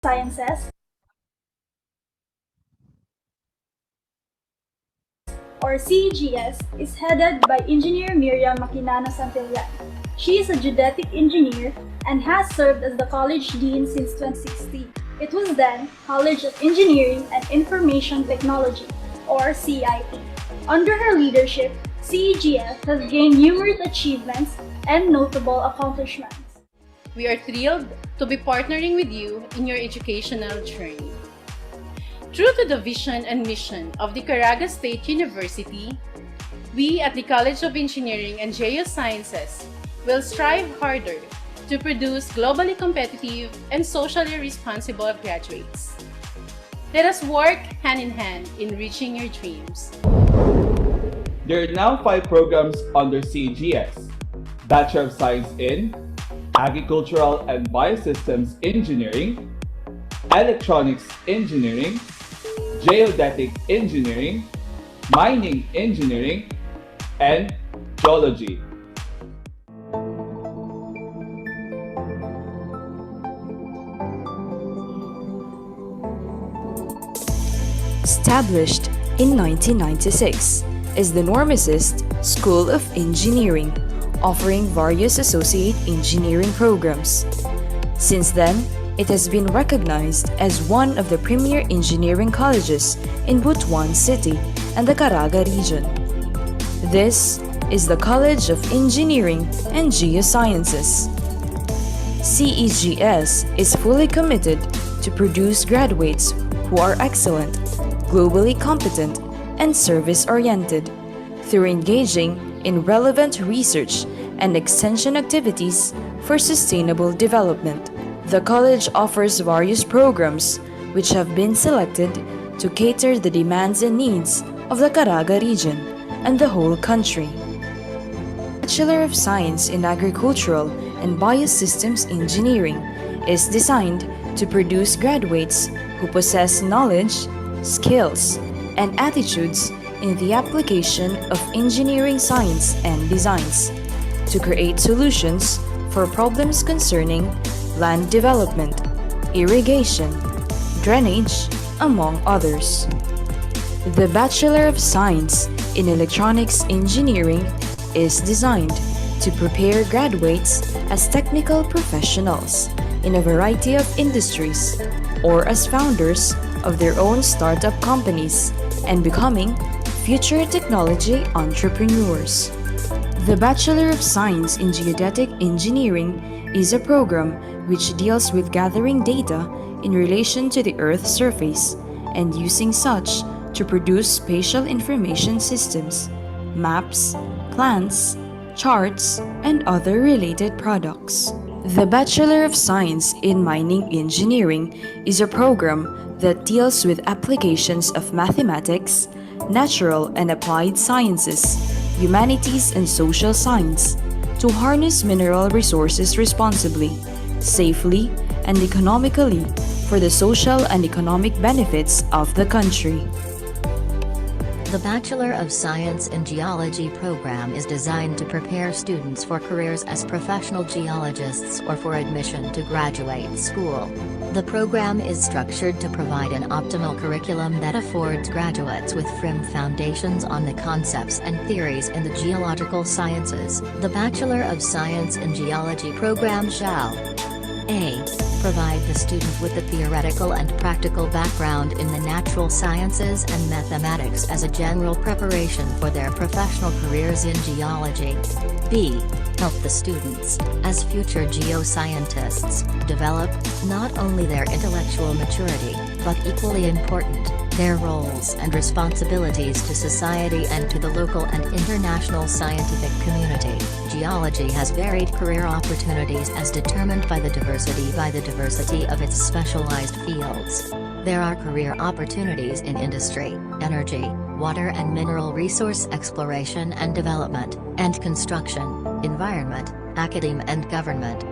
Sciences, or CEGS, is headed by Engineer Miriam Maquinano Santillan. She is a geodetic engineer and has served as the college dean since 2016. It was then College of Engineering and Information Technology, or CIT. Under her leadership, CEGS has gained numerous achievements and notable accomplishments. We are thrilled to be partnering with you in your educational journey. True to the vision and mission of the Caraga State University, we at the College of Engineering and Geosciences will strive harder to produce globally competitive and socially responsible graduates. Let us work hand in hand in reaching your dreams. There are now 5 programs under CEGS: Bachelor of Science in Agricultural and Biosystems Engineering, Electronics Engineering, Geodetic Engineering, Mining Engineering, and Geology. Established in 1996, is the Normicist School of Engineering, offering various associate engineering programs. Since then, it has been recognized as one of the premier engineering colleges in Butuan City and the Caraga region. This is the College of Engineering and Geosciences. CEGS is fully committed to produce graduates who are excellent, globally competent, and service-oriented through engaging in relevant research and extension activities for sustainable development. The college offers various programs which have been selected to cater the demands and needs of the Caraga region and the whole country. Bachelor of Science in Agricultural and Biosystems Engineering is designed to produce graduates who possess knowledge, skills, and attitudes in the application of engineering science and designs to create solutions for problems concerning land development, irrigation, drainage, among others. The Bachelor of Science in Electronics Engineering is designed to prepare graduates as technical professionals in a variety of industries or as founders of their own startup companies and becoming future technology entrepreneurs. The Bachelor of Science in Geodetic Engineering is a program which deals with gathering data in relation to the Earth's surface and using such to produce spatial information systems, maps, plans, charts, and other related products. The Bachelor of Science in Mining Engineering is a program that deals with applications of mathematics, natural and applied sciences, humanities and social science to harness mineral resources responsibly, safely, and economically for the social and economic benefits of the country. The Bachelor of Science in Geology program is designed to prepare students for careers as professional geologists or for admission to graduate school. The program is structured to provide an optimal curriculum that affords graduates with firm foundations on the concepts and theories in the geological sciences. The Bachelor of Science in Geology program shall a. Provide the student with the theoretical and practical background in the natural sciences and mathematics as a general preparation for their professional careers in geology. B. Help the students, as future geoscientists, develop, not only their intellectual maturity, but equally important, their roles and responsibilities to society and to the local and international scientific community. Geology has varied career opportunities as determined by the diversity of its specialized fields. There are career opportunities in industry, energy, water and mineral resource exploration and development, and construction, environment, academe and government.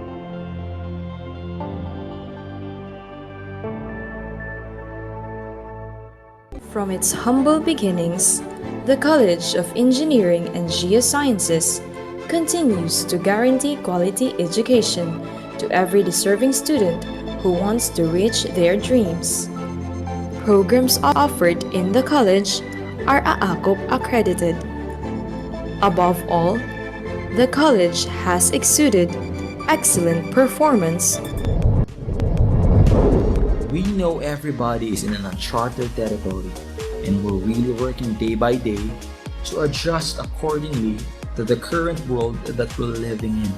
From its humble beginnings, the College of Engineering and Geosciences continues to guarantee quality education to every deserving student who wants to reach their dreams. Programs offered in the college are AACOP accredited. Above all, the college has exuded excellent performance. We know everybody is in an uncharted territory, and we're really working day by day to adjust accordingly to the current world that we're living in.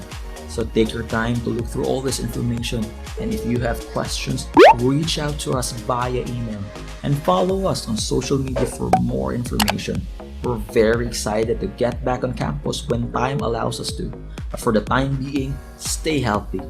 So take your time to look through all this information, and if you have questions, reach out to us via email and follow us on social media for more information. We're very excited to get back on campus when time allows us to. But for the time being, stay healthy.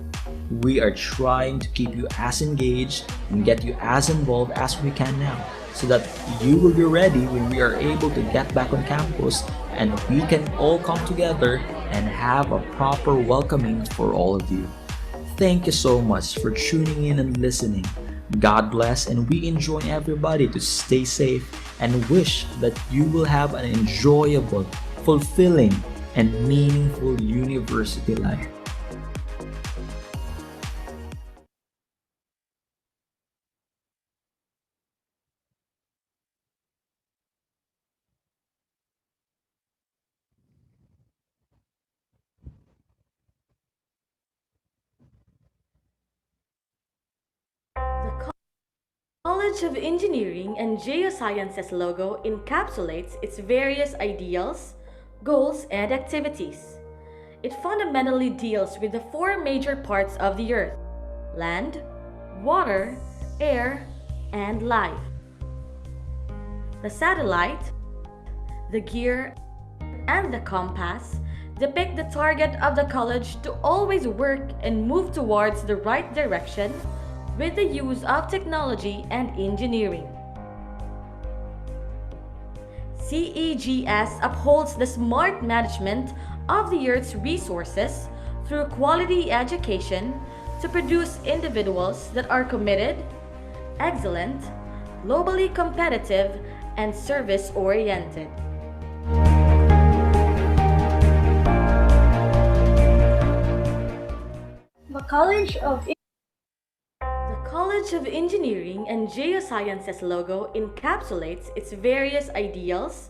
We are trying to keep you as engaged and get you as involved as we can now, so that you will be ready when we are able to get back on campus and we can all come together and have a proper welcoming for all of you. Thank you so much for tuning in and listening. God bless, and we enjoin everybody to stay safe and wish that you will have an enjoyable, fulfilling, and meaningful university life. The College of Engineering and Geosciences logo encapsulates its various ideals, goals, and activities. It fundamentally deals with the four major parts of the earth: land, water, air, and life. The satellite, the gear, and the compass depict the target of the college to always work and move towards the right direction with the use of technology and engineering. CEGS upholds the smart management of the Earth's resources through quality education to produce individuals that are committed, excellent, globally competitive, and service-oriented. The College of The College of Engineering and Geosciences logo encapsulates its various ideals,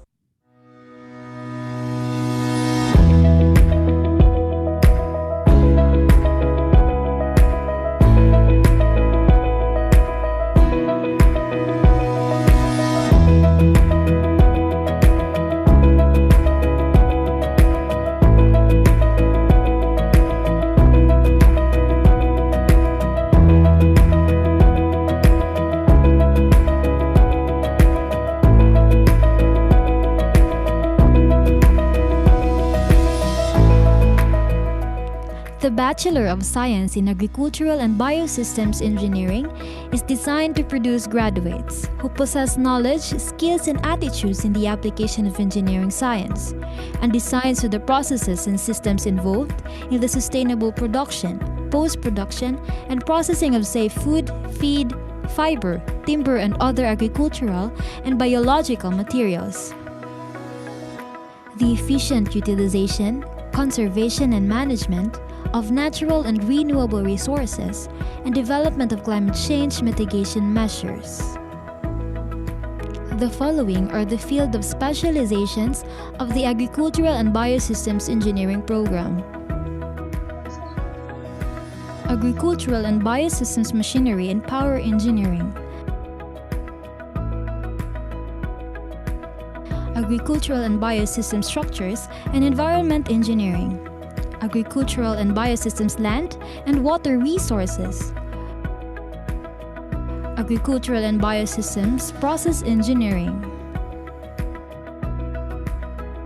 The Bachelor of Science in Agricultural and Biosystems Engineering is designed to produce graduates who possess knowledge, skills, and attitudes in the application of engineering science, and designs of the processes and systems involved in the sustainable production, post-production, and processing of safe food, feed, fiber, timber, and other agricultural and biological materials. The efficient utilization, conservation, and management of natural and renewable resources, and development of climate change mitigation measures. The following are the field of specializations of the Agricultural and Biosystems Engineering program. Agricultural and Biosystems Machinery and Power Engineering. Agricultural and Biosystem Structures and Environment Engineering. Agricultural and Biosystems Land and Water Resources. Agricultural and Biosystems Process Engineering.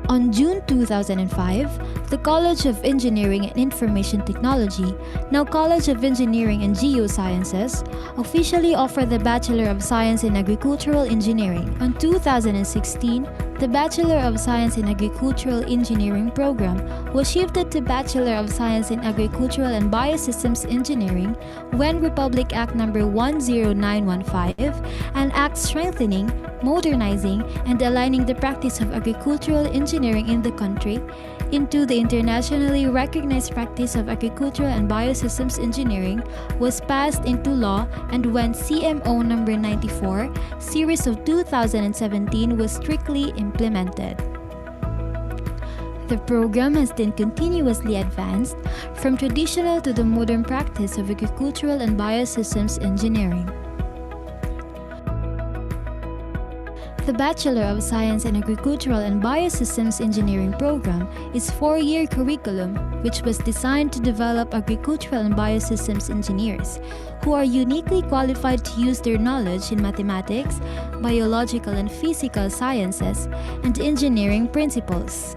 On June 2005, the College of Engineering and Information Technology, now College of Engineering and Geosciences, officially offered the Bachelor of Science in Agricultural Engineering. On 2016, the Bachelor of Science in Agricultural Engineering program was shifted to Bachelor of Science in Agricultural and Biosystems Engineering when Republic Act No. 10915 and Act strengthening, modernizing, and aligning the practice of agricultural engineering in the country into the internationally recognized practice of agricultural and biosystems engineering was passed into law, and when CMO number 94, series of 2017 was strictly implemented. The program has then continuously advanced from traditional to the modern practice of agricultural and biosystems engineering. The Bachelor of Science in Agricultural and Biosystems Engineering program is a 4-year curriculum which was designed to develop agricultural and biosystems engineers who are uniquely qualified to use their knowledge in mathematics, biological and physical sciences, and engineering principles.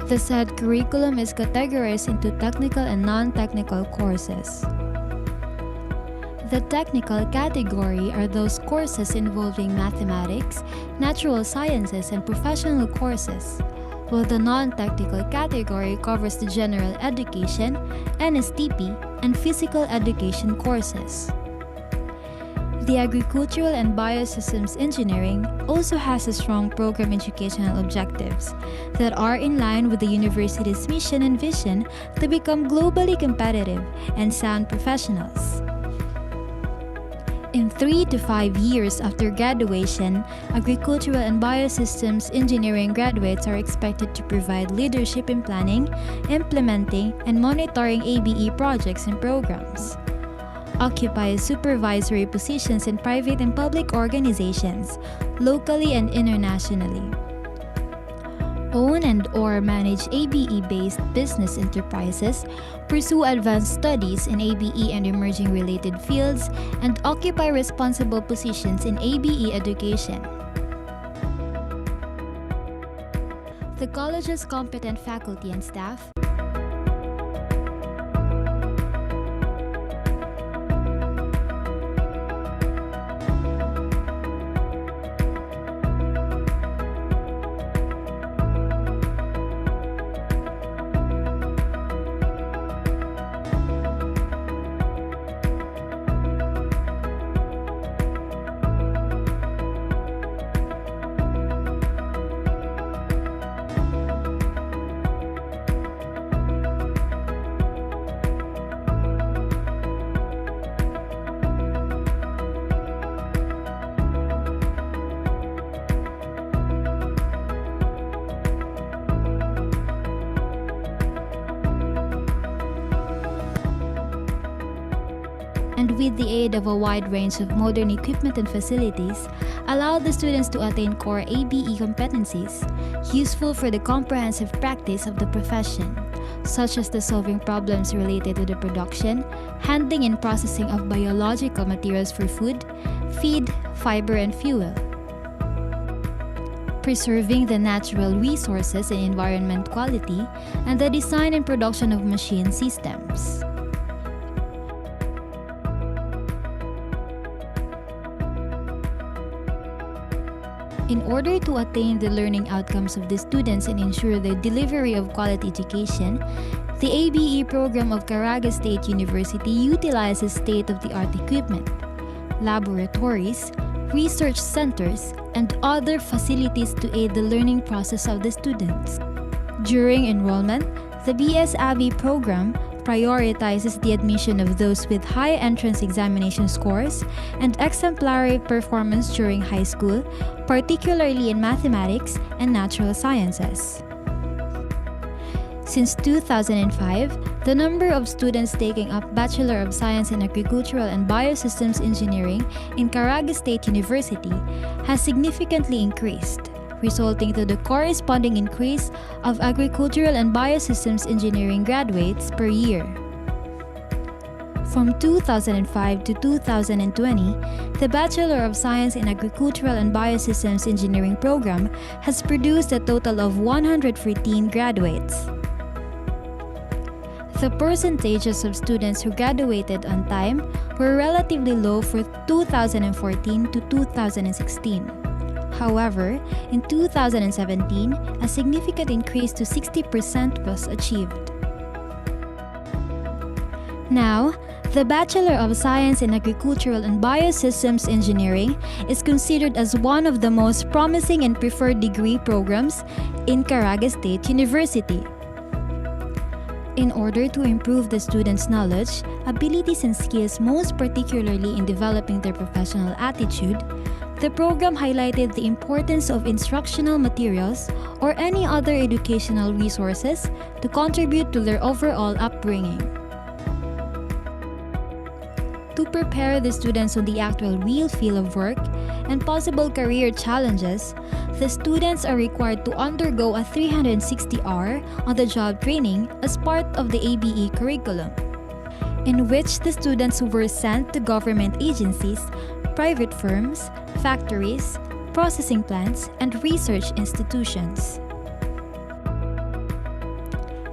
The said curriculum is categorized into technical and non-technical courses. The technical category are those courses involving mathematics, natural sciences, and professional courses, while the non-technical category covers the general education, NSTP, and physical education courses. The Agricultural and Biosystems Engineering also has a strong program educational objectives that are in line with the university's mission and vision to become globally competitive and sound professionals. In 3 to 5 years after graduation, agricultural and biosystems engineering graduates are expected to provide leadership in planning, implementing, and monitoring ABE projects and programs, occupy supervisory positions in private and public organizations, locally and internationally, own and/or manage ABE-based business enterprises, pursue advanced studies in ABE and emerging related fields, and occupy responsible positions in ABE education. The college's competent faculty and staff and with the aid of a wide range of modern equipment and facilities, allow the students to attain core ABE competencies, useful for the comprehensive practice of the profession, such as the solving problems related to the production, handling and processing of biological materials for food, feed, fiber, and fuel, preserving the natural resources and environment quality, and the design and production of machine systems. In order to attain the learning outcomes of the students and ensure the delivery of quality education, the ABE program of Caraga State University utilizes state-of-the-art equipment, laboratories, research centers, and other facilities to aid the learning process of the students. During enrollment, the BS ABE program prioritizes the admission of those with high entrance examination scores and exemplary performance during high school, particularly in mathematics and natural sciences. Since 2005, the number of students taking up Bachelor of Science in Agricultural and Biosystems Engineering in Caraga State University has significantly increased, resulting to the corresponding increase of agricultural and biosystems engineering graduates per year. From 2005 to 2020, the Bachelor of Science in Agricultural and Biosystems Engineering program has produced a total of 114 graduates. The percentages of students who graduated on time were relatively low for 2014 to 2016. However, in 2017, a significant increase to 60% was achieved. Now, The Bachelor of Science in Agricultural and Biosystems Engineering is considered as one of the most promising and preferred degree programs in Caraga State University. In order to improve the students' knowledge, abilities, and skills, most particularly in developing their professional attitude, the program highlighted the importance of instructional materials or any other educational resources to contribute to their overall upbringing. To prepare the students on the actual real field of work and possible career challenges, the students are required to undergo a 360-hour on-the-job training as part of the ABE curriculum, in which the students were sent to government agencies, private firms, factories, processing plants, and research institutions.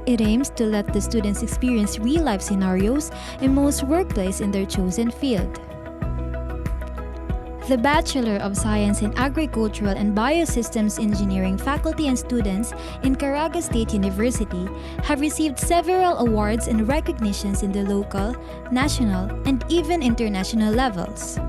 It aims to let the students experience real-life scenarios in most workplaces in their chosen field. The Bachelor of Science in Agricultural and Biosystems Engineering faculty and students in Caraga State University have received several awards and recognitions in the local, national, and even international levels.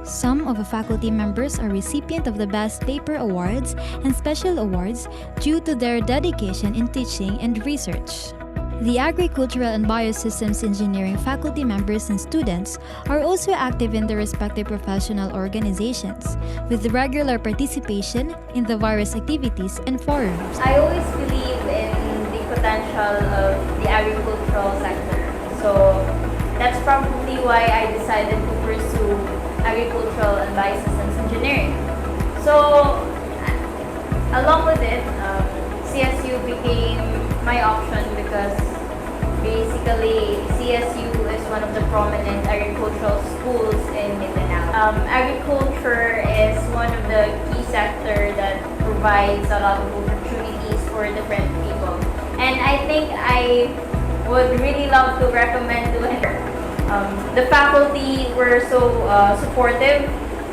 Some of the faculty members are recipients of the Best Paper Awards and Special Awards due to their dedication in teaching and research. The Agricultural and Biosystems Engineering faculty members and students are also active in their respective professional organizations, with regular participation in the various activities and forums. I always believe in the potential of the agricultural sector. So that's probably why I decided to pursue agricultural and biosystems engineering. So along with it, CSU became my option because basically CSU is one of the prominent agricultural schools in Mindanao. Agriculture is one of the key sectors that provides a lot of opportunities for different people. And I think I would really love to recommend to her. The faculty were so supportive.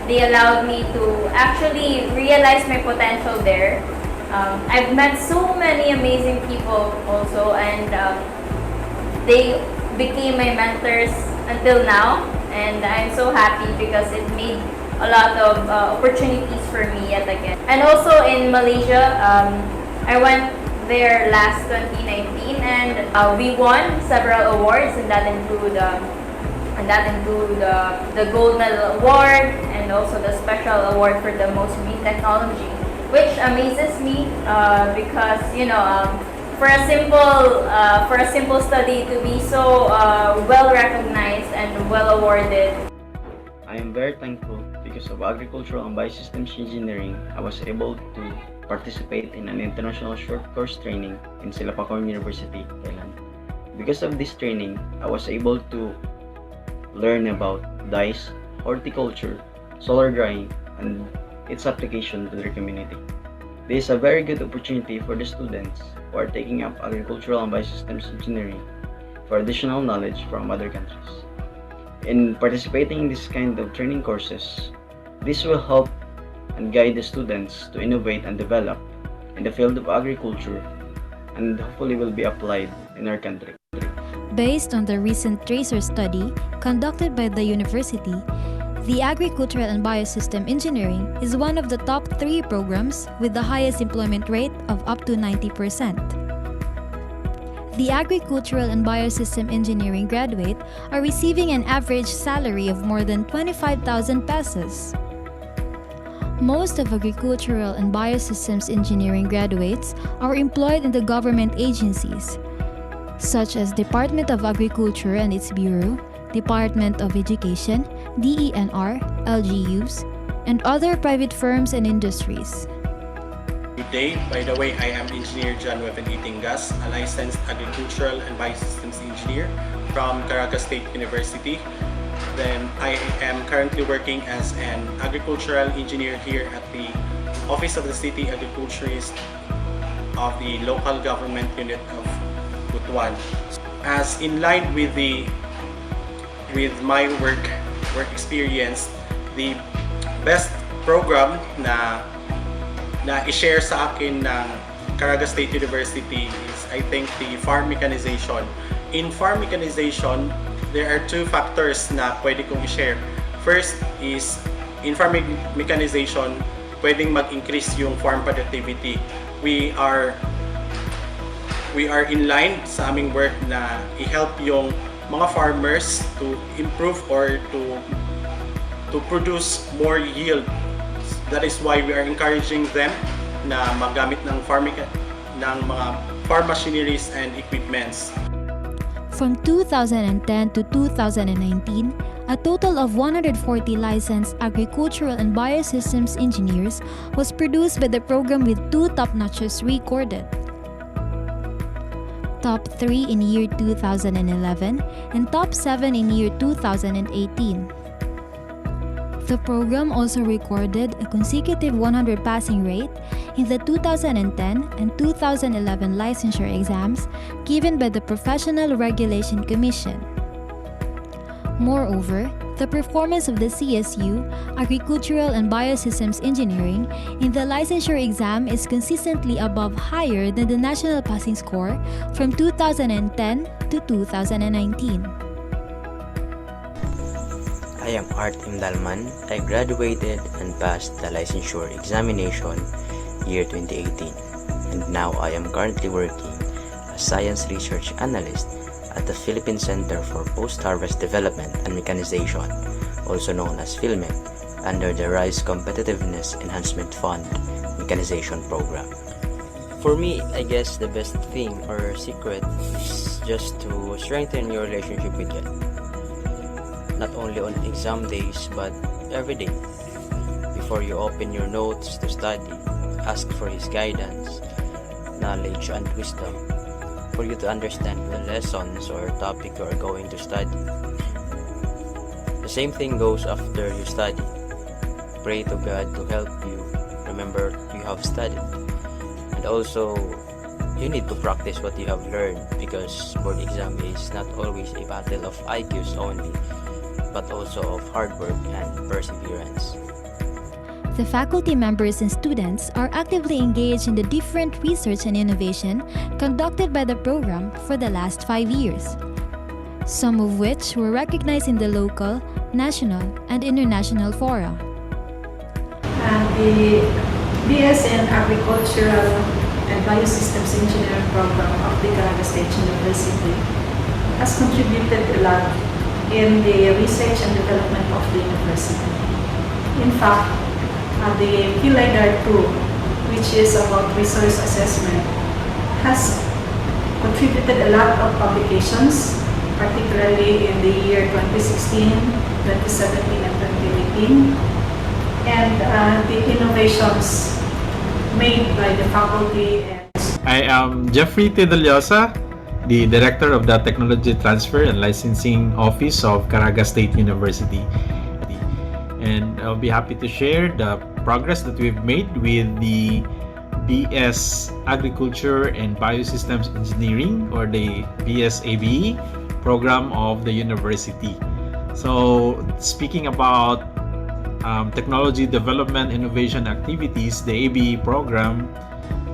They allowed me to actually realize my potential there. I've met so many amazing people also, and they became my mentors until now, and I'm so happy because it made a lot of opportunities for me yet again. And also in Malaysia, I went there last 2019, and we won several awards, and that include the Gold Medal Award and also the Special Award for the Most Green Technology, which amazes me because for a simple study to be so well recognized and well awarded. I am very thankful because of agricultural and biosystems engineering. I was able to participate in an international short course training in Silpacorn University, Thailand. Because of this training, I was able to learn about dyes, horticulture, solar drying, and its application to their community. This is a very good opportunity for the students who are taking up agricultural and biosystems engineering for additional knowledge from other countries. In participating in this kind of training courses, this will help and guide the students to innovate and develop in the field of agriculture, and hopefully will be applied in our country. Based on the recent tracer study conducted by the university, the Agricultural and Biosystem Engineering is one of the top 3 programs with the highest employment rate of up to 90%. The Agricultural and Biosystem Engineering graduate are receiving an average salary of more than 25,000 pesos. Most of Agricultural and Biosystems Engineering graduates are employed in the government agencies, such as Department of Agriculture and its Bureau, Department of Education, DENR, LGUs, and other private firms and industries. Good day. By the way, I am Engineer John Weven Itingas, a licensed agricultural and biosystems engineer from Caraga State University. Then I am currently working as an agricultural engineer here at the Office of the City Agriculturist of the local government unit of Butuan. As in line with my work experience, the best program na i-share sa akin ng Caraga State University is, I think, the farm mechanization in farm mechanization, there are two factors na pwede kong i-share. First is, in farm mechanization, pwedeng mag-increase yung farm productivity. We are in line sa aming work na i-help yung mga farmers to improve or to produce more yield. That is why we are encouraging them na magamit ng mga farm machineries and equipments. From 2010 to 2019, a total of 140 licensed agricultural and biosystems engineers was produced by the program, with 2 top notches recorded. Top 3 in year 2011 and top 7 in year 2018. The program also recorded a consecutive 100 passing rate in the 2010 and 2011 licensure exams given by the Professional Regulation Commission. Moreover, the performance of the CSU, Agricultural and Biosystems Engineering, in the licensure exam is consistently above higher than the national passing score from 2010 to 2019. I am Art Imdalman. I graduated and passed the licensure examination year 2018, and now I am currently working as Science Research Analyst at the Philippine Center for Post-Harvest Development and Mechanization, also known as PhilMech, under the RISE Competitiveness Enhancement Fund Mechanization Program. For me, I guess the best thing or secret is just to strengthen your relationship with God. Not only on exam days, but every day. Before you open your notes to study, ask for His guidance, knowledge, and wisdom for you to understand the lessons or topic you are going to study. The same thing goes after you study. Pray to God to help you remember you have studied. And also, you need to practice what you have learned, because board exam is not always a battle of IQs only, but also of hard work and perseverance. The faculty members and students are actively engaged in the different research and innovation conducted by the program for the last 5 years, some of which were recognized in the local, national, and international fora. And the BS in Agricultural and Biosystems Engineering program of the Caraga State University has contributed a lot in the research and development of the university. In fact, the PLIDAR 2, which is about resource assessment, has contributed a lot of publications, particularly in the year 2016, 2017, and 2018, and the innovations made by the faculty. I am Jeffrey Tidaliosa, the Director of the Technology Transfer and Licensing Office of Caraga State University. And I'll be happy to share the progress that we've made with the BS Agriculture and Biosystems Engineering, or the BSABE program of the university. So, speaking about technology development innovation activities, the ABE program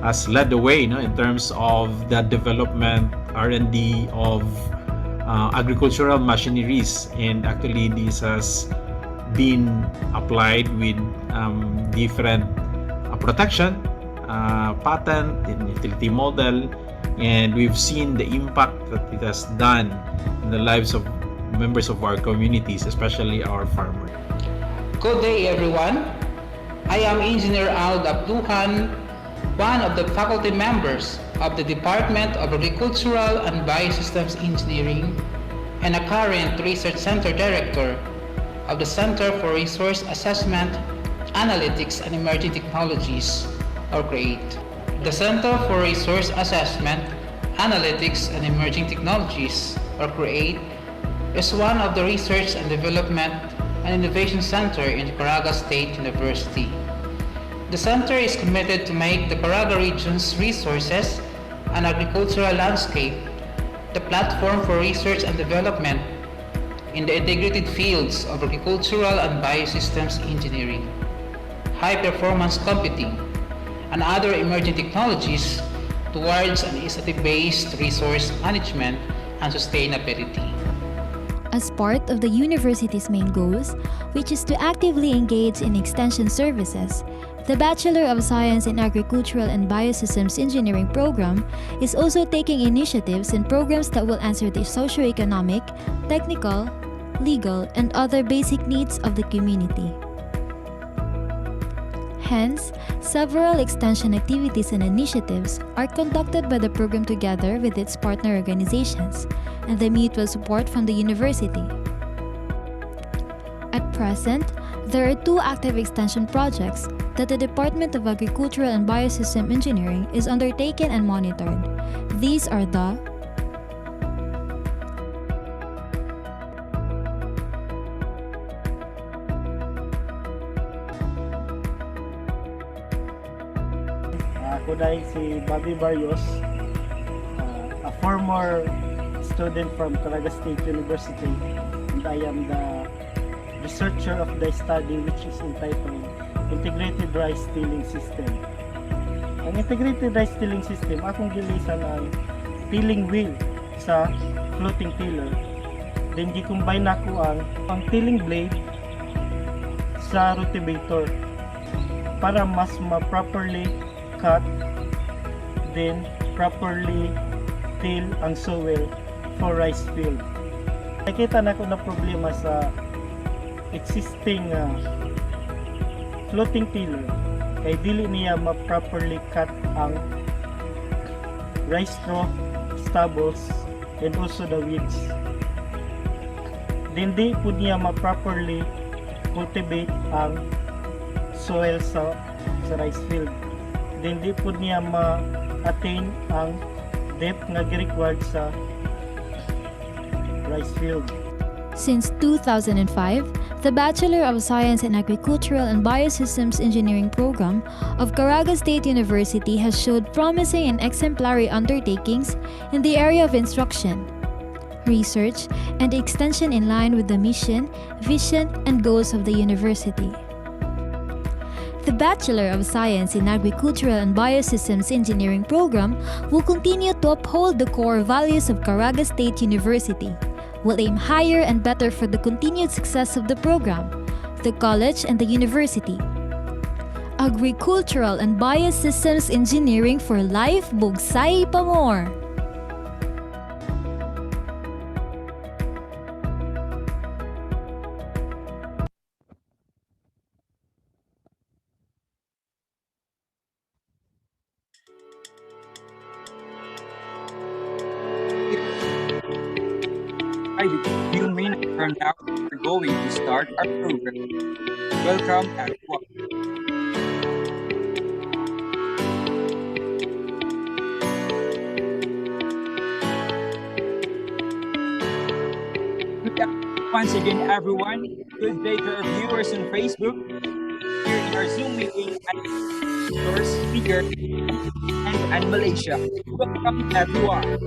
has led the way, in terms of the development R&D of agricultural machineries, and actually this has been applied with different protection, patent, and utility model, and we've seen the impact that it has done in the lives of members of our communities, especially our farmers. Good day, everyone. I am Engineer Arnold Abduhan, one of the faculty members of the Department of Agricultural and Biosystems Engineering, and a current Research Center Director of the Center for Resource Assessment, Analytics, and Emerging Technologies, or CREATE. The Center for Resource Assessment, Analytics, and Emerging Technologies, or CREATE, is one of the research and development and innovation center in the Caraga State University. The center is committed to make the Caraga region's resources and agricultural landscape the platform for research and development in the integrated fields of agricultural and biosystems engineering, high-performance computing, and other emerging technologies towards an initiative-based resource management and sustainability. As part of the university's main goals, which is to actively engage in extension services, the Bachelor of Science in Agricultural and Biosystems Engineering program is also taking initiatives and programs that will answer the socioeconomic, technical, legal, and other basic needs of the community. Hence, several extension activities and initiatives are conducted by the program together with its partner organizations and the mutual support from the university. At present, there are 2 active extension projects that the Department of Agricultural and Biosystem Engineering is undertaken and monitored. These are the Ako dahil si Bobby Barrios, a former student from Caraga State University, and I am the researcher of the study which is entitled Integrated Rice Tilling System. Ang Integrated Rice Tilling System, akong gilisan ang tilling wheel sa floating tiller. Then gi-combine ako ang tilling blade sa rotivator para mas ma-properly cut, then properly till ang soil for rice field. Nakita na ko na problema sa existing floating tiller kay dili niya ma-properly cut ang rice straw, stubbles, and also the weeds. Then di po niya ma-properly cultivate ang soil sa rice field. Then di po niya ma-attain ang depth nga required sa rice field. Since 2005, the Bachelor of Science in Agricultural and Biosystems Engineering program of Caraga State University has showed promising and exemplary undertakings in the area of instruction, research, and extension in line with the mission, vision, and goals of the university. The Bachelor of Science in Agricultural and Biosystems Engineering program will continue to uphold the core values of Caraga State University, will aim higher and better for the continued success of the program, the college, and the university. Agricultural and Biosystems Engineering for Life, Bugsay pa more! Hi, you may turn now. We're going to start our program. Welcome everyone. Once again, everyone, good day to our viewers on Facebook. Here in our Zoom meeting at your speaker and Malaysia. Welcome everyone.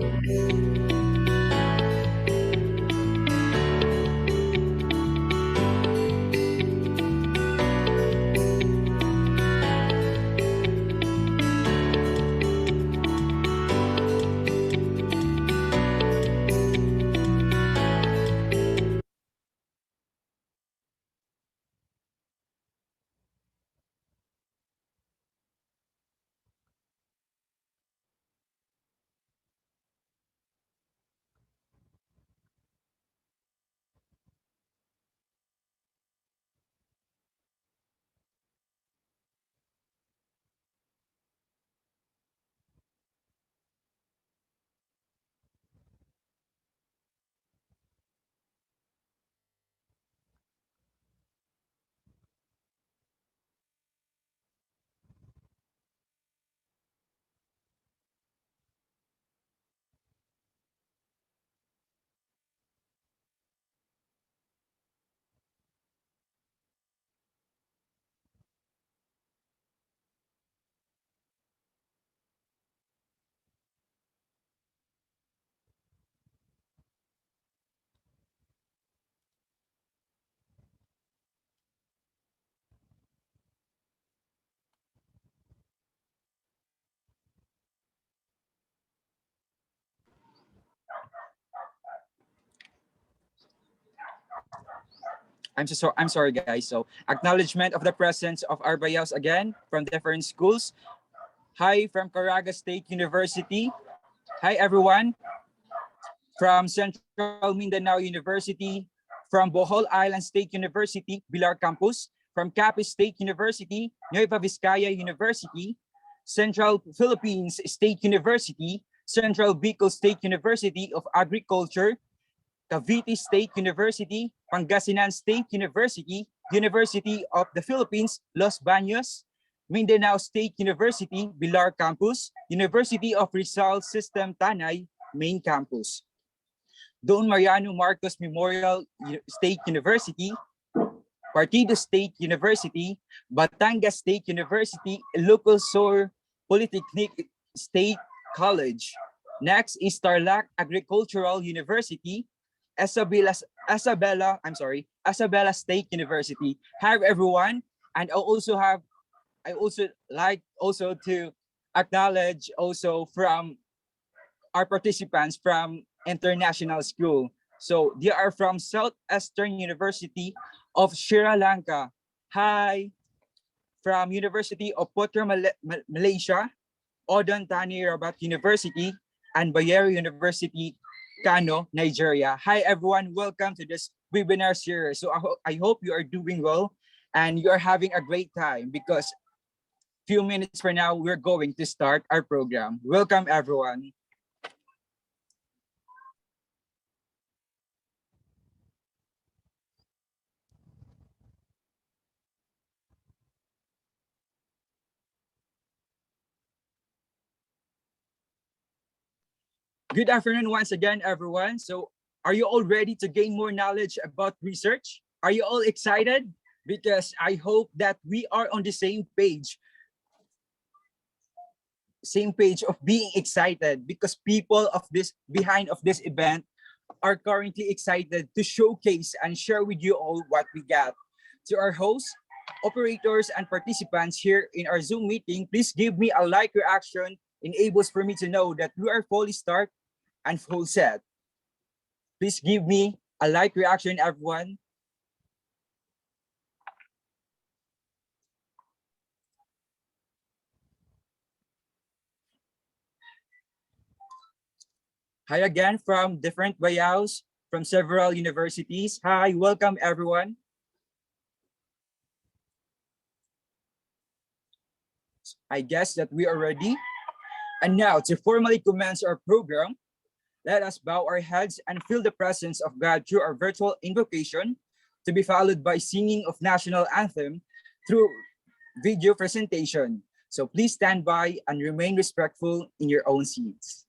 I'm sorry, guys. So acknowledgement of the presence of our bayaws again from different schools. Hi from Caraga State University. Hi everyone from Central Mindanao University, from Bohol Island State University, Bilar Campus, from Capiz State University, Nueva Vizcaya University, Central Philippines State University, Central Bicol State University of Agriculture, Cavite State University, Pangasinan State University, University of the Philippines, Los Baños, Mindanao State University, Bilar Campus, University of Rizal System Tanay, Main Campus. Don Mariano Marcos Memorial State University, Partido State University, Batangas State University, Ilocos Sur Polytechnic State College. Next is Tarlac Agricultural University, Isabela State University. Hi everyone, and I also like to acknowledge also from our participants from international school. So they are from Southeastern University of Sri Lanka. Hi, from University of Putra, Malaysia, Odon Thani Rabat University, and Bayero University, Kano, Nigeria. Hi everyone, welcome to this webinar series. So I hope you are doing well and you are having a great time, because few minutes from now, we're going to start our program. Welcome everyone. Good afternoon once again, everyone. So are you all ready to gain more knowledge about research? Are you all excited? Because I hope that we are on the same page of being excited, because people of this behind of this event are currently excited to showcase and share with you all what we got. To our hosts, operators, and participants here in our Zoom meeting, please give me a like reaction, enables for me to know that we are fully start and full set. Please give me a like reaction, everyone. Hi again from different bayaws from several universities. Hi, welcome everyone. I guess that we are ready. And now, to formally commence our program, let us bow our heads and feel the presence of God through our virtual invocation, to be followed by singing of national anthem through video presentation. So please stand by and remain respectful in your own seats.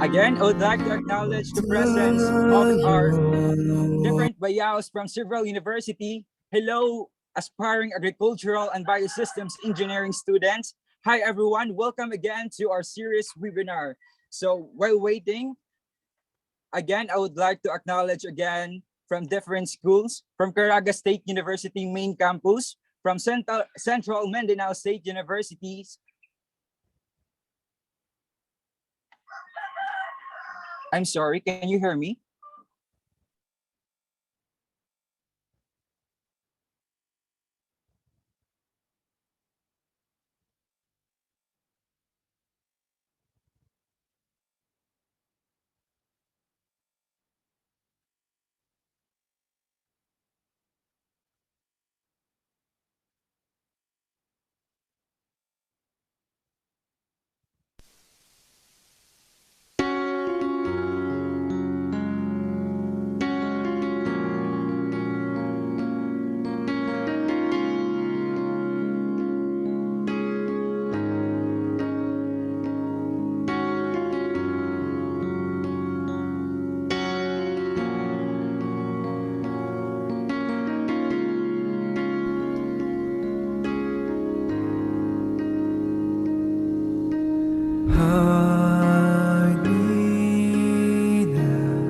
Again, I would like to acknowledge the presence of our different bayaws from several universities. Hello, aspiring agricultural and biosystems engineering students. Hi everyone, welcome again to our series webinar. So while waiting, again, I would like to acknowledge again from different schools, from Caraga State University main campus, from Central Mindanao State Universities. I'm sorry, can you hear me? Hide me now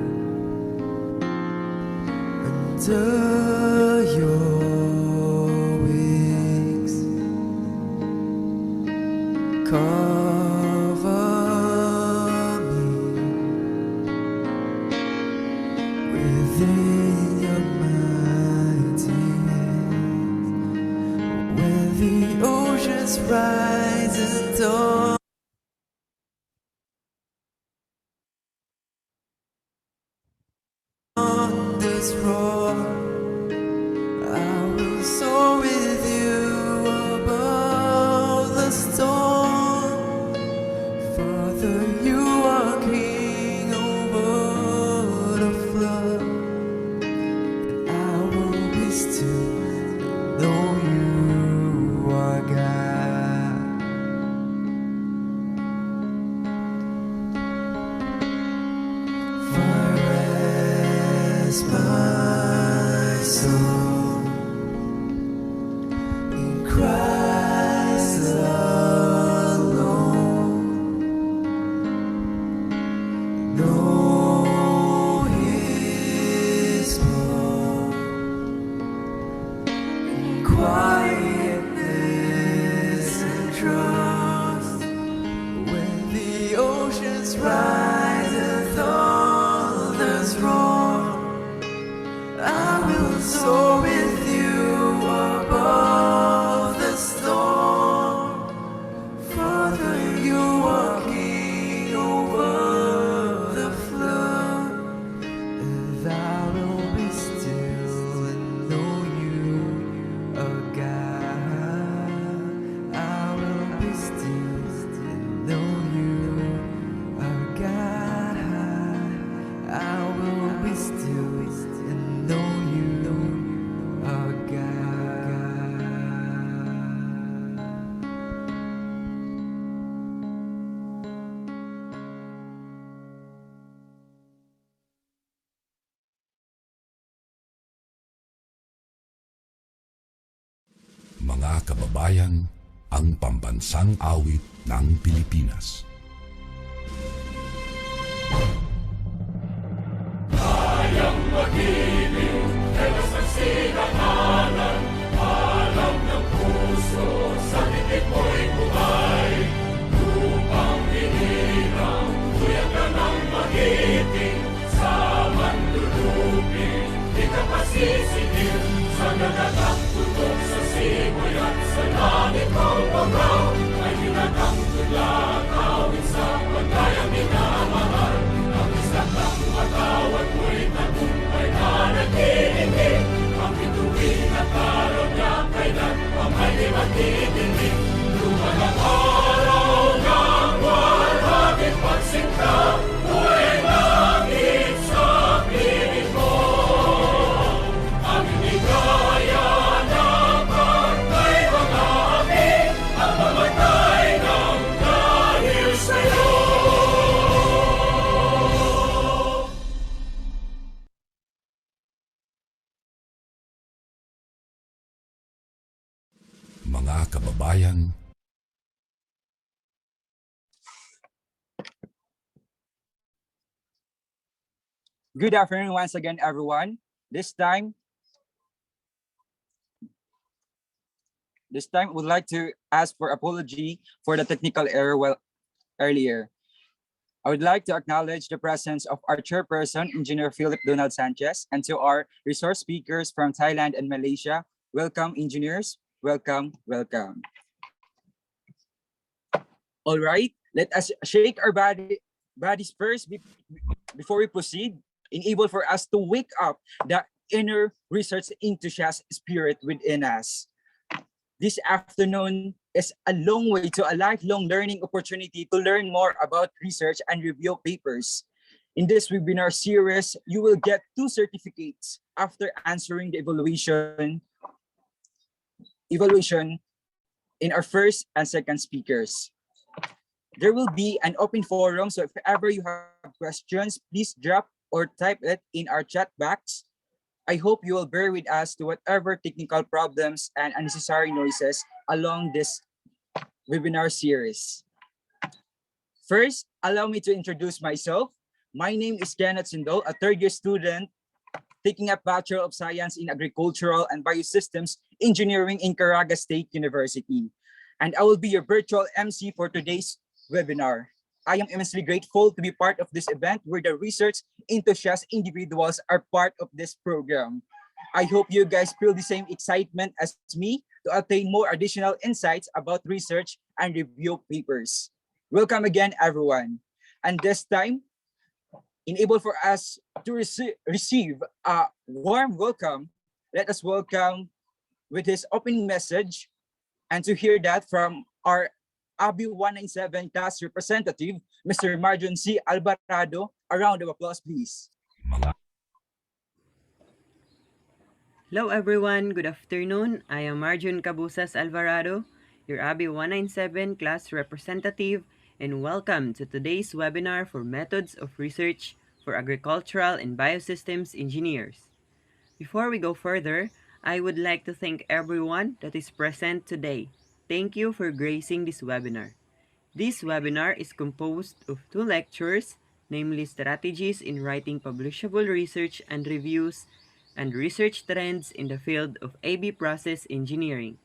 under your wings. Cover me within your mighty hands. When the oceans rise and dawn, this roar, I will soar with you above the storm. Father, you are king over the flood, and I will be still and know you are God. For rest my soul in Christ alone. Know His more in quietness and trust. When the oceans rise and thunders roar, I will soar with you above the storm. Father, you are king over the flood, and I will be still and know you are God. I will be still and know you are God. I will be still and know you are God. Mga kababayan, ang pambansang awit ng Pilipinas. Kayang mag-ibig, telas ng sinakanan, alam ng puso, sa titik mo'y buhay. Lupang hinirang, tuyag ka ng magiting, sa manlulupin, di ka pasisigil, sa nagagang tutok sa simoy at sa langit mong bangaw, ay hinagang tula, kawin sa pagkayang minamahal. Ang isang ng matawad mo'y tagumpay na nag-iindig, ang bituin at araw niya kailan pa may di magtitingin. Luman ang araw ng walang pagsinta, buhay langit sa piling mo. Ang inigaya na pagkay mga amin, ang mamatay ng dahil sa'yo. Mga kababayan, Good afternoon once again, everyone. This time, would like to ask for apology for the technical error earlier. I would like to acknowledge the presence of our chairperson, Engineer Philip Donald Sanchez, and to our resource speakers from Thailand and Malaysia. Welcome, engineers. Welcome, welcome. All right, let us shake our bodies first before we proceed, enable for us to wake up the inner research enthusiast spirit within us. This afternoon is a long way to a lifelong learning opportunity to learn more about research and review papers. In this webinar series, you will get 2 certificates after answering the evaluation in our first and second speakers. There will be an open forum, so if ever you have questions, please drop or type it in our chat box. I hope you will bear with us to whatever technical problems and unnecessary noises along this webinar series. First, allow me to introduce myself. My name is Kenneth Sindol, a third-year student taking a Bachelor of Science in Agricultural and Biosystems Engineering in Caraga State University. And I will be your virtual MC for today's webinar. I am immensely grateful to be part of this event where the research enthusiast individuals are part of this program. I hope you guys feel the same excitement as me to attain more additional insights about research and review papers. Welcome again, everyone. And this time, enable for us to receive a warm welcome, let us welcome with his opening message and to hear that from our ABI 197 class representative, Mr. Marjon C. Alvarado. A round of applause, please. Hello everyone, good afternoon. I am Marjon Cabusas Alvarado, your ABI 197 class representative, and welcome to today's webinar for Methods of Research for Agricultural and Biosystems Engineers. Before we go further, I would like to thank everyone that is present today. Thank you for gracing this webinar. This webinar is composed of 2 lectures, namely Strategies in Writing Publishable Research and Reviews and Research Trends in the Field of AB Process Engineering.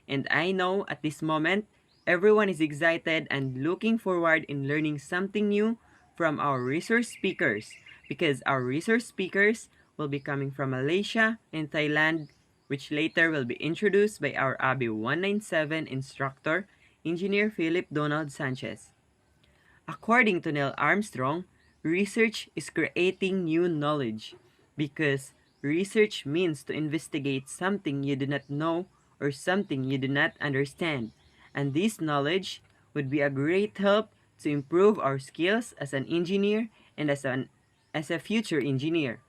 And I know at this moment, everyone is excited and looking forward in learning something new from our resource speakers, because our resource speakers will be coming from Malaysia and Thailand, which later will be introduced by our ABI 197 instructor, Engineer Philip Donald Sanchez. According to Neil Armstrong, research is creating new knowledge, because research means to investigate something you do not know or something you do not understand, and this knowledge would be a great help to improve our skills as an engineer and as a future engineer.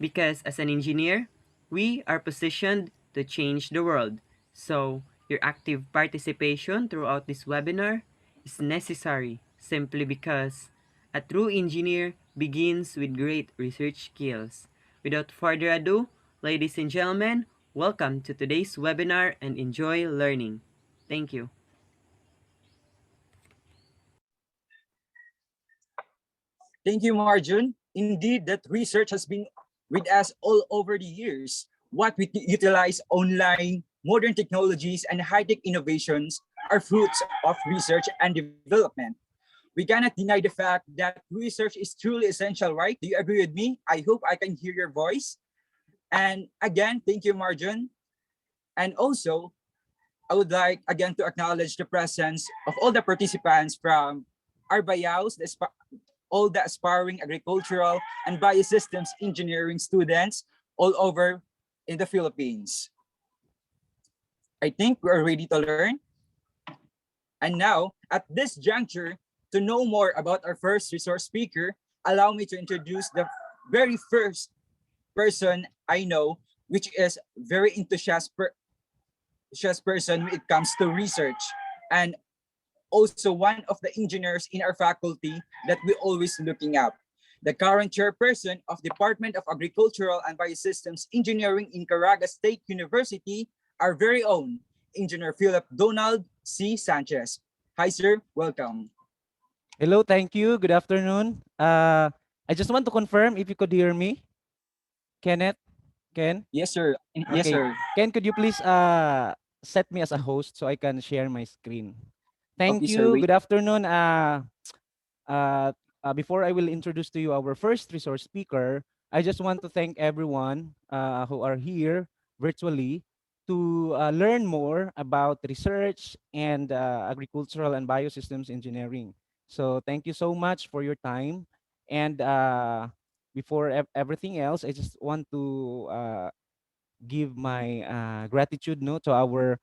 Because as an engineer, we are positioned to change the world. So, your active participation throughout this webinar is necessary simply because a true engineer begins with great research skills. Without further ado, ladies and gentlemen, welcome to today's webinar and enjoy learning. Thank you. Thank you, Marjon. Indeed, that research has been with us all over the years. What we utilize online, modern technologies, and high-tech innovations are fruits of research and development. We cannot deny the fact that research is truly essential, right? Do you agree with me? I hope I can hear your voice. And again, thank you, Marjon. And also, I would like again to acknowledge the presence of all the participants from our BIAOs, all the aspiring agricultural and biosystems engineering students all over in the Philippines. I think we are ready to learn. And now, at this juncture, to know more about our first resource speaker, allow me to introduce the very first person I know, which is very enthusiastic person when it comes to research, and also one of the engineers in our faculty that we always looking up. The current chairperson of Department of Agricultural and Biosystems Engineering in Caraga State University, our very own Engineer Philip Donald C. Sanchez. Hi, sir. Welcome. Hello, thank you. Good afternoon. I just want to confirm if you could hear me. Kenneth? Ken? Yes, sir. Yes, Okay. sir. Ken, could you please set me as a host so I can share my screen? Thank Okay, sir. you. Wait. Good afternoon. Before I will introduce to you our first resource speaker, I just want to thank everyone who are here virtually to learn more about research and agricultural and biosystems engineering. So thank you so much for your time. And before everything else, I just want to give my gratitude to our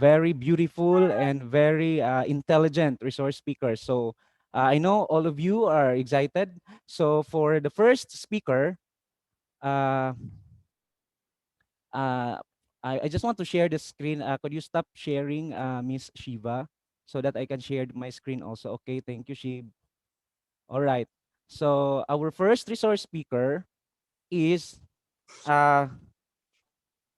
very beautiful and very intelligent resource speakers. So I know all of you are excited. So for the first speaker, uh, I just want to share the screen. Could you stop sharing, Miss Shiva, so that I can share my screen also? Okay, thank you, Shiv. All right. So our first resource speaker is a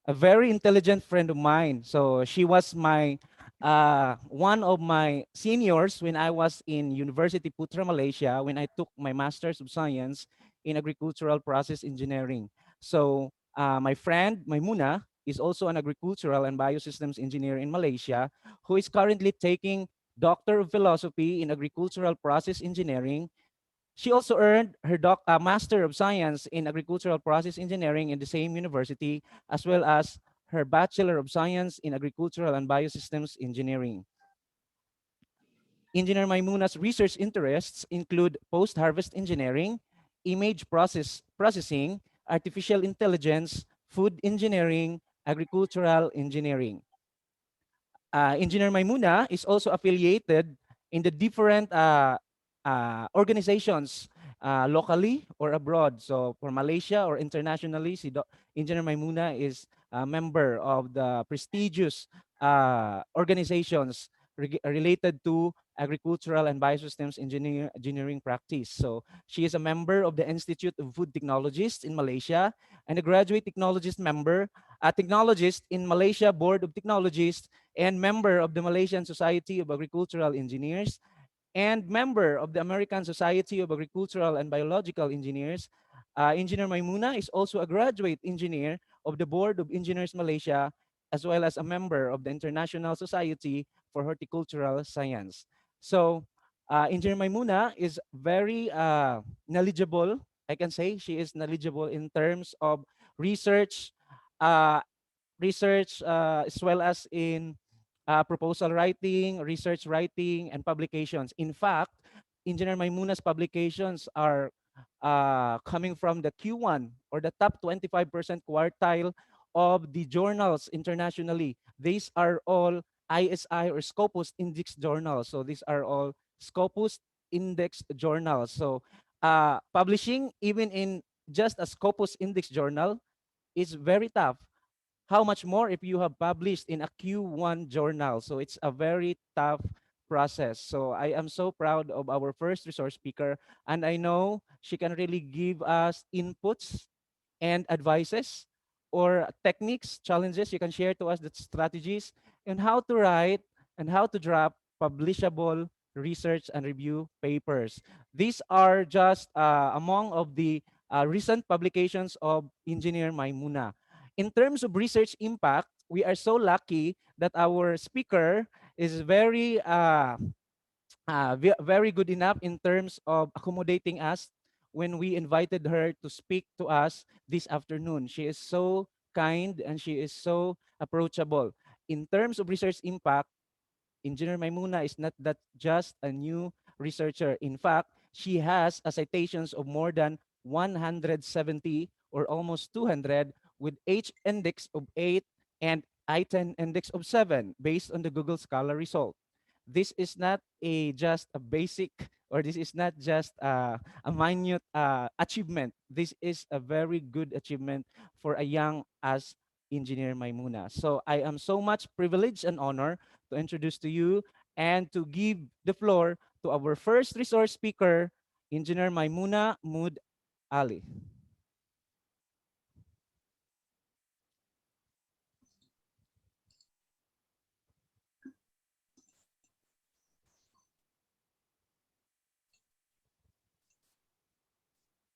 very intelligent friend of mine. So she was my one of my seniors when I was in University Putra, Malaysia, when I took my Master's of Science in Agricultural Process Engineering. So my friend, Maimuna, is also an agricultural and biosystems engineer in Malaysia, who is currently taking Doctor of Philosophy in Agricultural Process Engineering. She also earned her Master of Science in Agricultural Process Engineering in the same university, as well as her Bachelor of Science in Agricultural and Biosystems Engineering. Engineer Maimuna's research interests include post-harvest engineering, processing, artificial intelligence, food engineering, agricultural engineering. Engineer Maimuna is also affiliated in the different organizations locally or abroad. So for Malaysia or internationally, Engineer Maimuna is a member of the prestigious organizations related to agricultural and biosystems engineering practice. So she is a member of the Institute of Food Technologists in Malaysia and a graduate technologist member, a technologist in Malaysia Board of Technologists, and member of the Malaysian Society of Agricultural Engineers, and member of the American Society of Agricultural and Biological Engineers. Engineer Maimuna is also a graduate engineer of the Board of Engineers Malaysia, as well as a member of the International Society for Horticultural Science. So Engineer Maimuna is very knowledgeable. I can say she is knowledgeable in terms of research, uh, as well as in proposal writing, research writing, and publications. In fact, Engineer Maimuna's publications are coming from the Q1 or the top 25% quartile of the journals internationally. These are all ISI or Scopus Index journals. So these are all Scopus Index journals. So publishing even in just a Scopus Index journal is very tough. How much more if you have published in a Q1 journal? So it's a very tough process. So I am so proud of our first resource speaker, and I know she can really give us inputs and advices or techniques, challenges. You can share to us the strategies and how to write and how to draft publishable research and review papers. These are just among of the recent publications of Engineer Maimuna. In terms of research impact, we are so lucky that our speaker is very good enough in terms of accommodating us when we invited her to speak to us this afternoon. She is so kind and she is so approachable. In terms of research impact, Engineer Maimuna is not that just a new researcher. In fact, she has a citations of more than 170 or almost 200 with H index of 8 and I-10 index of 7 based on the Google Scholar result. This is not just a basic, or this is not just a minute achievement. This is a very good achievement for a young as Engineer Maimuna. So I am so much privileged and honor to introduce to you and to give the floor to our first resource speaker, Engineer Maimuna Mood Ali.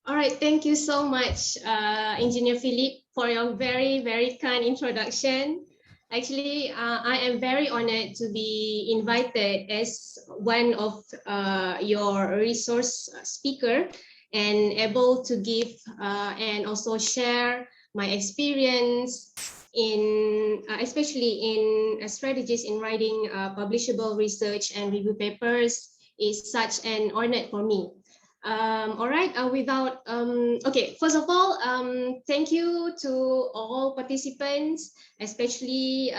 All right, thank you so much, Engineer Philip, for your very, very kind introduction. Actually, I am very honored to be invited as one of your resource speaker and able to give and also share my experience in, especially in strategies in writing publishable research and review papers is such an honor for me. All right, okay, first of all, thank you to all participants, especially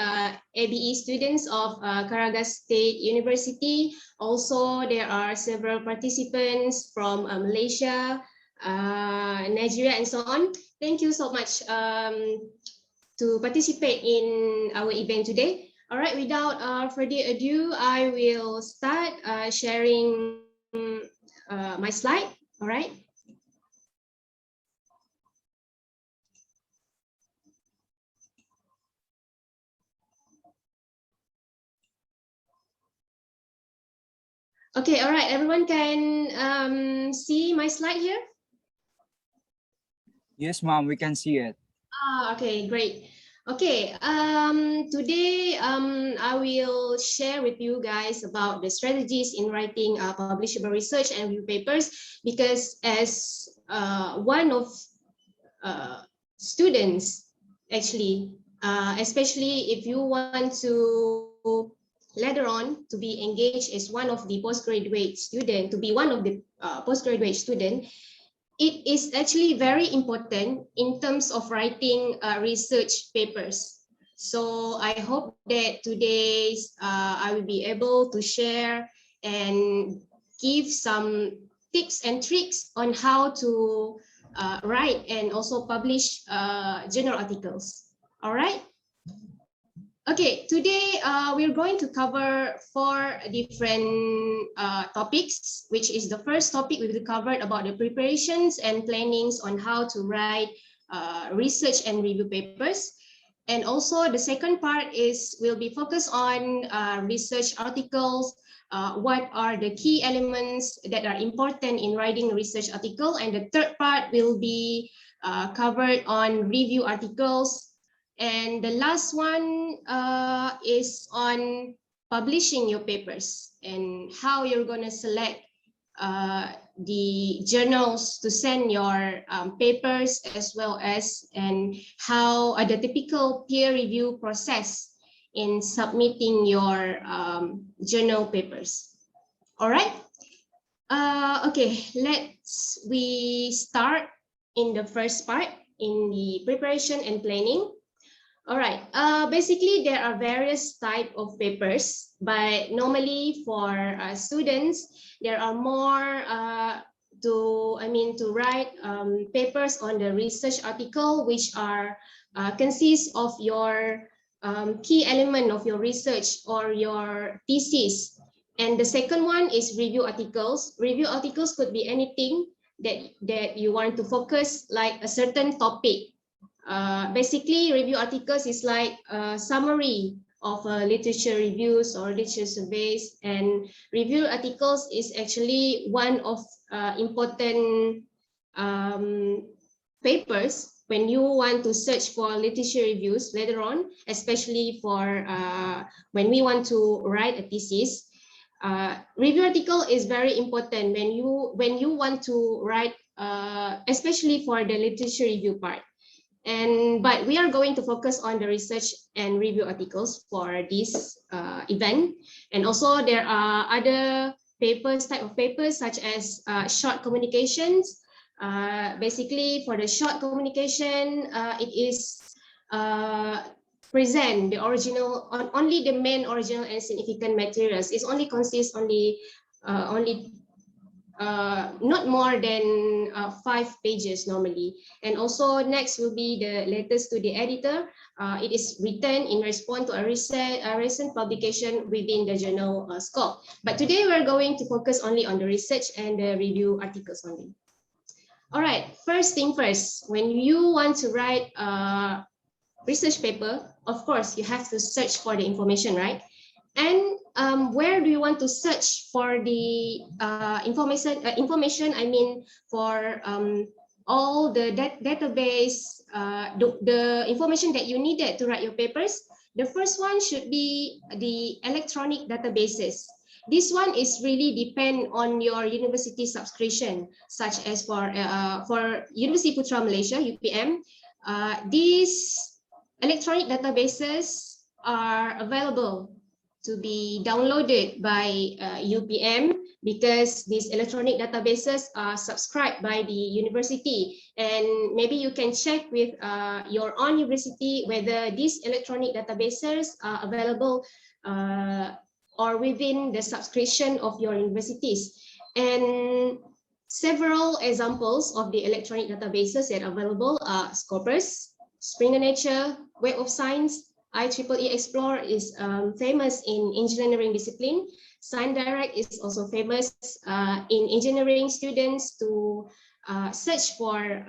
ABE students of Caragas State University. Also, there are several participants from Malaysia, Nigeria, and so on. Thank you so much to participate in our event today. All right, without further ado, I will start sharing my slide. All right. Okay, all right. Everyone can see my slide here? Yes, ma'am, we can see it. Okay, great. Okay, today I will share with you guys about the strategies in writing publishable research and review papers, because as one of students, actually, especially if you want to later on to be engaged as one of the postgraduate student, to be one of the postgraduate student, it is actually very important in terms of writing research papers. So I hope that today's I will be able to share and give some tips and tricks on how to write and also publish journal articles. All right. Okay, today we're going to cover 4 different topics, which is the first topic we will cover about the preparations and plannings on how to write research and review papers. And also the second part is will be focused on research articles, what are the key elements that are important in writing a research article. And the third part will be covered on review articles. And the last one is on publishing your papers and how you're going to select the journals to send your papers, as well as and how the typical peer review process in submitting your journal papers. All right. Okay, we start in the first part in the preparation and planning. All right. Basically, there are various type of papers, but normally for students, there are more to write papers on the research article, which are consist of your key element of your research or your thesis. And the second one is review articles. Review articles could be anything that you want to focus, like a certain topic. Basically, review articles is like a summary of literature reviews or literature surveys, and review articles is actually one of important papers when you want to search for literature reviews later on, especially for when we want to write a thesis. Review article is very important when you want to write, especially for the literature review part. But we are going to focus on the research and review articles for this event. And also there are other type of papers, such as short communications. Basically, for the short communication, it is present the original, only the main original and significant materials. It only consists only not more than 5 pages normally. And also next will be the letters to the editor. It is written in response to a recent publication within the journal scope. But today we're going to focus only on the research and the review articles only. All right, first thing first, when you want to write a research paper, of course, you have to search for the information, right? And where do you want to search for the information? I mean, for all the database, the information that you needed to write your papers. The first one should be the electronic databases. This one is really depend on your university subscription, such as for University Putra Malaysia (UPM). These electronic databases are available to be downloaded by UPM, because these electronic databases are subscribed by the university. And maybe you can check with your own university whether these electronic databases are available or within the subscription of your universities. And several examples of the electronic databases that are available are Scopus, Springer Nature, Web of Science. IEEE Explorer is famous in engineering discipline. ScienceDirect is also famous in engineering students to search for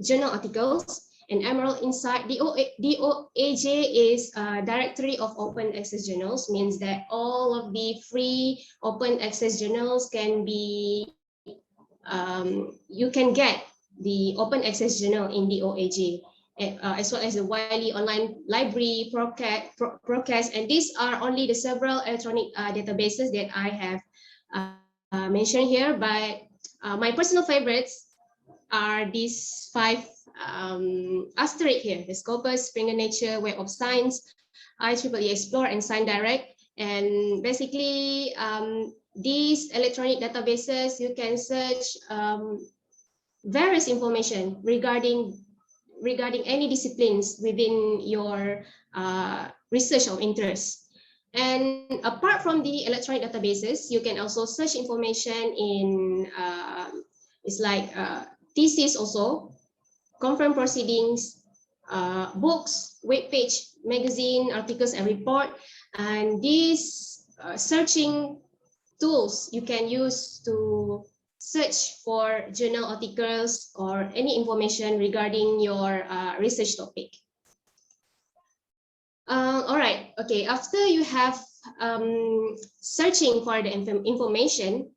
journal articles. and Emerald Insight. DOAJ is a directory of open access journals, means that all of the free open access journals can be, you can get the open access journal in DOAJ. As well as the Wiley Online Library, Procast, and these are only the several electronic databases that I have mentioned here. But my personal favorites are these 5 asterisk here: the Scopus, Springer Nature, Web of Science, IEEE Explore, and ScienceDirect. And basically, these electronic databases, you can search various information regarding any disciplines within your research of interest. And apart from the electronic databases, you can also search information in, it's like thesis also, conference proceedings, books, web page, magazine, articles, and report. And these searching tools you can use to search for journal articles or any information regarding your research topic. All right, okay, after you have searching for the information,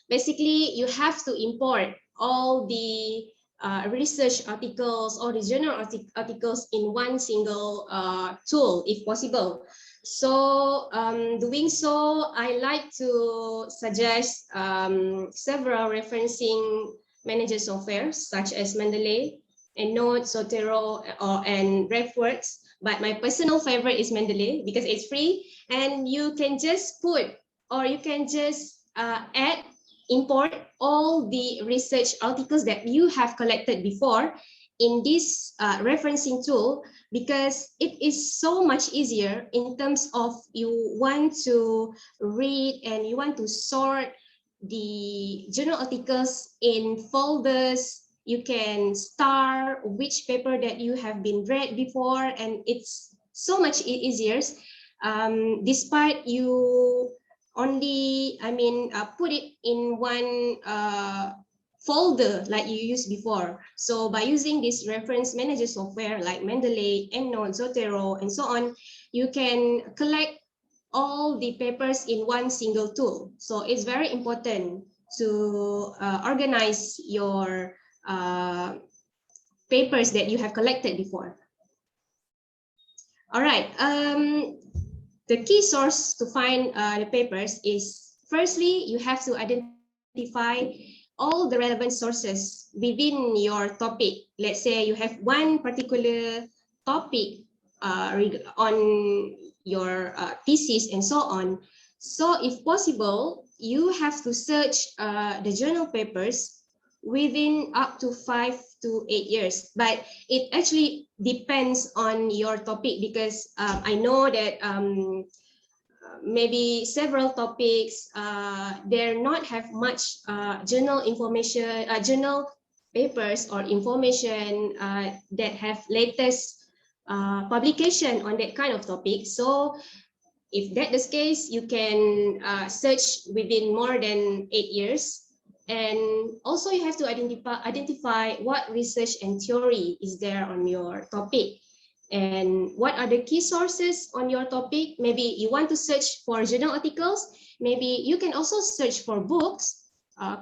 basically you have to import all the research articles or the journal articles in one single tool if possible. So doing so, I like to suggest several referencing manager software such as Mendeley, EndNote, Zotero, and RefWorks. But my personal favorite is Mendeley because it's free, and you can just put, or you can just import all the research articles that you have collected before in this referencing tool, because it is so much easier in terms of you want to read and you want to sort the journal articles in folders. You can star which paper that you have been read before, and it's so much easier despite you only, put it in one folder like you used before. So by using this reference manager software like Mendeley, EndNote, Zotero, and so on, you can collect all the papers in one single tool. So it's very important to organize your papers that you have collected before. All right, the key source to find the papers is, firstly, you have to identify all the relevant sources within your topic. Let's say you have one particular topic on your thesis and so on. So if possible, you have to search the journal papers within up to 5 to 8 years. But it actually depends on your topic, because I know that maybe several topics they're not have much journal information, journal papers or information that have latest publication on that kind of topic. So if that is the case, you can search within more than 8 years. And also you have to identify what research and theory is there on your topic, and what are the key sources on your topic. Maybe you want to search for journal articles. Maybe you can also search for books,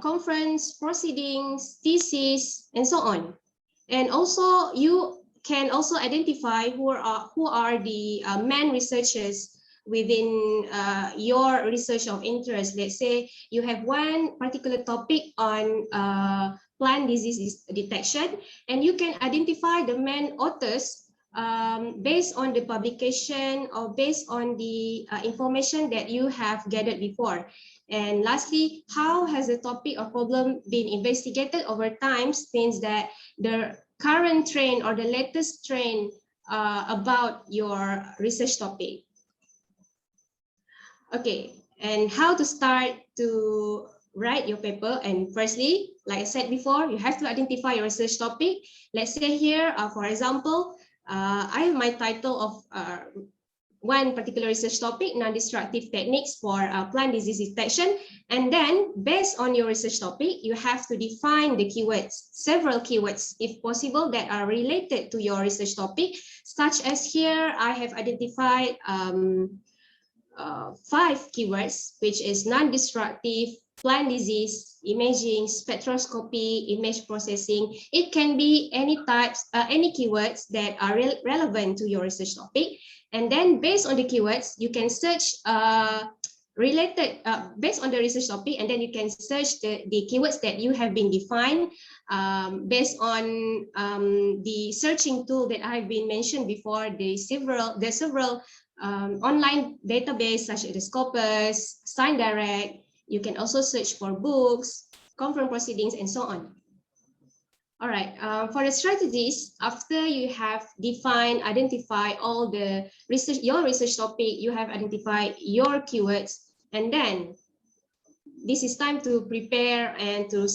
conference proceedings, thesis, and so on. And also you can also identify who are the main researchers within your research of interest. Let's say you have one particular topic on plant disease detection, and you can identify the main authors based on the publication or based on the information that you have gathered before. And lastly, how has the topic or problem been investigated over time, means that the current trend or the latest trend about your research topic. Okay, and how to start to write your paper. And firstly, like I said before, you have to identify your research topic. Let's say here, for example, I have my title of one particular research topic, non-destructive techniques for plant disease detection. And then based on your research topic, you have to define the keywords, several keywords, if possible, that are related to your research topic, such as here, I have identified 5 keywords, which is non-destructive, plant disease, imaging, spectroscopy, image processing. It can be any types, any keywords that are relevant to your research topic. And then based on the keywords, you can search related, based on the research topic, and then you can search the keywords that you have been defined based on the searching tool that I've been mentioned before, the several online database such as Scopus, ScienceDirect. You can also search for books, conference proceedings, and so on. All right, for the strategies, after you have defined, identify all the research, your research topic, you have identified your keywords, and then this is time to prepare and to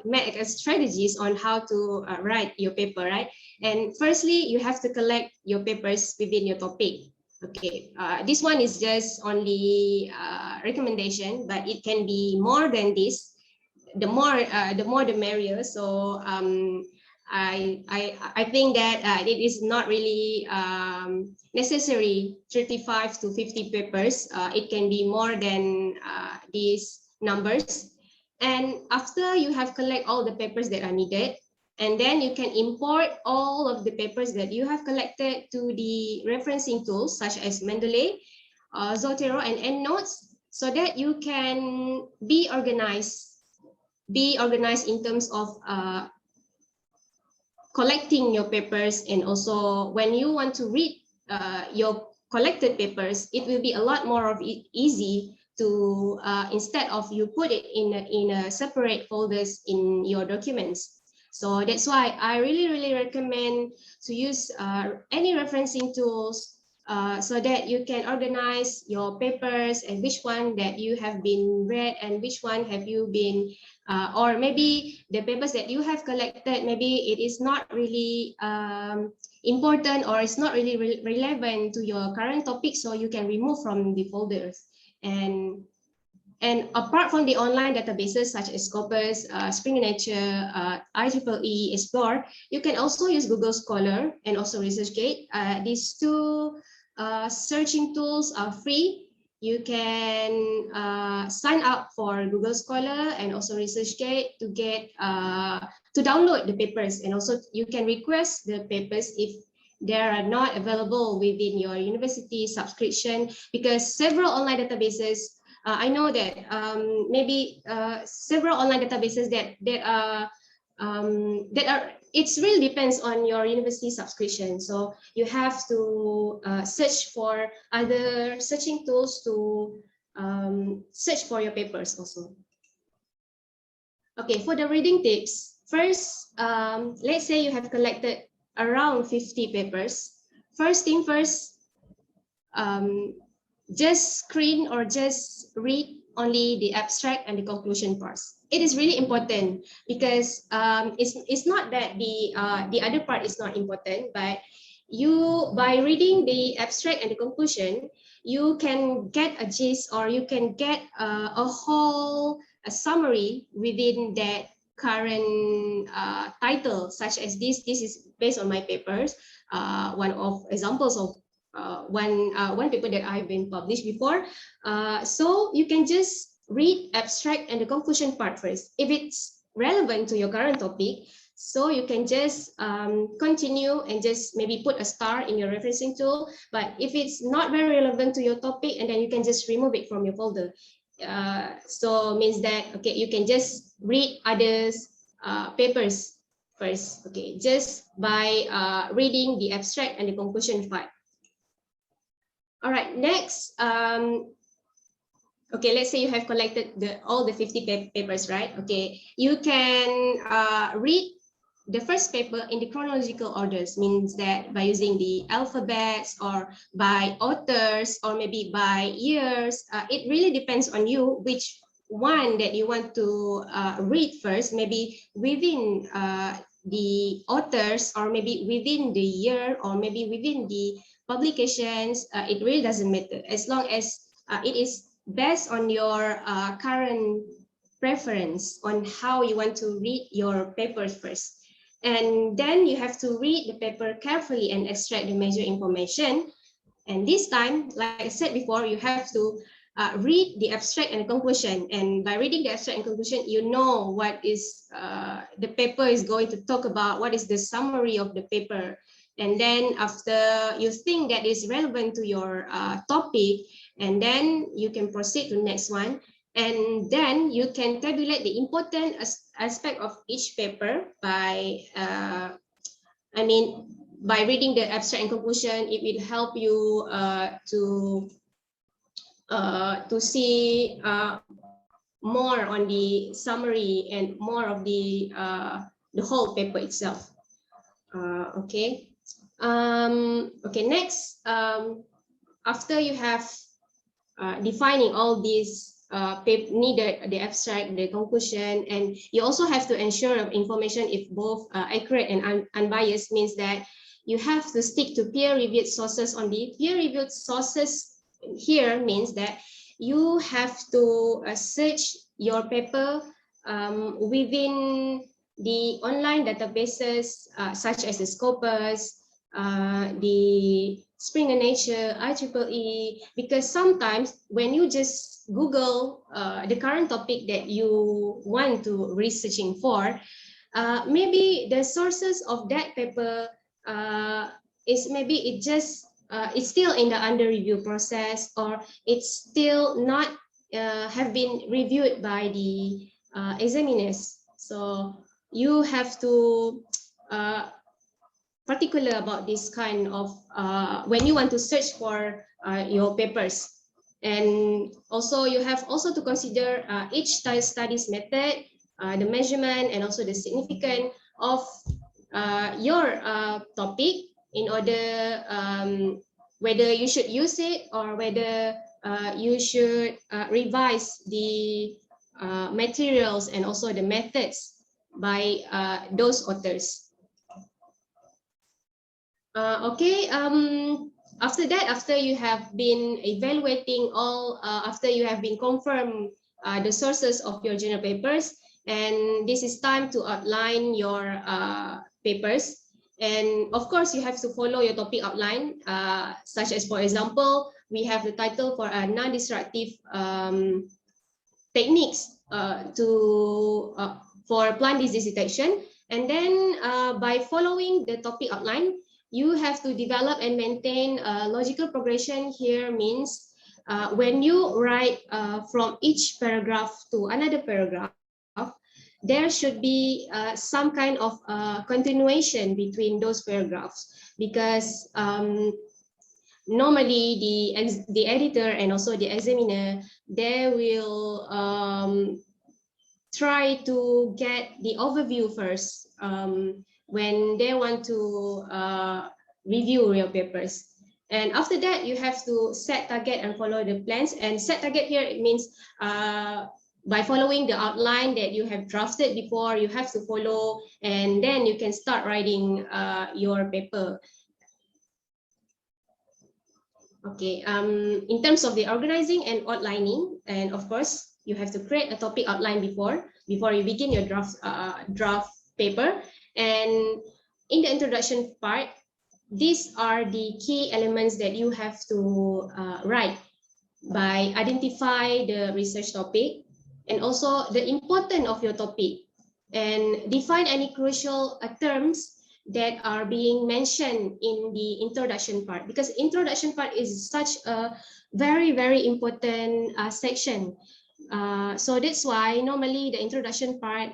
make strategies on how to write your paper, right? And firstly, you have to collect your papers within your topic. Okay, this one is just only recommendation, but it can be more than this. The more the merrier. So I think that it is not really necessary 35 to 50 papers. It can be more than these numbers. And after you have collect all the papers that are needed, and then you can import all of the papers that you have collected to the referencing tools such as Mendeley, Zotero, and EndNotes, so that you can be organized in terms of collecting your papers. And also when you want to read your collected papers, it will be a lot more of easy to instead of you put it in a separate folders in your documents. So that's why I really recommend to use any referencing tools so that you can organize your papers and which one that you have been read and which one have you been, or maybe the papers that you have collected, maybe it is not really important or it's not really relevant to your current topic, so you can remove from the folders. And apart from the online databases such as Scopus, Springer Nature, IEEE, Explore, you can also use Google Scholar and also ResearchGate. These two searching tools are free. You can sign up for Google Scholar and also ResearchGate to get to download the papers, and also you can request the papers if they are not available within your university subscription, because several online databases. I know that maybe several online databases that are it really depends on your university subscription. So you have to search for other searching tools to search for your papers also. Okay, for the reading tips, first, let's say you have collected around 50 papers. First thing first, just screen or just read only the abstract and the conclusion parts. It is really important because it's not that the other part is not important, but you, by reading the abstract and the conclusion, you can get a gist or you can get a whole summary within that current title, such as this is based on my papers, one of examples of one paper that I've been published before. So you can just read abstract and the conclusion part first. If it's relevant to your current topic, so you can just continue and just maybe put a star in your referencing tool. But if it's not very relevant to your topic, and then you can just remove it from your folder. So means that, okay, you can just read others papers first, okay, just by reading the abstract and the conclusion part. All right, next, okay, let's say you have collected all the 50 papers, right? Okay, you can read the first paper in the chronological orders, means that by using the alphabets or by authors or maybe by years. It really depends on you which one that you want to read first, maybe within the authors or maybe within the year or maybe within the publications, it really doesn't matter as long as it is based on your current preference on how you want to read your papers first. And then you have to read the paper carefully and extract the major information. And this time, like I said before, you have to read the abstract and the conclusion. And by reading the abstract and conclusion, you know what is the paper is going to talk about, what is the summary of the paper. And then after you think that is relevant to your topic, and then you can proceed to the next one. And then you can tabulate the important aspect of each paper by, by reading the abstract and conclusion. It will help you to see more on the summary and more of the whole paper itself. Okay. Okay. Next, after you have defining all these needed, the abstract, the conclusion, and you also have to ensure of information if both accurate and unbiased, means that you have to stick to peer-reviewed sources. On the peer-reviewed sources here means that you have to search your paper within the online databases such as the Scopus, the Springer Nature, IEEE, because sometimes when you just Google the current topic that you want to researching for, maybe the sources of that paper is maybe it just it's still in the under review process, or it's still not have been reviewed by the examiners. So you have to particular about this kind of when you want to search for your papers. And also you have also to consider each studies method, the measurement, and also the significance of your topic in order whether you should use it or whether you should revise the materials and also the methods by those authors. Okay, after that, after you have been evaluating all, after you have been confirmed the sources of your journal papers, and this is time to outline your papers. And of course, you have to follow your topic outline, such as, for example, we have the title for a non-destructive techniques for plant disease detection. And then by following the topic outline, you have to develop and maintain a logical progression. Here means when you write from each paragraph to another paragraph, there should be some kind of continuation between those paragraphs, because normally the editor and also the examiner, they will try to get the overview first when they want to review your papers. And after that, you have to set target and follow the plans. And set target here, it means by following the outline that you have drafted before, you have to follow, and then you can start writing your paper. Okay, in terms of the organizing and outlining, and of course, you have to create a topic outline before you begin your draft paper. And in the introduction part, these are the key elements that you have to write by identify the research topic and also the importance of your topic, and define any crucial terms that are being mentioned in the introduction part, because introduction part is such a very, very important section. So that's why normally the introduction part,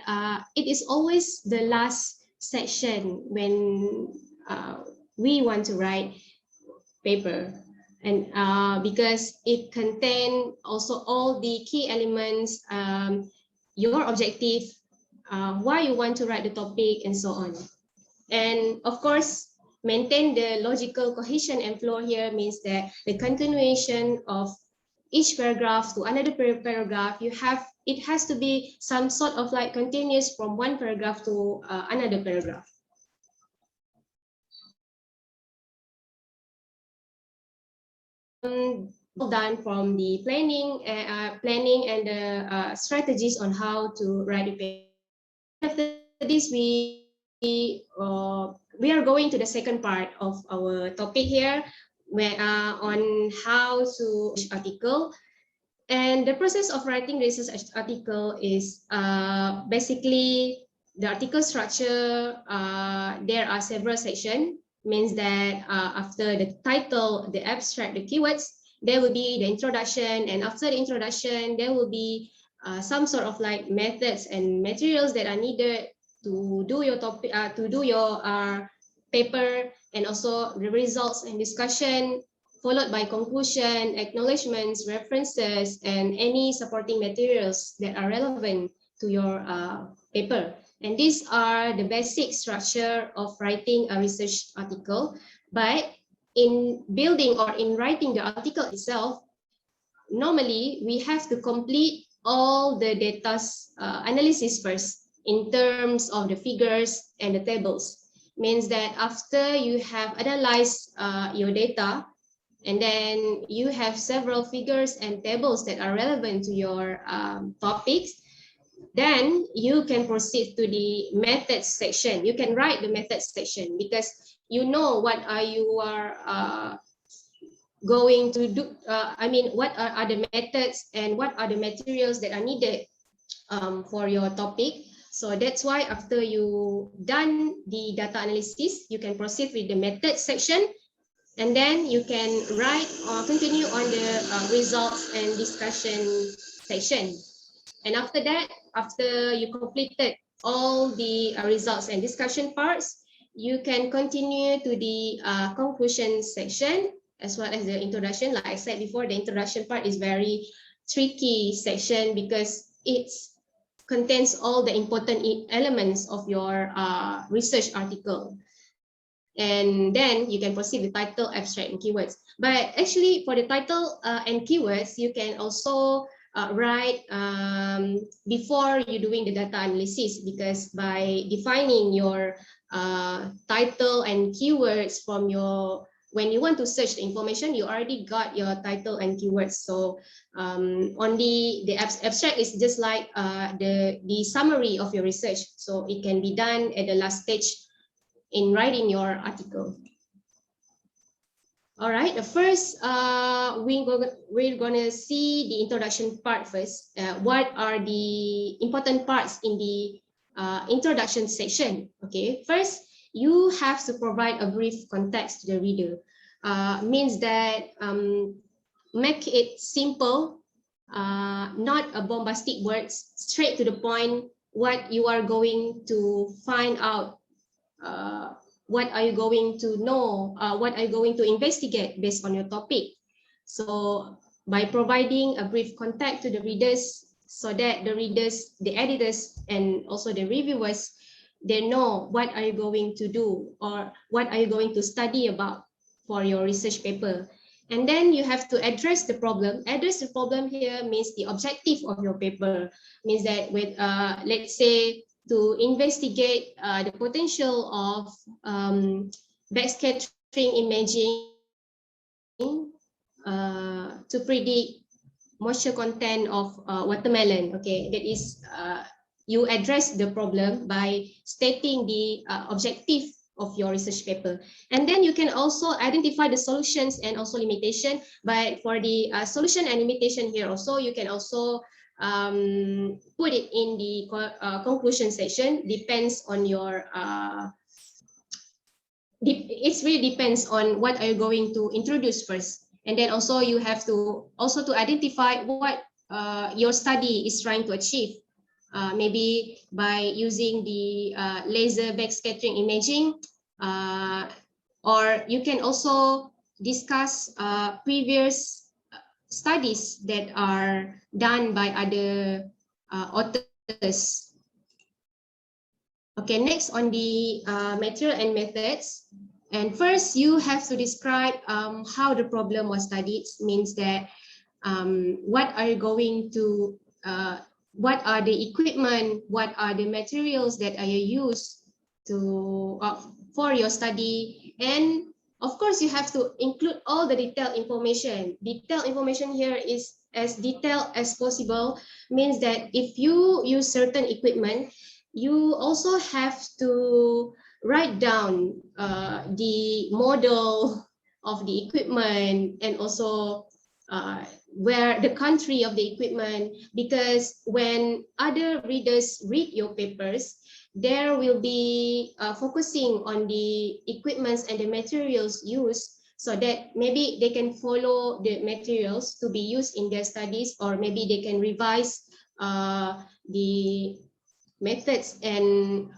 it is always the last section when we want to write paper, and because it contains also all the key elements, your objective, why you want to write the topic, and so on. And of course, maintain the logical cohesion and flow. Here means that the continuation of each paragraph to another paragraph, it has to be some sort of like continuous from one paragraph to another paragraph. all done from the planning and the strategies on how to write the paper. After this, we are going to the second part of our topic here, where on how to article. And the process of writing research article is basically the article structure. There are several sections. Means that after the title, the abstract, the keywords, there will be the introduction, and after the introduction, there will be some sort of like methods and materials that are needed to do your topic, to do your paper, and also the results and discussion, followed by conclusion, acknowledgements, references, and any supporting materials that are relevant to your paper. And these are the basic structure of writing a research article. But in building or in writing the article itself, normally we have to complete all the data analysis first in terms of the figures and the tables. Means that after you have analyzed your data, and then you have several figures and tables that are relevant to your topics, then you can proceed to the methods section. You can write the methods section because you know what you are going to do. What are the methods and what are the materials that are needed for your topic. So that's why after you done the data analysis, you can proceed with the methods section, and then you can write or continue on the results and discussion section. And after that, after you completed all the results and discussion parts, you can continue to the conclusion section as well as the introduction. Like I said before, the introduction part is very tricky section because it contains all the important elements of your research article. And then you can proceed with title, abstract, and keywords. But actually, for the title and keywords, you can also write before you doing the data analysis, because by defining your title and keywords from your, when you want to search the information, you already got your title and keywords. So only the abstract is just like the summary of your research. So it can be done at the last stage in writing your article. All right, the first, we're gonna see the introduction part first. What are the important parts in the introduction section? Okay, first, you have to provide a brief context to the reader. Means that make it simple, not a bombastic words, straight to the point, what you are going to find out, what are you going to know, what are you going to investigate based on your topic. So by providing a brief context to the readers, so that the readers, the editors, and also the reviewers, they know what are you going to do or what are you going to study about for your research paper. And then you have to address the problem. Address the problem here means the objective of your paper. Means that with, let's say, to investigate the potential of backscattering imaging to predict moisture content of watermelon. Okay, that is, you address the problem by stating the objective of your research paper. And then you can also identify the solutions and also limitation. But for the solution and limitation here also, you can also put it in the conclusion section. Depends on your it really depends on what are you going to introduce first. And then also you have to identify what your study is trying to achieve, maybe by using the laser backscattering imaging, or you can also discuss previous studies that are done by other authors. Okay, next on the material and methods. And first, you have to describe how the problem was studied. Means that what are you going to, what are the equipment, what are the materials that are you used to for your study, and Of course, you have to include all the detailed information. Detailed information here is as detailed as possible, means that if you use certain equipment, you also have to write down the model of the equipment and also where the country of the equipment, because when other readers read your papers, there will be focusing on the equipments and the materials used, so that maybe they can follow the materials to be used in their studies, or maybe they can revise the methods and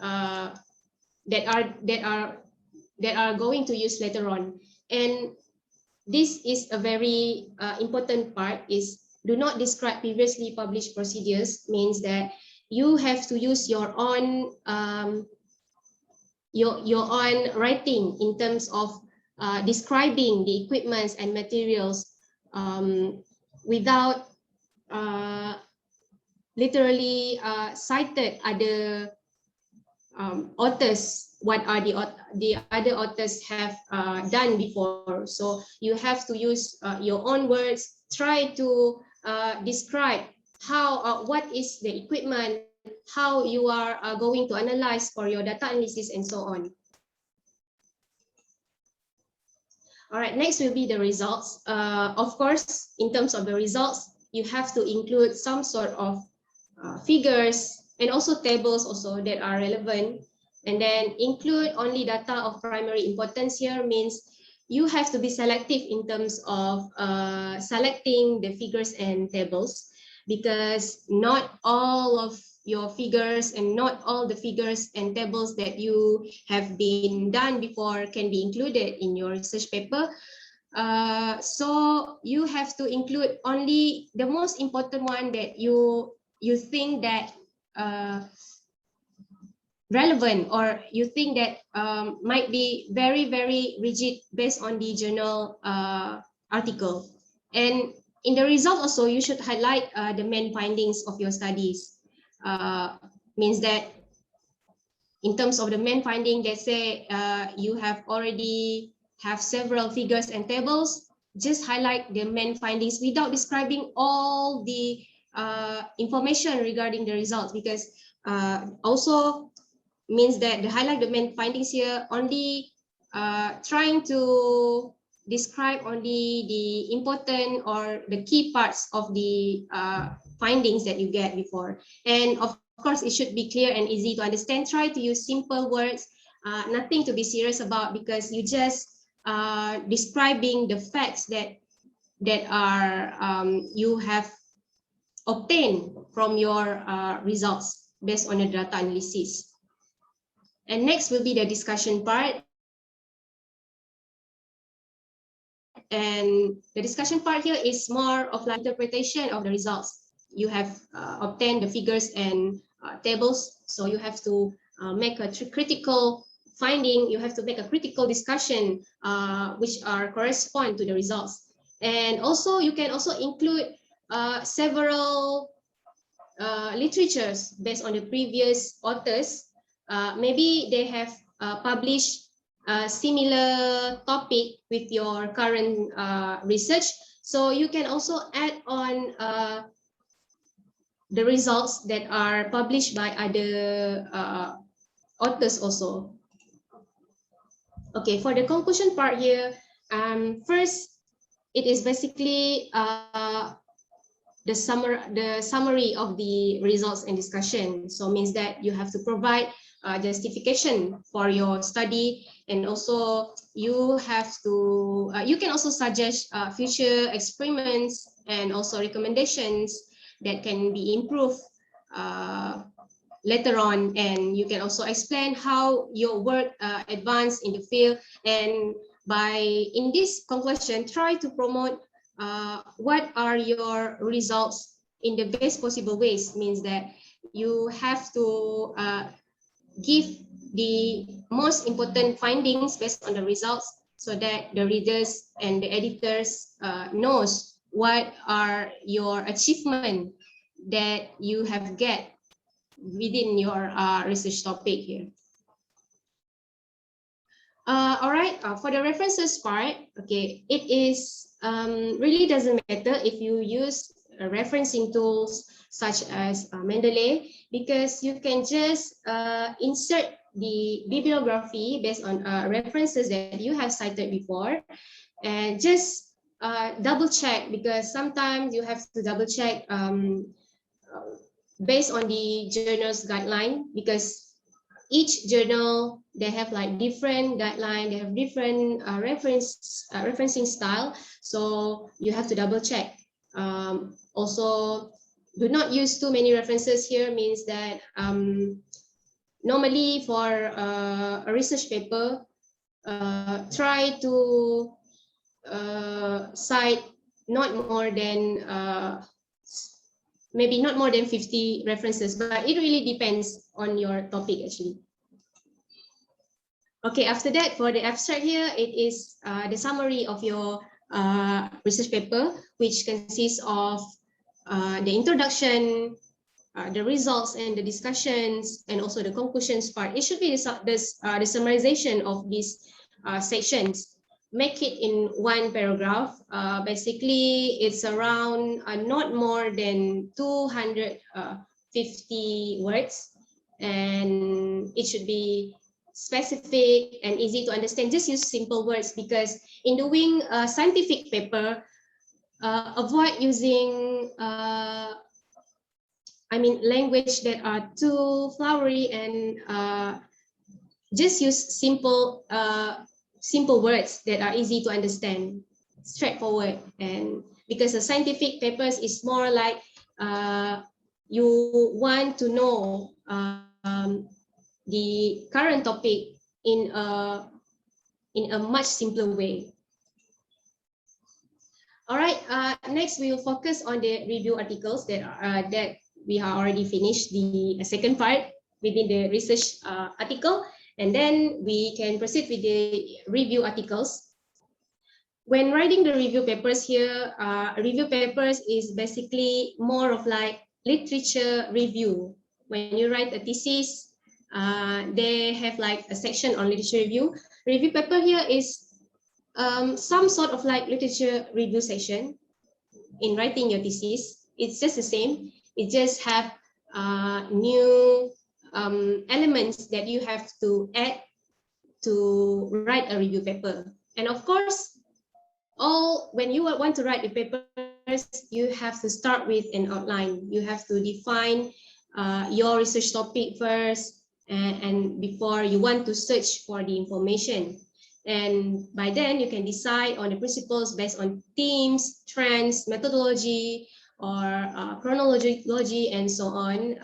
that are going to use later on. And this is a very important part, is do not describe previously published procedures, means that you have to use your own writing in terms of describing the equipments and materials without literally cited other authors, what are the other authors have done before. So you have to use your own words, try to describe how what is the equipment, how you are going to analyze for your data analysis, and so on. All right, next will be the results. Of course, in terms of the results, you have to include some sort of figures and also tables also that are relevant, and then include only data of primary importance. Here means you have to be selective in terms of selecting the figures and tables, because not all of your figures and not all the figures and tables that you have been done before can be included in your research paper. So you have to include only the most important one that you think that relevant, or you think that might be very, very rigid based on the journal article. And in the result also, you should highlight the main findings of your studies. Means that in terms of the main finding, they say you have already have several figures and tables, just highlight the main findings without describing all the information regarding the results, because also means that the highlight the main findings here only trying to describe only the important or the key parts of the findings that you get before. And of course, it should be clear and easy to understand. Try to use simple words, nothing to be serious about, because you just describing the facts that are you have obtained from your results based on the data analysis. And next will be the discussion part. And the discussion part here is more of like interpretation of the results. You have obtained the figures and tables, so you have to make a critical finding. You have to make a critical discussion which are correspond to the results. And also you can also include several literatures based on the previous authors. Maybe they have published a similar topic with your current research. So you can also add on the results that are published by other authors also. Okay, for the conclusion part here, first, it is basically the summary of the results and discussion. So means that you have to provide justification for your study, and also you have to you can also suggest future experiments and also recommendations that can be improved later on. And you can also explain how your work advanced in the field. And by in this conclusion, try to promote what are your results in the best possible ways. Means that you have to give the most important findings based on the results, so that the readers and the editors knows what are your achievement that you have get within your research topic here. All right, for the references part, okay, it is really doesn't matter if you use referencing tools such as Mendeley, because you can just insert the bibliography based on references that you have cited before, and just double check, because sometimes you have to double check based on the journal's guideline, because each journal, they have like different guideline, they have different referencing style, so you have to double check. Also, do not use too many references here, means that normally for a research paper, try to cite not more than maybe not more than 50 references, but it really depends on your topic actually. Okay, after that, for the abstract here, it is the summary of your research paper, which consists of the introduction, the results and the discussions, and also the conclusions part. It should be the summarization of these sections. Make it in one paragraph. Basically, it's around not more than 250 words, and it should be specific and easy to understand. Just use simple words, because in doing a scientific paper, avoid using language that are too flowery, and just use simple words that are easy to understand, straightforward. And because the scientific papers is more like you want to know the current topic in a much simpler way. All right, next we will focus on the review articles that we have already finished the second part within the research article. And then we can proceed with the review articles. When writing the review papers here, review papers is basically more of like literature review. When you write a thesis, they have like a section on literature review. Review paper here is some sort of like literature review section in writing your thesis. It's just the same. It just have new elements that you have to add to write a review paper. And of course, when you want to write the papers, you have to start with an outline. You have to define your research topic first, and before you want to search for the information. And by then you can decide on the principles based on themes, trends, methodology, or chronology, and so on.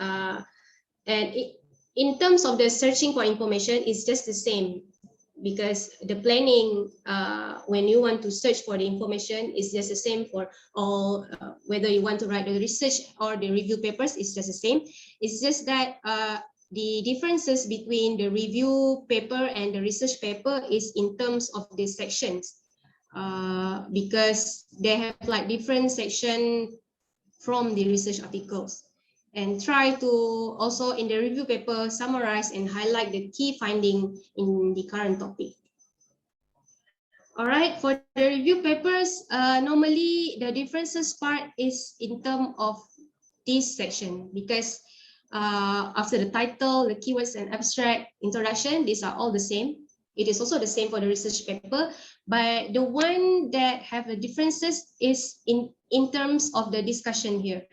In terms of the searching for information, it's just the same, because the planning when you want to search for the information is just the same for all, whether you want to write the research or the review papers, it's just the same. It's just that the differences between the review paper and the research paper is in terms of the sections, because they have like different section from the research articles. And try to also in the review paper summarize and highlight the key finding in the current topic. All right, for the review papers, normally the differences part is in terms of this section, because after the title, the keywords and abstract, introduction, these are all the same. It is also the same for the research paper, but the one that have the differences is in terms of the discussion here.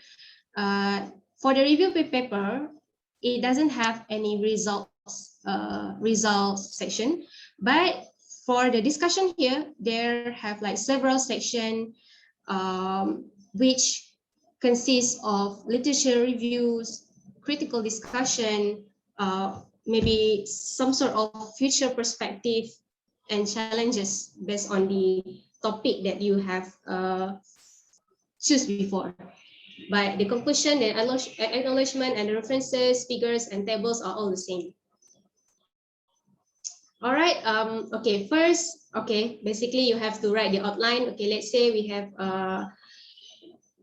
For the review paper, it doesn't have any results section, but for the discussion here, there have like several sections which consists of literature reviews, critical discussion, maybe some sort of future perspective and challenges based on the topic that you have choose before. But the conclusion, the acknowledgement, and the references, figures, and tables are all the same. All right. Okay. First, okay. Basically, you have to write the outline. Okay. Let's say we have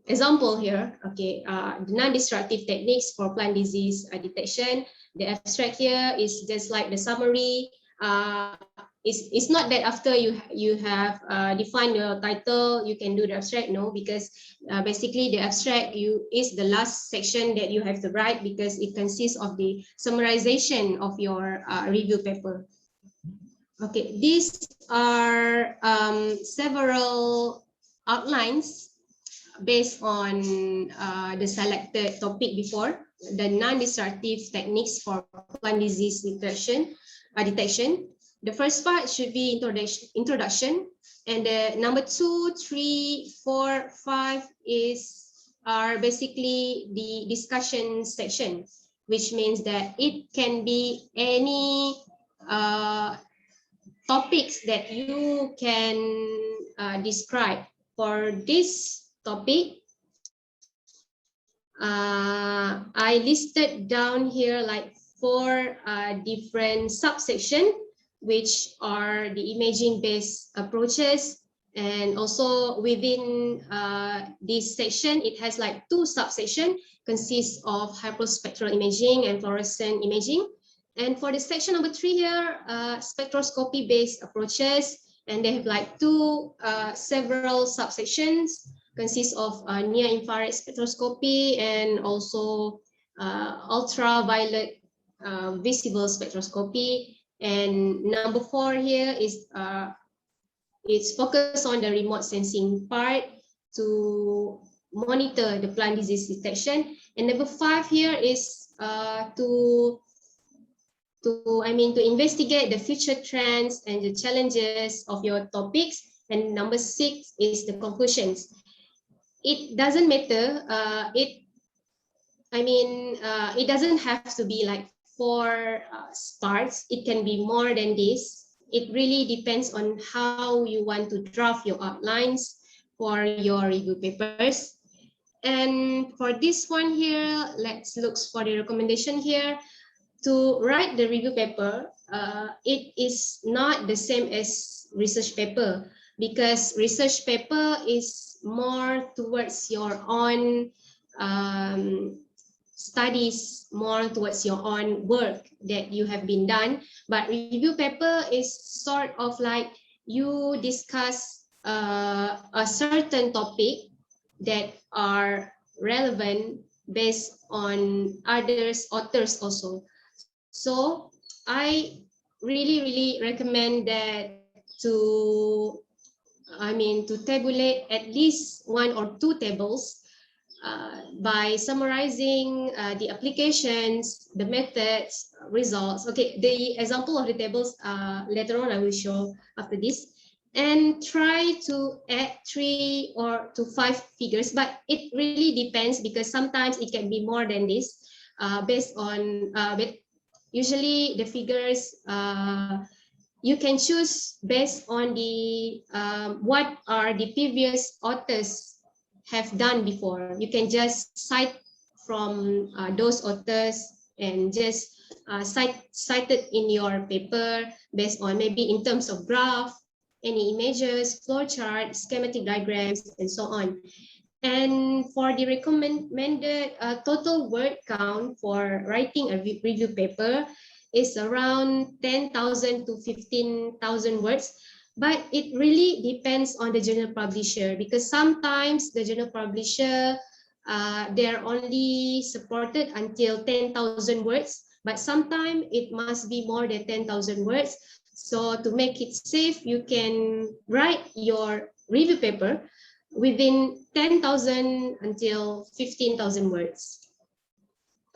example here. Okay. The non-destructive techniques for plant disease detection. The abstract here is just like the summary. it's not that after you have defined your title, you can do the abstract. No, because basically the abstract is the last section that you have to write, because it consists of the summarization of your review paper. Okay, these are several outlines based on the selected topic before, the non-destructive techniques for plant disease detection. The first part should be introduction, and the number 2, 3, 4, 5 are basically the discussion section, which means that it can be any topics that you can describe. For this topic, I listed down here like 4 different subsections, which are the imaging-based approaches. And also within this section, it has like 2 subsections, consists of hyperspectral imaging and fluorescent imaging. And for the section number 3 here, spectroscopy-based approaches, and they have like several subsections, consists of near-infrared spectroscopy and also ultraviolet visible spectroscopy. And number 4 here is it's focused on the remote sensing part to monitor the plant disease detection. And number 5 here is to investigate the future trends and the challenges of your topics. And number 6 is the conclusions. It doesn't matter. It doesn't have to be like 4 parts. It can be more than this. It really depends on how you want to draft your outlines for your review papers. And for this one here, let's look for the recommendation here. To write the review paper, it is not the same as research paper, because research paper is more towards your own studies, more towards your own work that you have been done. But review paper is sort of like you discuss a certain topic that are relevant based on others authors also. So I really recommend that to tabulate at least 1 or 2 tables by summarizing the applications, the methods, results. Okay, the example of the tables later on I will show after this. And try to add 3 or to 5 figures, but it really depends, because sometimes it can be more than this, based on usually the figures you can choose based on the what are the previous authors have done before. You can just cite from those authors and just cite it in your paper based on maybe in terms of graph, any images, flowchart, schematic diagrams, and so on. And for the recommended total word count for writing a review paper is around 10,000 to 15,000 words. But it really depends on the journal publisher, because sometimes the journal publisher, they're only supported until 10,000 words, but sometimes it must be more than 10,000 words. So to make it safe, you can write your review paper within 10,000 until 15,000 words.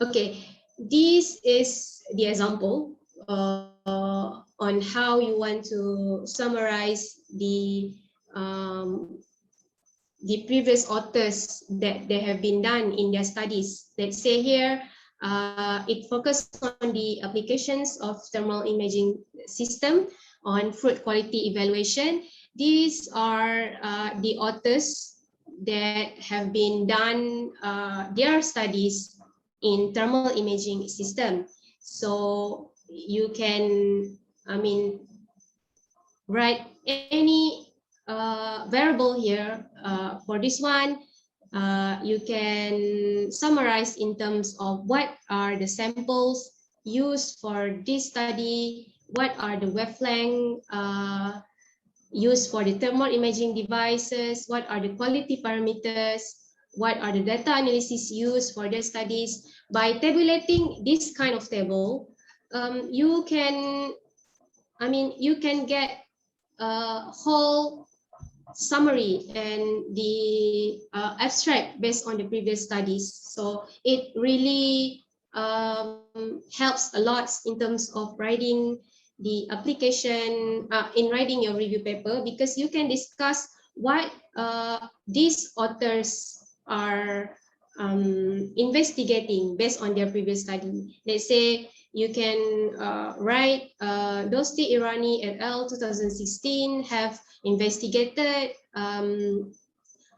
Okay, this is the example on how you want to summarize the previous authors that they have been done in their studies. Let's say here, it focused on the applications of thermal imaging system on fruit quality evaluation. These are the authors that have been done their studies in thermal imaging system. So you can, write any variable here. For this one, you can summarize in terms of what are the samples used for this study, what are the wavelength used for the thermal imaging devices, what are the quality parameters, what are the data analysis used for the studies. By tabulating this kind of table, you can get a whole summary and the abstract based on the previous studies. So it really helps a lot in terms of writing the application, in writing your review paper, because you can discuss what these authors are investigating based on their previous study. Let's say you can write Dosti Irani et al. 2016 have investigated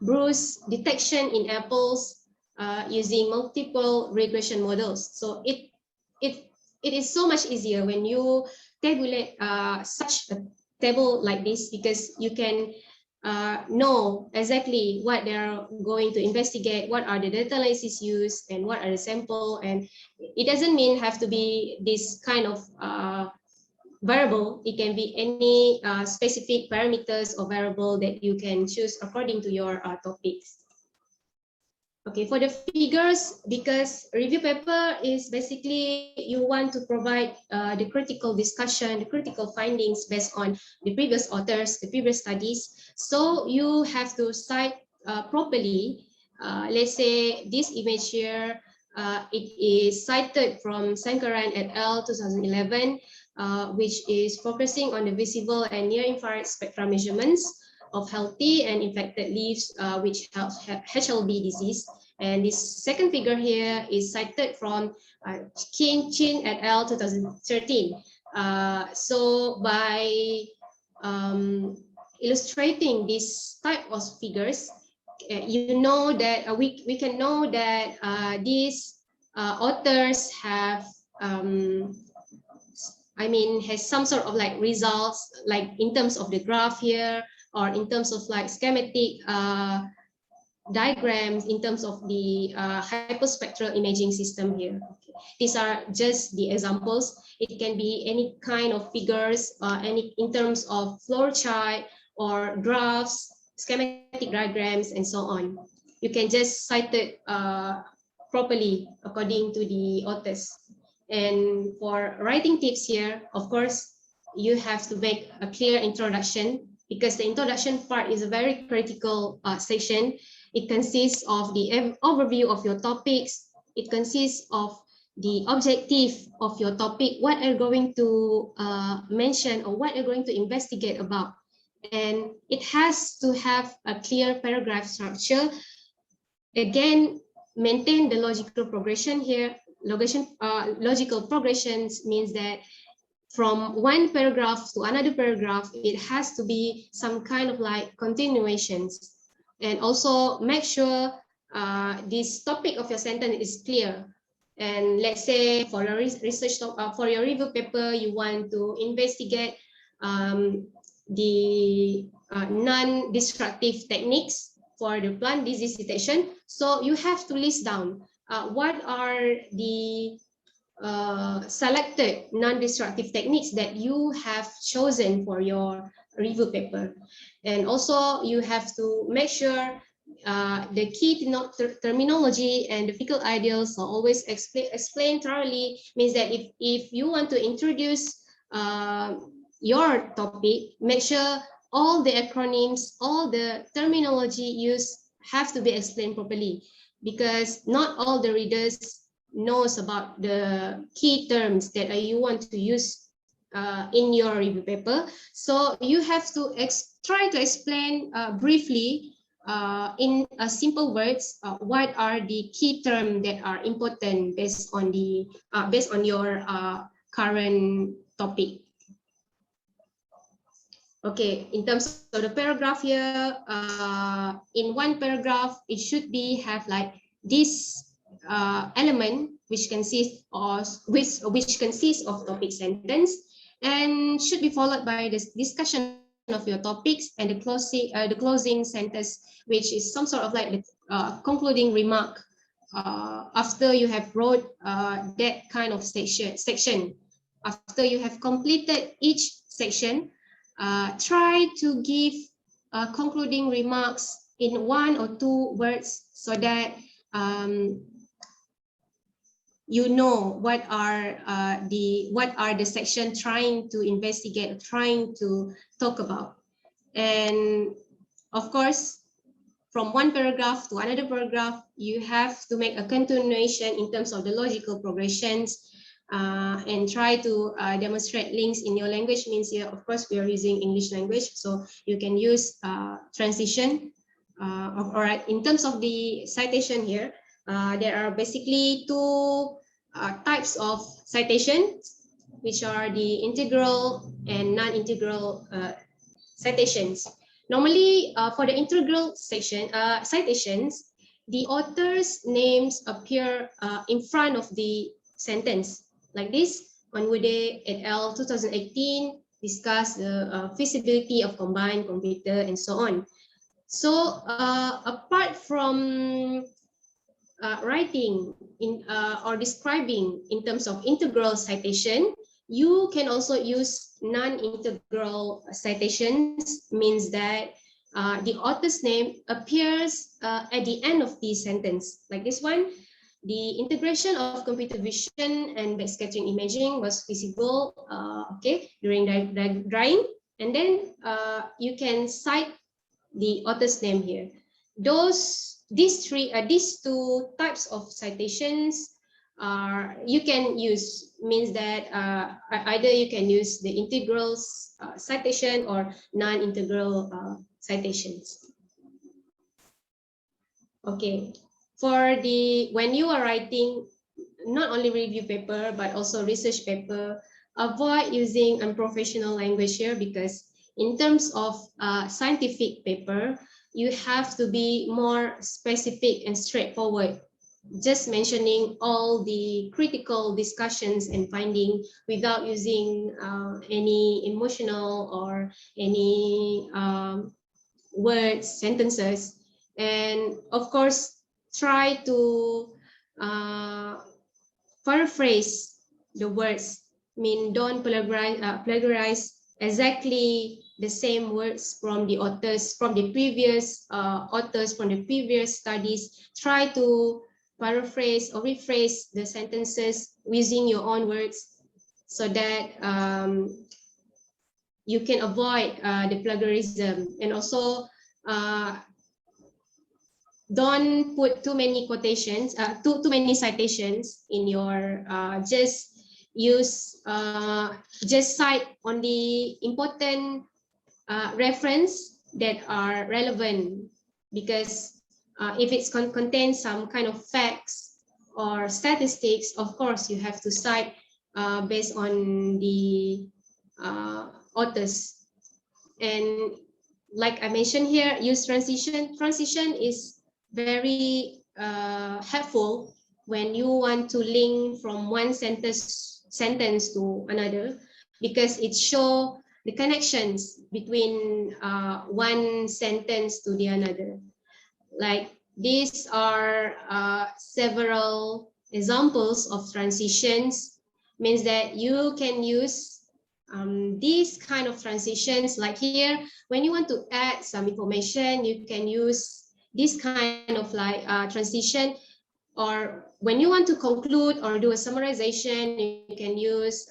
bruise detection in apples using multiple regression models. So it is so much easier when you tabulate such a table like this, because you can know exactly what they're going to investigate, what are the data analysis used, and what are the sample. And it doesn't mean have to be this kind of variable. It can be any specific parameters or variable that you can choose according to your topics. Okay, for the figures, because review paper is basically you want to provide the critical discussion, the critical findings based on the previous authors, the previous studies. So you have to cite properly. Let's say this image here, it is cited from Sankaran et al. 2011, which is focusing on the visible and near-infrared spectral measurements of healthy and infected leaves, which have HLB disease. And this second figure here is cited from Chin et al. 2013. So by illustrating this type of figures, you know that we can know that these authors have has some sort of like results, like in terms of the graph here, or in terms of like schematic diagrams, in terms of the hyperspectral imaging system here. Okay. These are just the examples. It can be any kind of figures, any in terms of flow chart or graphs, schematic diagrams, and so on. You can just cite it properly according to the authors. And for writing tips here, of course, you have to make a clear introduction, because the introduction part is a very critical section. It consists of the overview of your topics. It consists of the objective of your topic, what are you going to mention or what you're going to investigate about. And it has to have a clear paragraph structure. Again, maintain the logical progression here. Logical progressions means that from one paragraph to another paragraph, it has to be some kind of like continuations. And also make sure this topic of your sentence is clear. And let's say for your research, for your review paper, you want to investigate the non-destructive techniques for the plant disease detection. So you have to list down what are the selected non-destructive techniques that you have chosen for your review paper. And also you have to make sure the key terminology and the difficult ideals are always explained thoroughly. Means that if you want to introduce your topic, make sure all the acronyms, all the terminology used have to be explained properly, because not all the readers knows about the key terms that you want to use in your review paper. So you have to try to explain briefly in simple words what are the key terms that are important based on the your current topic. Okay, in terms of the paragraph here, in one paragraph, it should be have like this element which consists of topic sentence, and should be followed by this discussion of your topics and the closing sentence, which is some sort of like the concluding remark after you have wrote that kind of section. after you have completed each section, try to give concluding remarks in 1 or 2 words so that you know what are the section trying to investigate, trying to talk about. And of course, from one paragraph to another paragraph, you have to make a continuation in terms of the logical progressions, and try to demonstrate links in your language. Means here, of course, we are using English language, so you can use transition. All right, in terms of the citation here, there are basically 2 types of citation, which are the integral and non-integral citations. Normally, for the integral citations, the author's names appear in front of the sentence, like this. Onwude et al. 2018 discuss the feasibility of combined computer and so on. So apart from writing in or describing in terms of integral citation, you can also use non-integral citations. Means that the author's name appears at the end of the sentence, like this one. The integration of computer vision and backscattering imaging was feasible during the drawing, and then you can cite the author's name here. These 2 types of citations you can use. Means that either you can use the integral citation or non-integral citations. Okay, when you are writing not only review paper but also research paper, avoid using unprofessional language here, because in terms of scientific paper, you have to be more specific and straightforward, just mentioning all the critical discussions and finding without using any emotional or any words, sentences. And of course, try to paraphrase the words. Don't plagiarize exactly the same words from the authors, from the previous authors, from the previous studies. Try to paraphrase or rephrase the sentences using your own words, so that you can avoid the plagiarism. And also, don't put too many quotations, too many citations in your. Just cite on the important reference that are relevant, because if it contains some kind of facts or statistics, of course you have to cite based on the authors. And like I mentioned here, use transition. Transition is very helpful when you want to link from one sentence to another, because it shows the connections between one sentence to the another. Like these are several examples of transitions. Means that you can use these kind of transitions. Like here, when you want to add some information, you can use this kind of like transition. Or when you want to conclude or do a summarization, you can use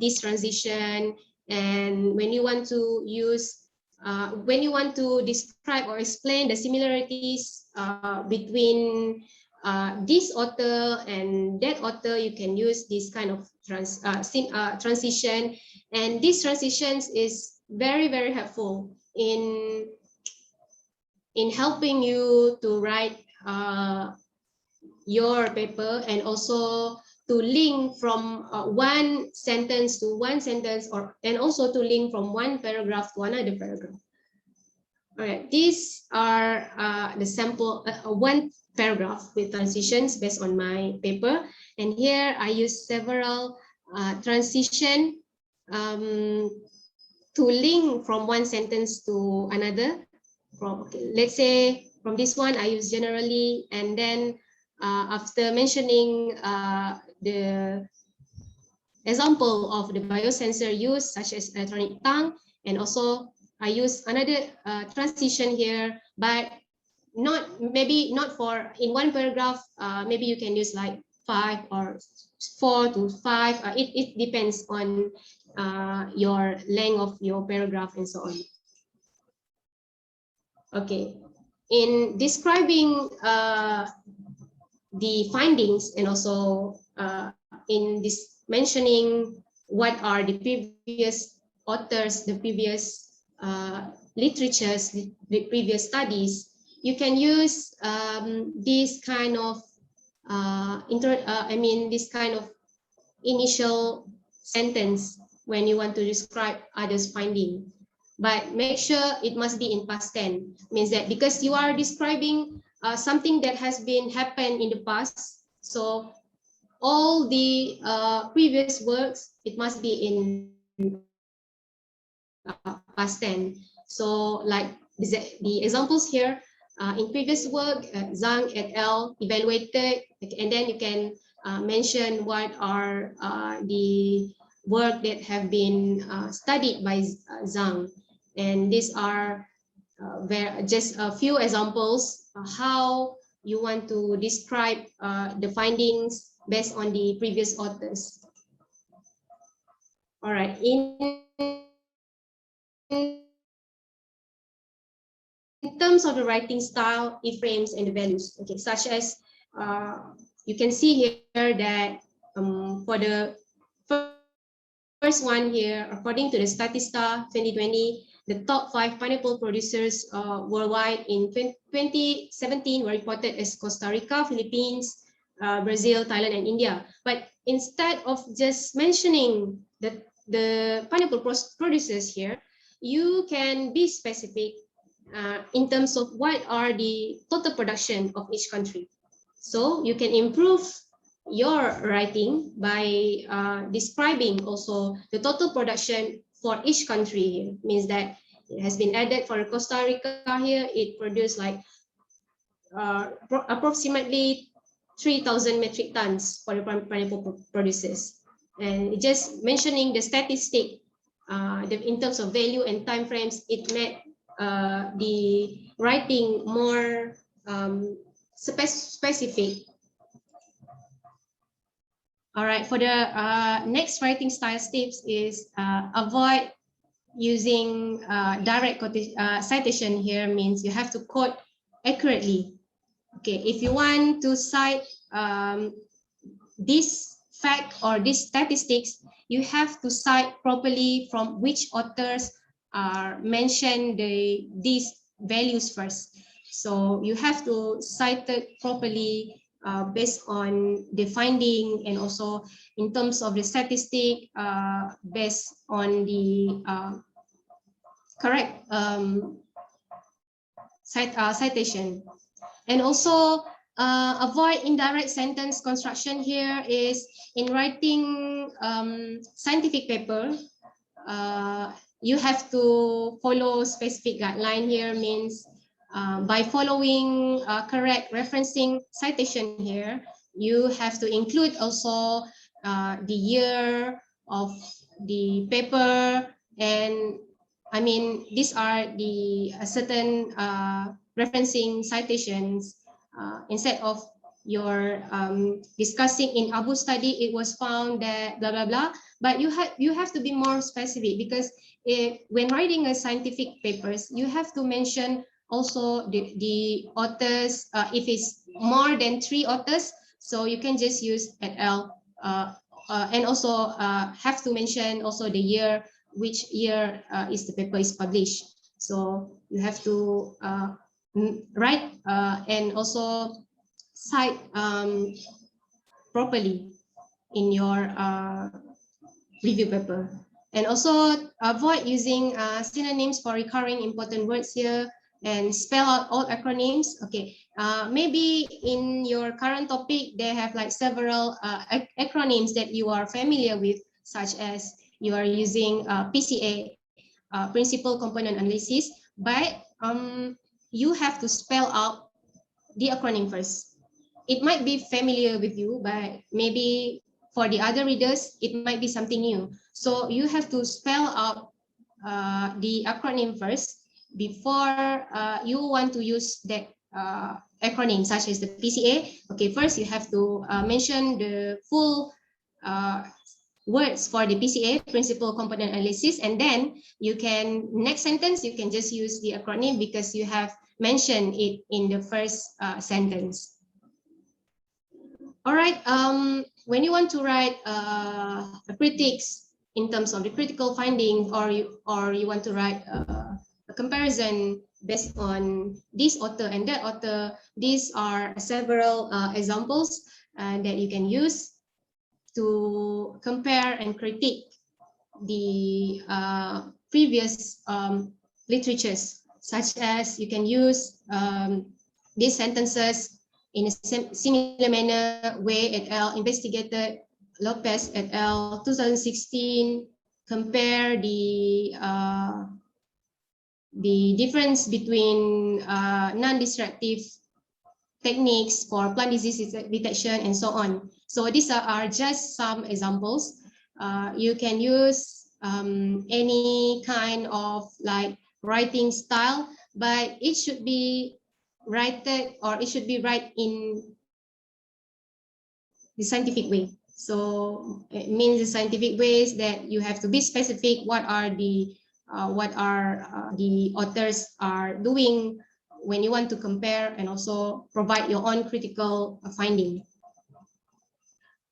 this transition. And when you want to use, when you want to describe or explain the similarities between this author and that author, you can use this kind of transition. And these transitions is very, very helpful in helping you to write your paper, and also to link from one sentence to one sentence, and also to link from one paragraph to another paragraph. All right, these are the sample, one paragraph with transitions based on my paper. And here I use several transition to link from one sentence to another. Let's say from this one, I use generally, and then after mentioning the example of the biosensor used, such as electronic tongue, and also I use another transition here, but maybe not for in one paragraph. Maybe you can use like 5 or 4 to 5. It depends on your length of your paragraph and so on. Okay, in describing the findings and also in this mentioning what are the previous authors, the previous literatures, the previous studies, you can use this kind of this kind of initial sentence when you want to describe others' finding. But make sure it must be in past tense. Means that because you are describing something that has been happened in the past, so all the previous works, it must be in past tense. So like the examples here, in previous work, Zhang et al. Evaluated, and then you can mention what are the work that have been studied by Zhang. And these are just a few examples how you want to describe the findings based on the previous authors. All right, in terms of the writing style, it frames and the values, okay, such as you can see here that for the first one here, according to the Statista 2020, the top 5 pineapple producers worldwide in 2017 were reported as Costa Rica, Philippines, Brazil, Thailand, and India. But instead of just mentioning the pineapple producers here, you can be specific in terms of what are the total production of each country. So you can improve your writing by describing also the total production for each country. It means that it has been added for Costa Rica here, it produced like approximately 3,000 metric tons for the pineapple producers. And just mentioning the statistic in terms of value and time frames, it made the writing more specific. All right, for the next writing style tips is avoid using direct citation here, means you have to quote accurately. Okay, if you want to cite this fact or these statistics, you have to cite properly from which authors mention these values first. So you have to cite it properly based on the finding, and also in terms of the statistic based on the correct citation. And also avoid indirect sentence construction here is in writing scientific paper, you have to follow specific guideline here, means by following correct referencing citation here, you have to include also the year of the paper, and I mean these are the certain referencing citations instead of your discussing in Abu study it was found that blah blah blah, but you have to be more specific, because when writing a scientific papers you have to mention also the authors. If it's more than 3 authors, so you can just use et al. And also have to mention also the year, which year is the paper is published. So you have to write and also cite properly in your review paper. And also avoid using synonyms for recurring important words here, and spell out all acronyms. Okay, maybe in your current topic they have like several acronyms that you are familiar with, such as you are using PCA, Principal Component Analysis, but you have to spell out the acronym first. It might be familiar with you, but maybe for the other readers, it might be something new. So you have to spell out the acronym first before you want to use that acronym, such as the PCA. Okay, first you have to mention the full words for the PCA, principal component analysis, and then you can, next sentence, you can just use the acronym because you have mentioned it in the first sentence. All right, when you want to write a critiques in terms of the critical findings, or you want to write a comparison based on this author and that author, these are several examples that you can use to compare and critique the previous literatures, such as you can use these sentences in a similar manner. Wei et al. Investigated, Lopez et al. 2016, compare the difference between non-destructive techniques for plant disease detection and so on. So these are just some examples. You can use any kind of like writing style, but it should be write in the scientific way. So it means the scientific ways that you have to be specific. What are the authors are doing when you want to compare, and also provide your own critical finding.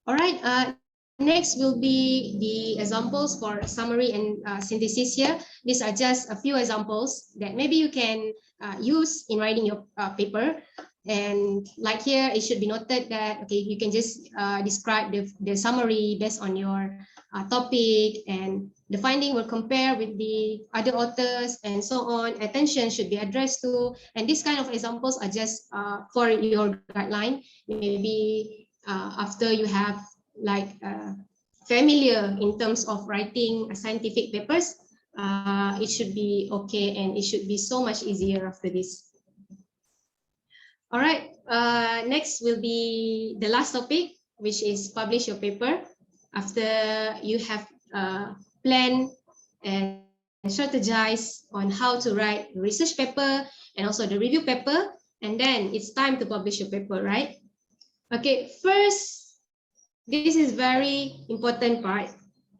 All right. Next will be the examples for summary and synthesis here. These are just a few examples that maybe you can use in writing your paper. And like here, it should be noted that, okay, you can just describe the summary based on your topic, and the finding will compare with the other authors and so on. Attention should be addressed to, and these kind of examples are just for your guideline. Maybe after you have like familiar in terms of writing scientific papers, it should be okay, and it should be so much easier after this. All right, next will be the last topic, which is publish your paper. After you have planned and strategize on how to write research paper and also the review paper, and then it's time to publish your paper, right? Okay, first, this is very important part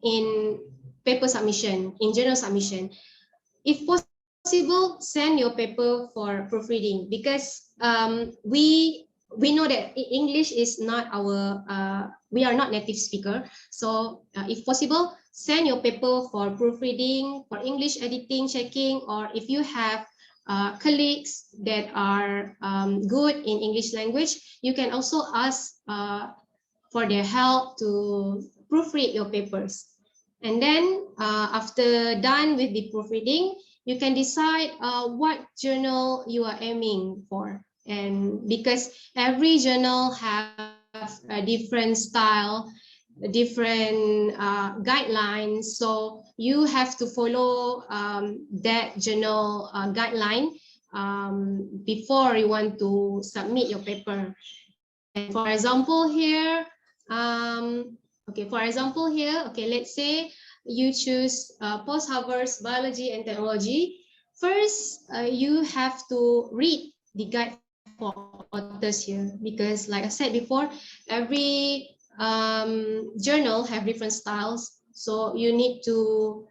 in paper submission, in journal submission. If possible, send your paper for proofreading, because we know that English is not our, we are not native speaker. So if possible, send your paper for proofreading, for English editing, checking, or if you have colleagues that are good in English language, you can also ask for their help to proofread your papers. And then after done with the proofreading, you can decide what journal you are aiming for. And because every journal have a different style, a different guidelines, so you have to follow that journal guideline before you want to submit your paper. And for example here, let's say you choose post-harvest biology and technology. First, you have to read the guide for authors here, because like I said before, every journal have different styles. So you need to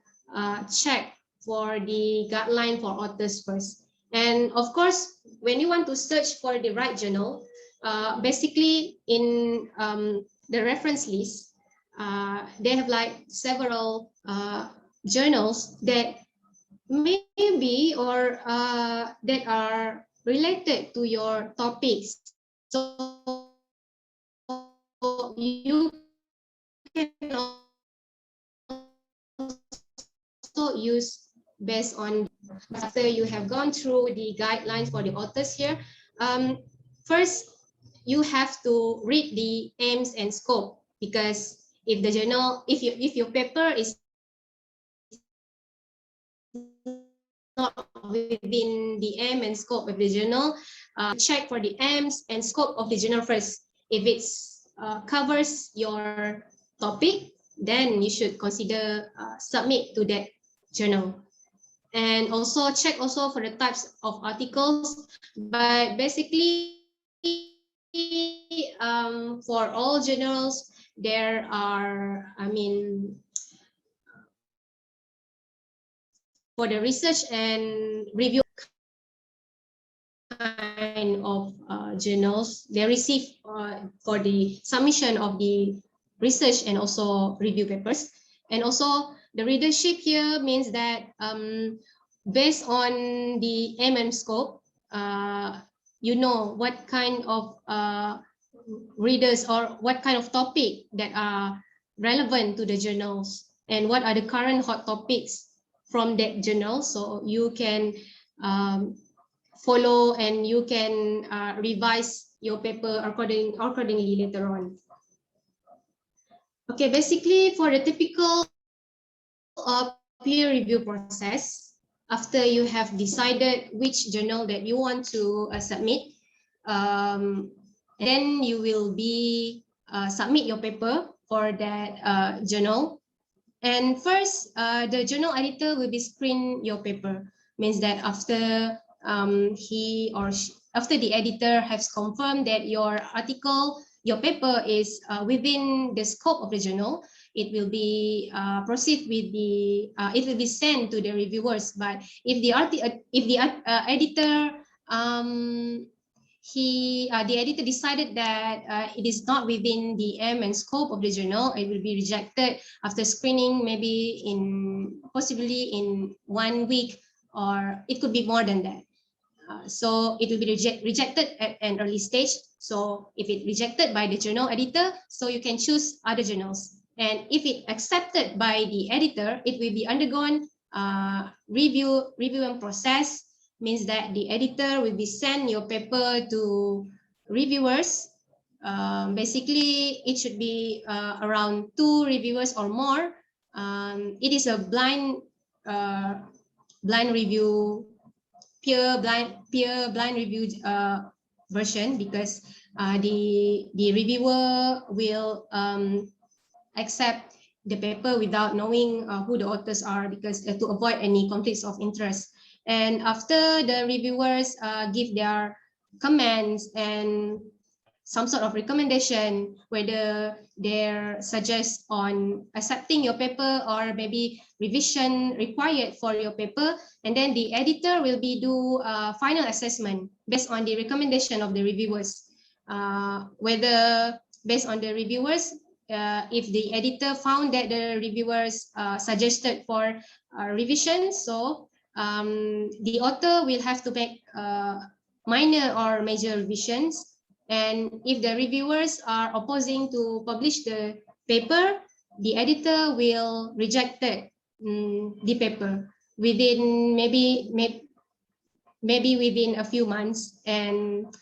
check for the guideline for authors first. And of course, when you want to search for the right journal, basically in the reference list, they have like several journals that maybe or that are related to your topics. So you can also use based on, after you have gone through the guidelines for the authors here. First, you have to read the aims and scope, because if the journal, if your paper is not within the aim and scope of the journal, check for the aims and scope of the journal first. If it's covers your topic, then you should consider submit to that journal. And also check also for the types of articles, but basically for all journals there are, I mean, for the research and review kind of journals, they receive for the submission of the research and also review papers. And also the readership here means that based on the aim and scope, you know what kind of readers or what kind of topic that are relevant to the journals and what are the current hot topics from that journal, so you can follow and you can revise your paper accordingly later on. Okay, basically for the typical peer review process, after you have decided which journal that you want to submit, then you will be submit your paper for that journal. And first, the journal editor will be screen your paper. Means that after he or she, after the editor has confirmed that your article, your paper is within the scope of the journal, it will be proceed with the it will be sent to the reviewers. But if the editor the editor decided that it is not within the aim and scope of the journal, it will be rejected after screening, maybe possibly in 1 week, or it could be more than that. So it will be rejected at an early stage. So if it rejected by the journal editor, so you can choose other journals. And if it accepted by the editor, it will be undergone review and process. Means that the editor will be send your paper to reviewers. Basically, it should be around 2 reviewers or more. It is a blind review, blind review version, because the reviewer will accept the paper without knowing who the authors are, because to avoid any conflicts of interest. And after the reviewers give their comments and some sort of recommendation, whether they suggest on accepting your paper or maybe revision required for your paper, and then the editor will do a final assessment based on the recommendation of the reviewers. Whether based on the reviewers, if the editor found that the reviewers suggested for revision, so the author will have to make minor or major revisions. And if the reviewers are opposing to publish the paper, the editor will reject the paper within maybe within a few months. And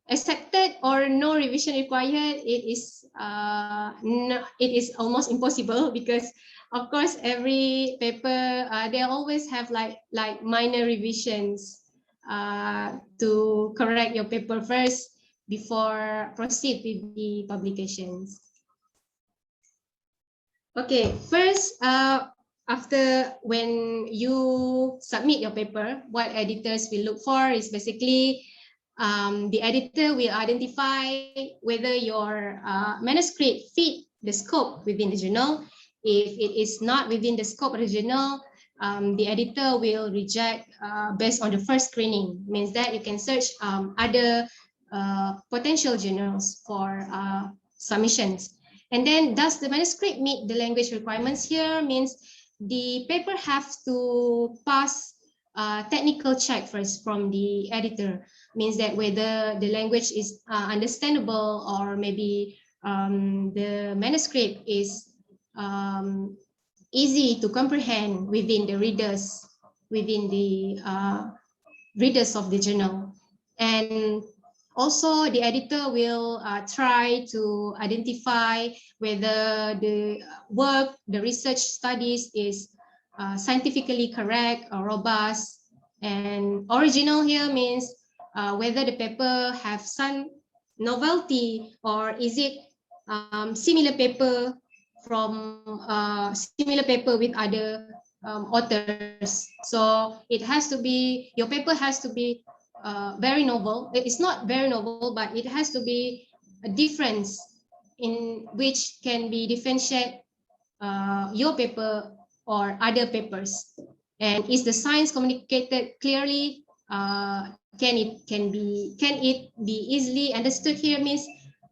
accepted or no revision required, it is almost impossible, because of course every paper they always have like minor revisions to correct your paper first before proceed with the publications. Okay, first after when you submit your paper, what editors will look for is basically the editor will identify whether your manuscript fit the scope within the journal. If it is not within the scope of the journal, the editor will reject based on the first screening. Means that you can search other potential journals for submissions. And then, does the manuscript meet the language requirements here? Means the paper has to pass technical check first from the editor. Means that whether the language is understandable, or maybe the manuscript is easy to comprehend within the readers of the journal. And also the editor will try to identify whether the work, the research studies is scientifically correct or robust. And original here means whether the paper have some novelty, or is it similar paper from similar paper with other authors. So it has to be, your paper has to be very novel. It's not very novel, but it has to be a difference in which can be differentiate your paper or other papers. And is the science communicated clearly? Can it be easily understood? Here means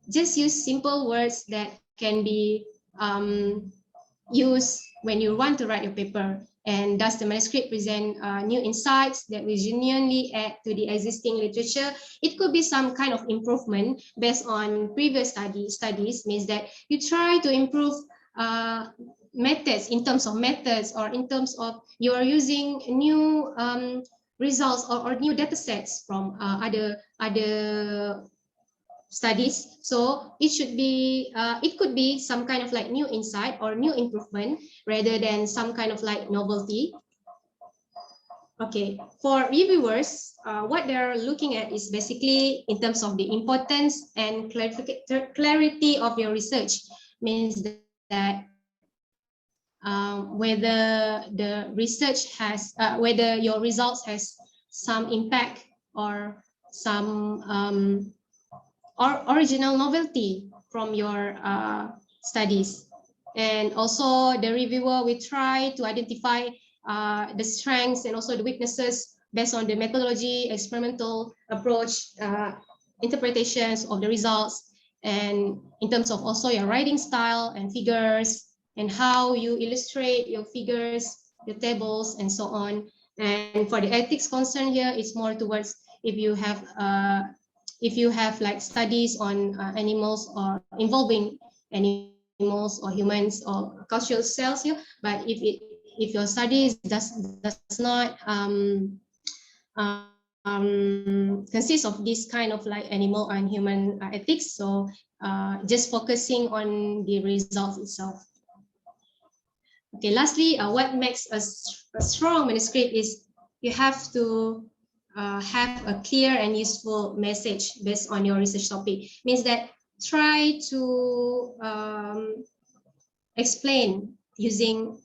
just use simple words that can be used when you want to write your paper. And does the manuscript present new insights that will genuinely add to the existing literature? It could be some kind of improvement based on previous studies, means that you try to improve methods, in terms of methods, or in terms of you are using new results or new data sets from other studies. So it should be, it could be some kind of like new insight or new improvement rather than some kind of like novelty. Okay, for reviewers, what they're looking at is basically in terms of the importance and clarity of your research, means that whether the research has, whether your results has some impact or some or original novelty from your studies. And also the reviewer will try to identify the strengths and also the weaknesses based on the methodology, experimental approach, interpretations of the results, and in terms of also your writing style and figures, and how you illustrate your figures, your tables, and so on. And for the ethics concern here, it's more towards if you have like studies on animals or involving animals or humans or cultural cells here, but if your studies does not consist of this kind of like animal and human ethics, so just focusing on the results itself. Okay, lastly, what makes a strong manuscript is you have to have a clear and useful message based on your research topic. Means that try to explain using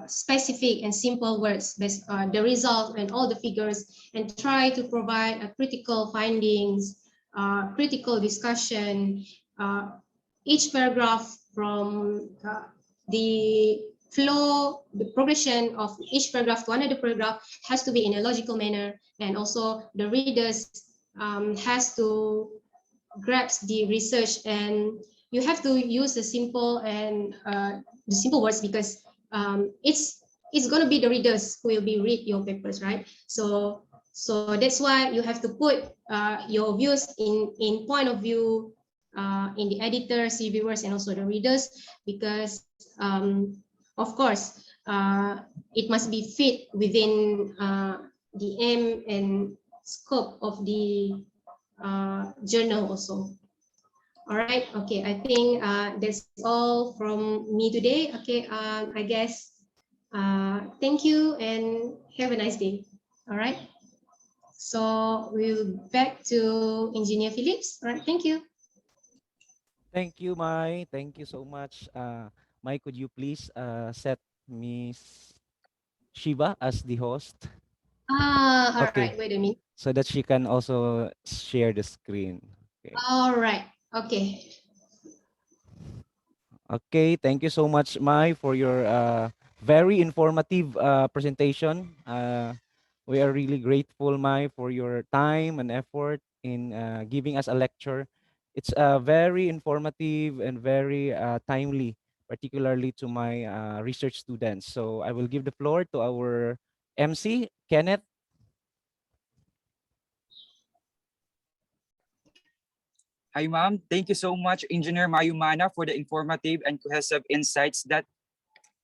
specific and simple words based on the result and all the figures, and try to provide a critical findings, critical discussion. Each paragraph from the flow, the progression of each paragraph to another paragraph has to be in a logical manner, and also the readers has to grasp the research, and you have to use the simple and the simple words, because it's going to be the readers who will be read your papers, right? So that's why you have to put your views in point of view in the editors, reviewers, and also the readers, because of course, it must be fit within the aim and scope of the journal also. All right, okay, I think that's all from me today. Okay, I guess, thank you and have a nice day. All right, so we'll back to Engineer Phillips. All right, thank you. Thank you, Mai. Thank you so much. Mai, could you please set Miss Shiva as the host? All Okay. right, wait a minute. So that she can also share the screen. Okay. All right, okay. Okay, thank you so much, Mai, for your very informative presentation. We are really grateful, Mai, for your time and effort in giving us a lecture. It's very informative and very timely, particularly to my research students. So I will give the floor to our MC, Kenneth. Hi, ma'am. Thank you so much, Engineer Mayumana, for the informative and cohesive insights that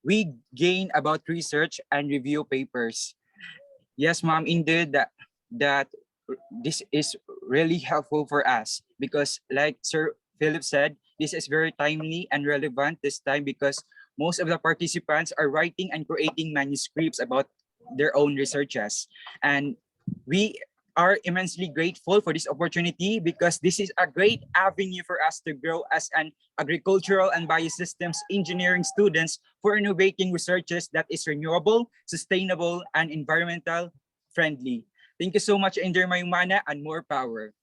we gain about research and review papers. Yes, ma'am, indeed, that this is really helpful for us, because like Sir Philip said, this is very timely and relevant this time, because most of the participants are writing and creating manuscripts about their own researches. And we are immensely grateful for this opportunity because this is a great avenue for us to grow as an agricultural and biosystems engineering students for innovating researches that is renewable, sustainable, and environmental friendly. Thank you so much, Engineer Mayumana, and more power.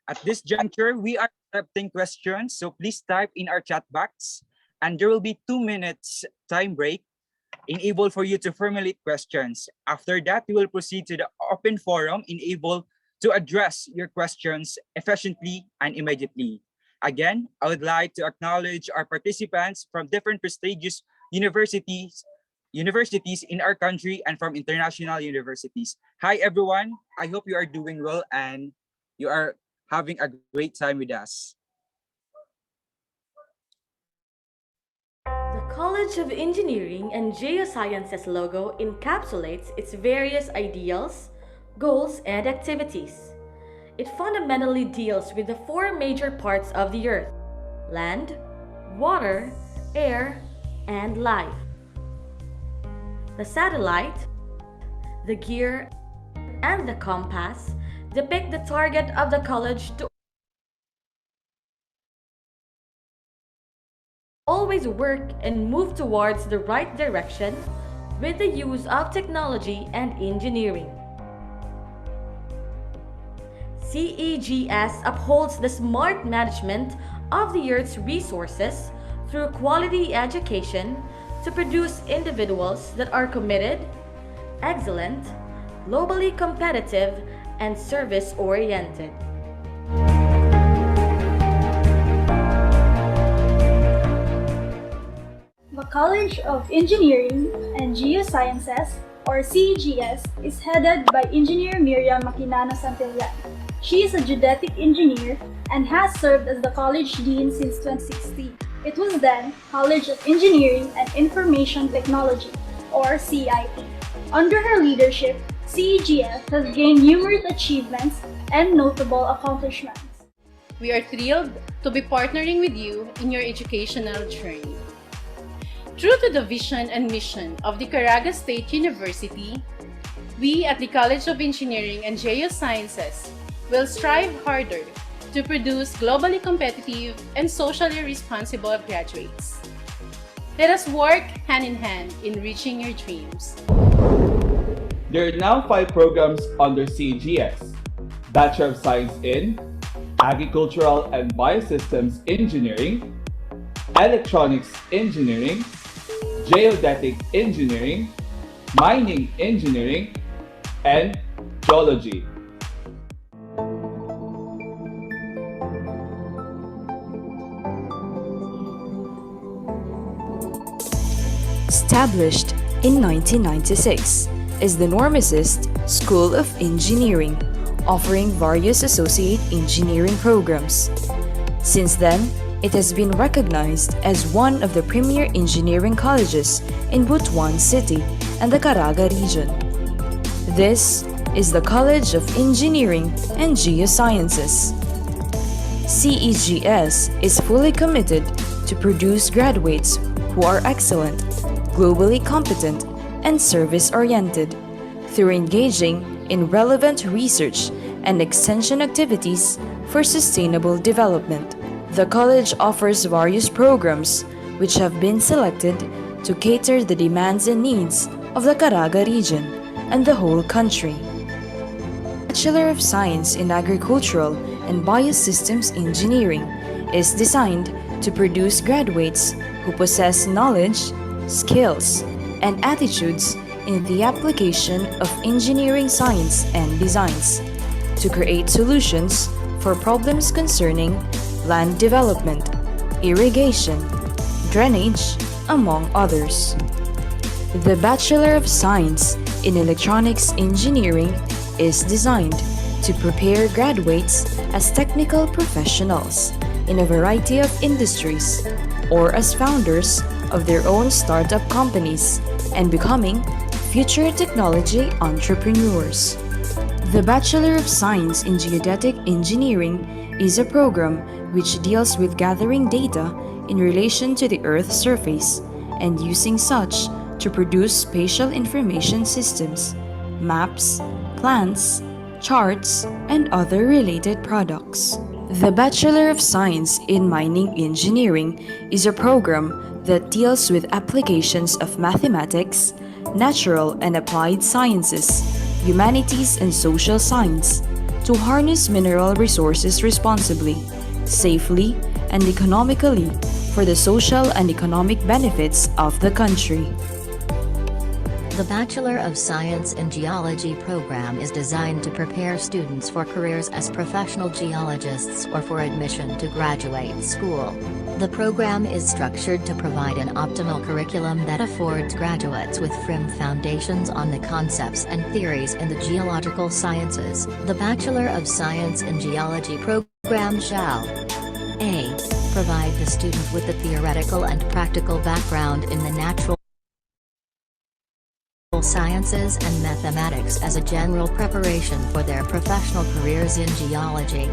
At this juncture, we are accepting questions, so please type in our chat box, and there will be 2 minutes time break enable for you to formulate questions. After that, we will proceed to the open forum enable to address your questions efficiently and immediately. Again, I would like to acknowledge our participants from different prestigious universities in our country and from international universities. Hi, everyone. I hope you are doing well and you are having a great time with us. The College of Engineering and Geosciences logo encapsulates its various ideals, goals, and activities. It fundamentally deals with the 4 major parts of the Earth: land, water, air, and life. The satellite, the gear, and the compass depict the target of the college to always work and move towards the right direction with the use of technology and engineering. CEGS upholds the smart management of the Earth's resources through quality education to produce individuals that are committed, excellent, globally competitive, and service-oriented. The College of Engineering and Geosciences, or CEGS, is headed by Engineer Miriam Maquinano Santillan. She is a geodetic engineer and has served as the college dean since 2016. It was then College of Engineering and Information Technology, or CIT. Under her leadership, CEGS has gained numerous achievements and notable accomplishments. We are thrilled to be partnering with you in your educational journey. True to the vision and mission of the Caraga State University, we at the College of Engineering and Geosciences will strive harder to produce globally competitive and socially responsible graduates. Let us work hand in hand in reaching your dreams. There are now 5 programs under CEGS: Bachelor of Science in Agricultural and Biosystems Engineering, Electronics Engineering, Geodetic Engineering, Mining Engineering, and Geology. Established in 1996, is the Normicist School of Engineering, offering various associate engineering programs. Since then, it has been recognized as one of the premier engineering colleges in Butuan City and the Caraga region. This is the College of Engineering and Geosciences. CEGS is fully committed to produce graduates who are excellent, globally competent, and service-oriented through engaging in relevant research and extension activities for sustainable development. The college offers various programs which have been selected to cater the demands and needs of the Caraga region and the whole country. Bachelor of Science in Agricultural and Biosystems Engineering is designed to produce graduates who possess knowledge, skills, and attitudes in the application of engineering science and designs to create solutions for problems concerning land development, irrigation, drainage, among others. The Bachelor of Science in Electronics Engineering is designed to prepare graduates as technical professionals in a variety of industries or as founders of their own startup companies and becoming future technology entrepreneurs. The Bachelor of Science in Geodetic Engineering is a program which deals with gathering data in relation to the Earth's surface and using such to produce spatial information systems, maps, plans, charts, and other related products. The Bachelor of Science in Mining Engineering is a program that deals with applications of mathematics, natural and applied sciences, humanities and social science to harness mineral resources responsibly, safely, and economically for the social and economic benefits of the country. The Bachelor of Science in Geology program is designed to prepare students for careers as professional geologists or for admission to graduate school. The program is structured to provide an optimal curriculum that affords graduates with firm foundations on the concepts and theories in the geological sciences. The Bachelor of Science in Geology program shall A. Provide the student with the theoretical and practical background in the natural sciences and mathematics as a general preparation for their professional careers in geology.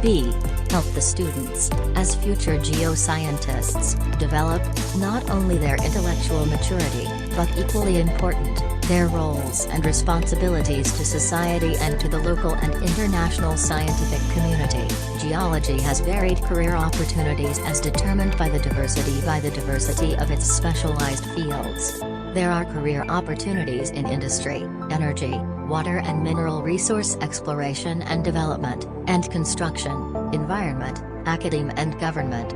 B. Help the students, as future geoscientists, develop not only their intellectual maturity, but equally important, their roles and responsibilities to society and to the local and international scientific community. Geology has varied career opportunities as determined by the diversity of its specialized fields. There are career opportunities in industry, energy, water and mineral resource exploration and development, and construction, environment, academe and government.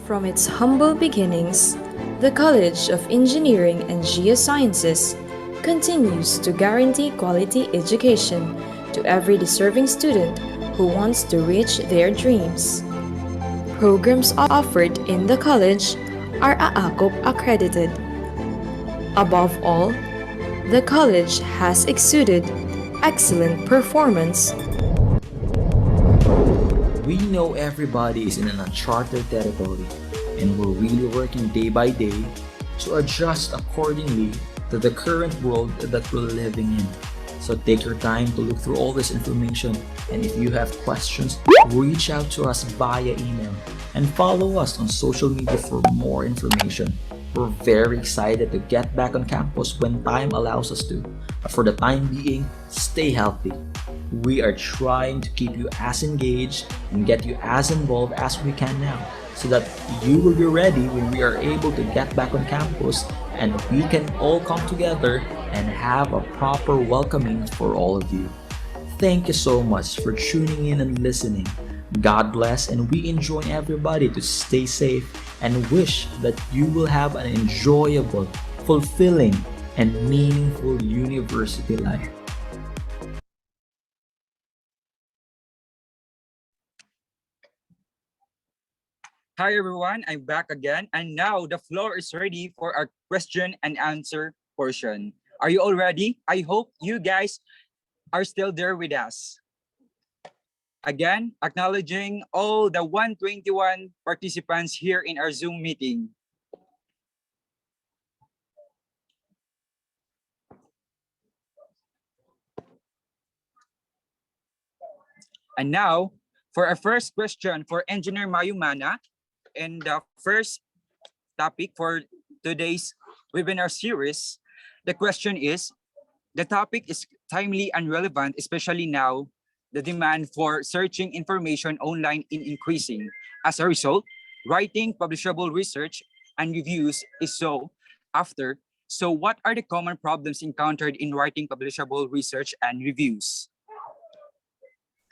From its humble beginnings, the College of Engineering and Geosciences continues to guarantee quality education to every deserving student who wants to reach their dreams. Programs offered in the college are AACOP accredited. Above all, the college has exuded excellent performance. We know everybody is in an uncharted territory, and we're really working day by day to adjust accordingly to the current world that we're living in. So take your time to look through all this information, and if you have questions, reach out to us via email and follow us on social media for more information. We're very excited to get back on campus when time allows us to. But for the time being, stay healthy. We are trying to keep you as engaged and get you as involved as we can now, so that you will be ready when we are able to get back on campus and we can all come together and have a proper welcoming for all of you. Thank you so much for tuning in and listening. God bless, and we enjoin everybody to stay safe and wish that you will have an enjoyable, fulfilling, and meaningful university life. Hi everyone, I'm back again, and now the floor is ready for our question and answer portion. Are you all ready? I hope you guys are still there with us. Again, acknowledging all the 121 participants here in our Zoom meeting. And now, for our first question for Engineer Mayumana, and the first topic for today's webinar series, the question is, the topic is timely and relevant, especially now, the demand for searching information online is increasing. As a result, writing publishable research and reviews is sought after. So what are the common problems encountered in writing publishable research and reviews?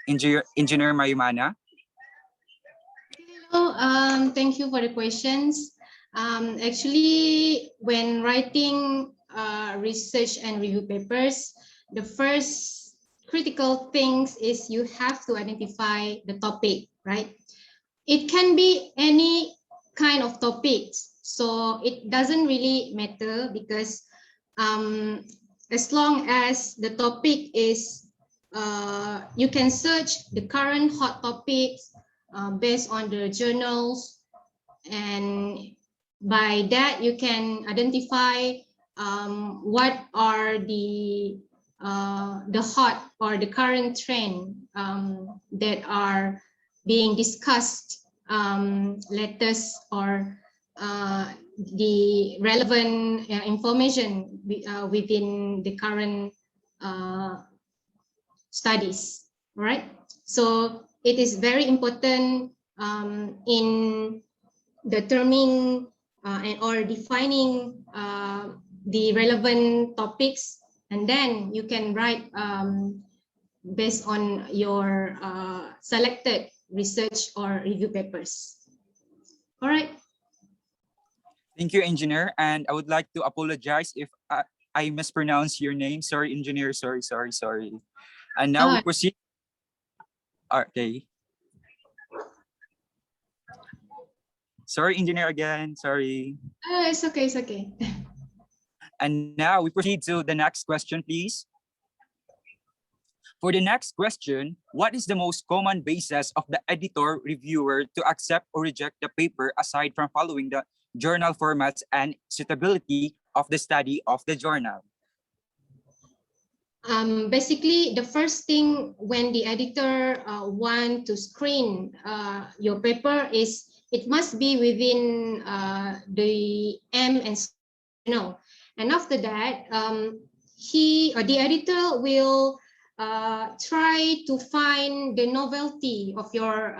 Engineer Mayumana? Hello, thank you for the questions. Actually, when writing research and review papers, the first critical things is you have to identify the topic, right? It can be any kind of topics, so it doesn't really matter because as long as the topic is, you can search the current hot topics based on the journals, and by that you can identify what are the hot or the current trend that are being discussed latest or the relevant information within the current studies. All right. So it is very important in determining or defining the relevant topics, and then you can write based on your selected research or review papers. All right. Thank you, Engineer. And I would like to apologize if I mispronounced your name. Sorry, Engineer. Sorry. And now we proceed. Okay. Sorry, Engineer, again. Sorry. It's okay. It's okay. And now we proceed to the next question, please. For the next question, what is the most common basis of the editor reviewer to accept or reject the paper aside from following the journal formats and suitability of the study of the journal? Basically, the first thing when the editor want to screen your paper is it must be within the M and C journal. And after that, the editor will try to find the novelty of your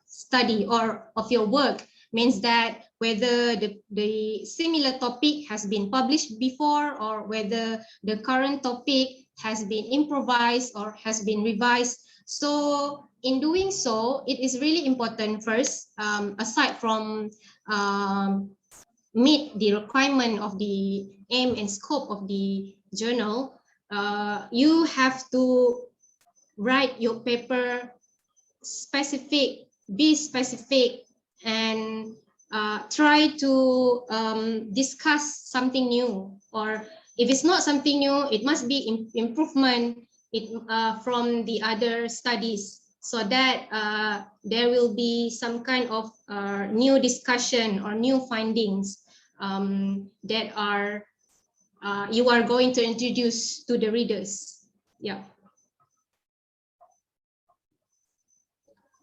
study or of your work. Means that whether the similar topic has been published before, or whether the current topic has been improvised or has been revised. So in doing so, it is really important first, aside from meet the requirement of the aim and scope of the journal, you have to write your paper specific, be specific, and try to discuss something new, or if it's not something new, it must be improvement from the other studies, so that there will be some kind of new discussion or new findings that are you are going to introduce to the readers. Yeah.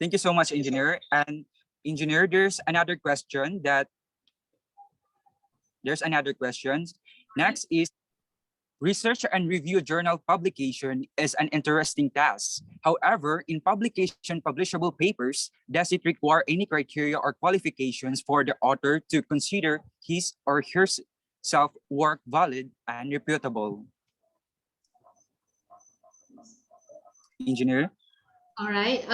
Thank you so much, Engineer. And Engineer, there's another question. Next is, research and review journal publication is an interesting task. However, in publication publishable papers, does it require any criteria or qualifications for the author to consider his or herself work valid and reputable? Engineer? All right.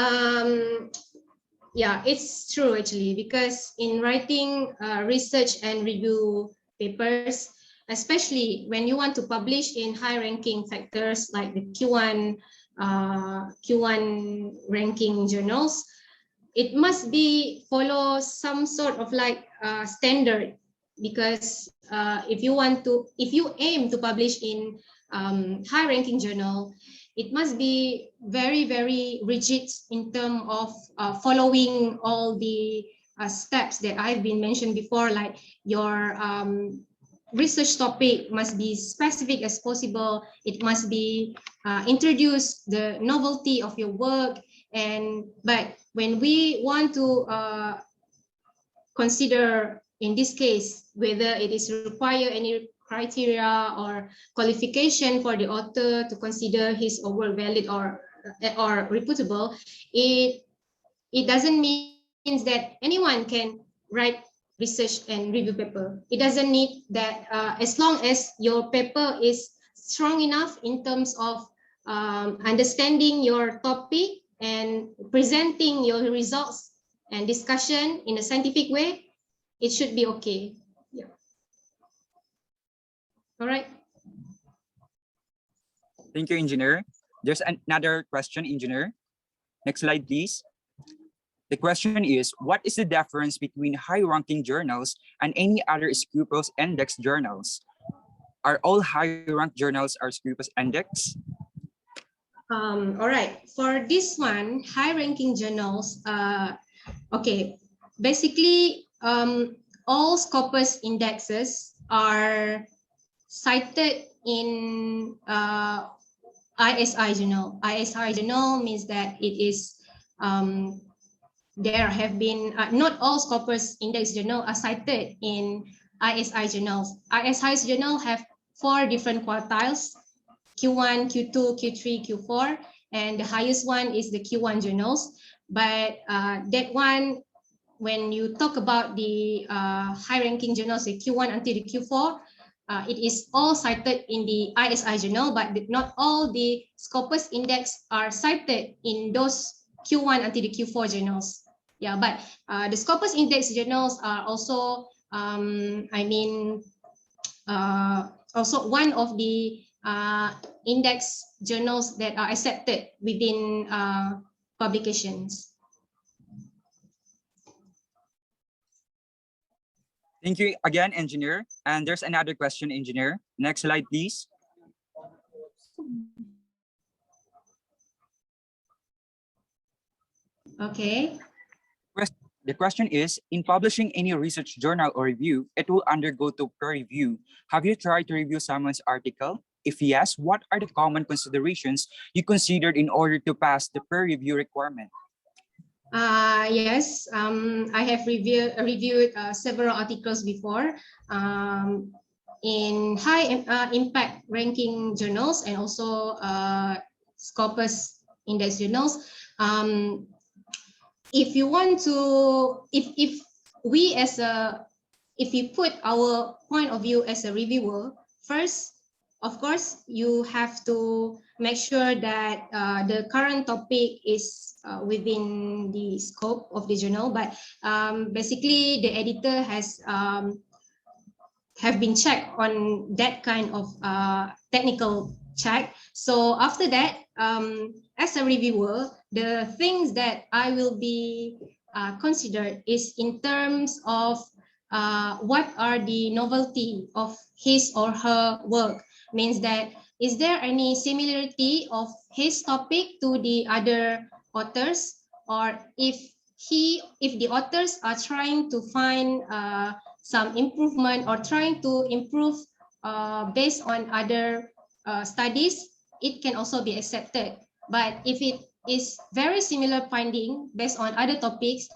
Yeah, it's true actually, because in writing research and review papers, especially when you want to publish in high-ranking factors like the Q1 ranking journals, it must be follow some sort of like standard, because if you aim to publish in high-ranking journal, it must be very, very rigid in terms of following all the steps that I've been mentioned before, like your research topic must be specific as possible. It must be introduce the novelty of your work. But when we want to consider, in this case, whether it is require any criteria or qualification for the author to consider his or work valid or reputable, it doesn't mean that anyone can write research and review paper. It doesn't need that, as long as your paper is strong enough in terms of understanding your topic and presenting your results and discussion in a scientific way, it should be okay. Yeah. All right. Thank you, Engineer. There's another question, Engineer. Next slide, please. The question is, what is the difference between high-ranking journals and any other Scopus index journals? Are all high-ranked journals are Scopus index? All right. For this one, high-ranking journals, okay, basically all Scopus indexes are cited in ISI journal. ISI journal means that it is there have been not all Scopus index journal are cited in ISI journals. ISI journal have 4 different quartiles: Q1, Q2, Q3, Q4, and the highest one is the Q1 journals. But that one, when you talk about the high-ranking journals, the Q1 until the Q4, it is all cited in the ISI journal, but not all the Scopus index are cited in those Q1 until the Q4 journals. Yeah, but the Scopus index journals are also, also one of the index journals that are accepted within publications. Thank you again, engineer. And there's another question, engineer. Next slide, please. Okay. The question is, in publishing any research journal or review, it will undergo to peer review. Have you tried to review someone's article? If yes, what are the common considerations you considered in order to pass the peer review requirement? Yes, I have reviewed several articles before in high impact ranking journals and also Scopus index journals. If you want to, if we put our point of view as a reviewer, first, of course, you have to make sure that the current topic is within the scope of the journal. But basically, the editor has have been checked on that kind of technical check. So after that, as a reviewer, the things that I will be considered is in terms of what are the novelty of his or her work. Means that, is there any similarity of his topic to the other authors, or if the authors are trying to find some improvement or trying to improve based on other studies, it can also be accepted. But if it is very similar finding based on other topics,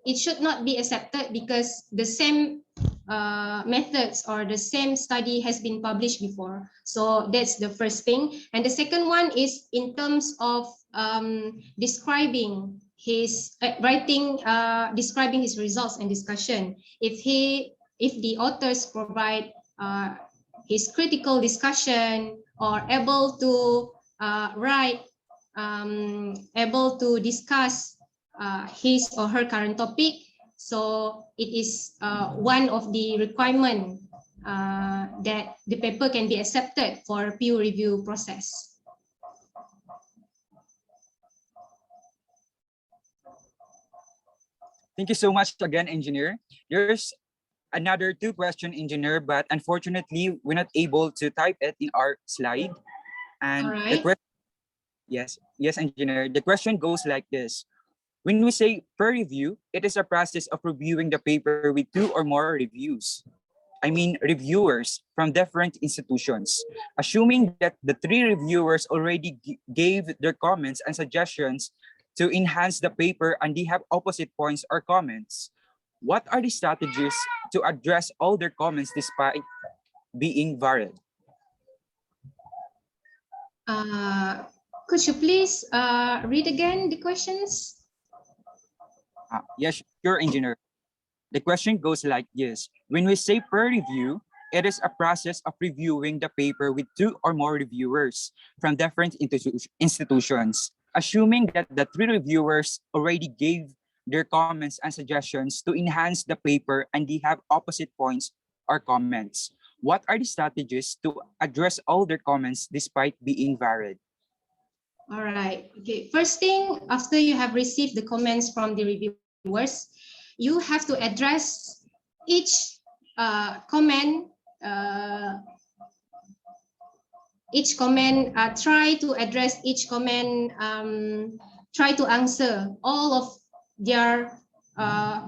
it should not be accepted because the same methods or the same study has been published before. So that's the first thing. And the second one is in terms of describing his describing his results and discussion. If the authors provide his critical discussion or able to write, able to discuss his or her current topic, so it is one of the requirement that the paper can be accepted for peer review process. Thank you so much again, engineer. There's another 2 question, engineer, but unfortunately, we're not able to type it in our slide. And the question, yes, engineer. The question goes like this. When we say peer review, it is a process of reviewing the paper with 2 or more reviewers from different institutions. Assuming that the 3 reviewers already gave their comments and suggestions to enhance the paper and they have opposite points or comments, what are the strategies to address all their comments despite being varied? Could you please read again the questions? Yes, sure, engineer. The question goes like this. When we say peer review, it is a process of reviewing the paper with 2 or more reviewers from different institutions. Assuming that the 3 reviewers already gave their comments and suggestions to enhance the paper and they have opposite points or comments, what are the strategies to address all their comments despite being varied? All right. Okay. First thing, after you have received the comments from the reviewers, you have to address each comment. Try to address each comment. Try to answer all of their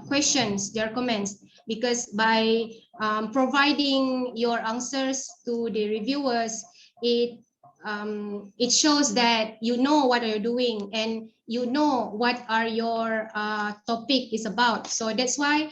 questions, their comments, because by providing your answers to the reviewers, it shows that you know what you're doing and you know what are your topic is about. So that's why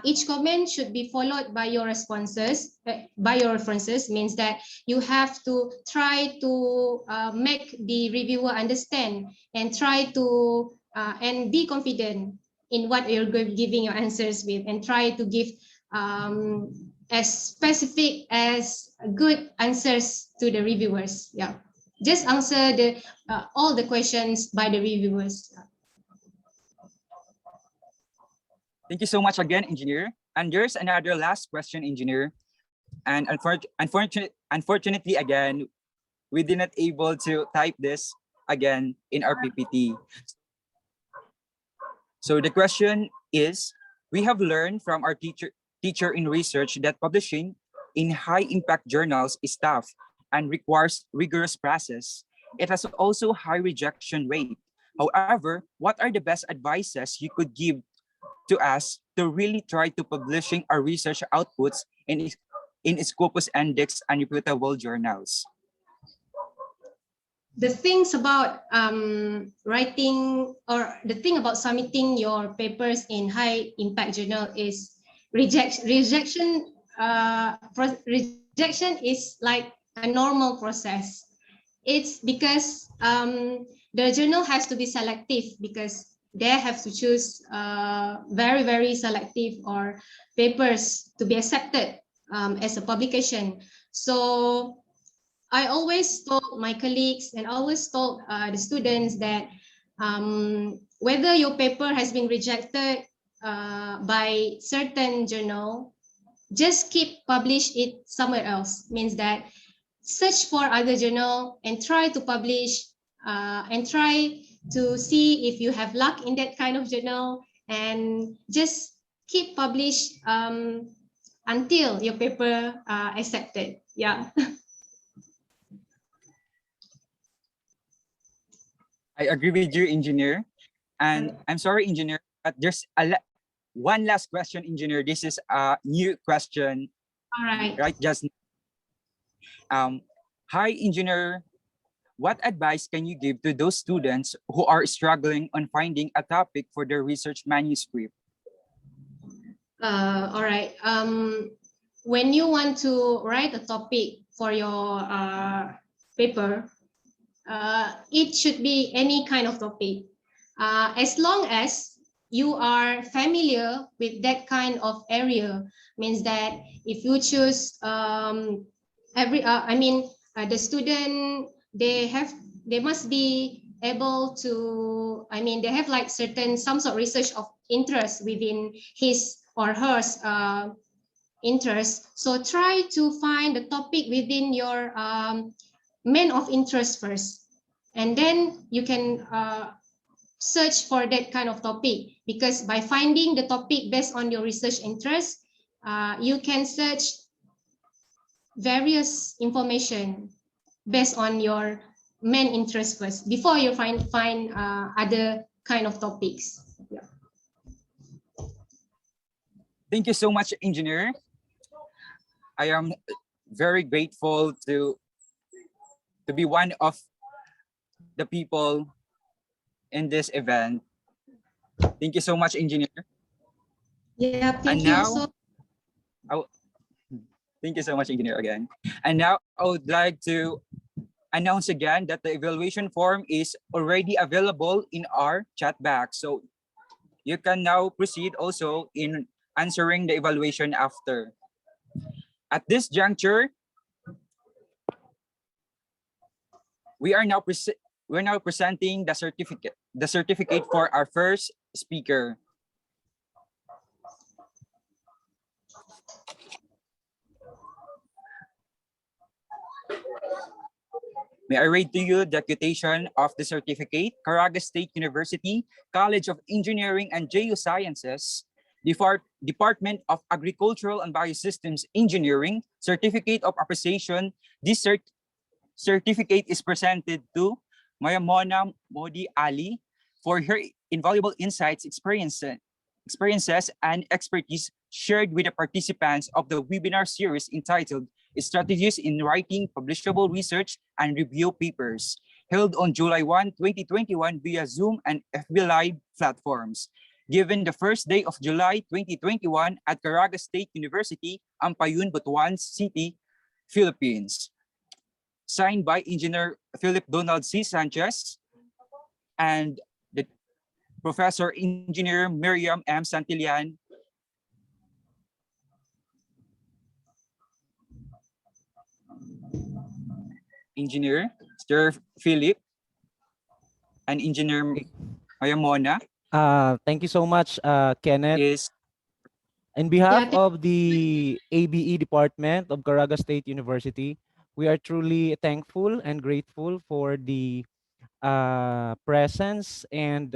Each comment should be followed by your responses. By your references means that you have to try to make the reviewer understand and try to and be confident in what you're giving your answers with, and try to give as specific as good answers to the reviewers. Yeah, just answer the all the questions by the reviewers. Thank you so much again, engineer. And there's another last question, engineer. And unfortunately, again, we did not able to type this again in our PPT. So the question is, we have learned from our teacher in research that publishing in high impact journals is tough and requires rigorous process. It has also high rejection rate. However, what are the best advices you could give to us to really try to publishing our research outputs in Scopus Index and reputable journals? The things about writing, or the thing about submitting your papers in high impact journal is rejection is like a normal process. It's because the journal has to be selective, because they have to choose very, very selective or papers to be accepted as a publication. So I always told my colleagues and always told the students that whether your paper has been rejected by certain journal, just keep publish it somewhere else. Means that search for other journal and try to publish and try to see if you have luck in that kind of journal, and just keep publish until your paper accepted. Yeah. I agree with you, engineer. And I'm sorry, engineer, but there's one last question, engineer. This is a new question. All right. Right, just hi, engineer. What advice can you give to those students who are struggling on finding a topic for their research manuscript? All right. When you want to write a topic for your paper, it should be any kind of topic. As long as you are familiar with that kind of area, means that if you choose the student, they must be able to, they have like some sort of research of interest within his or her interest. So try to find the topic within your main of interest first, and then you can search for that kind of topic, because by finding the topic based on your research interest, you can search various information based on your main interest first before you find other kind of topics. Yeah. Thank you so much, engineer. I am very grateful to be one of the people in this event. Thank you so much, engineer. Yeah, thank you. Thank you so much, engineer, again. And now I would like to announce again that the evaluation form is already available in our chat box. So you can now proceed also in answering the evaluation after. At this juncture, we're now presenting the certificate for our first speaker. May I read to you the quotation of the certificate? Caraga State University, College of Engineering and Geosciences, Department of Agricultural and Biosystems Engineering, Certificate of Appreciation. This certificate is presented to Mayamona Modi Ali for her invaluable insights, experiences, and expertise shared with the participants of the webinar series entitled Strategies in Writing Publishable Research and Review Papers, held on July 1, 2021 via Zoom and FB Live platforms. given the first day of July 2021 at Caraga State University, Ampayun, Butuan City, Philippines. Signed by Engineer Philip Donald C. Sanchez and the Professor Engineer Miriam M. Santillan, Engineer Sir Philip, and Engineer Mayamona. Thank you so much, Kenneth. Is in behalf of the ABE Department of Caraga State University, we are truly thankful and grateful for the presence and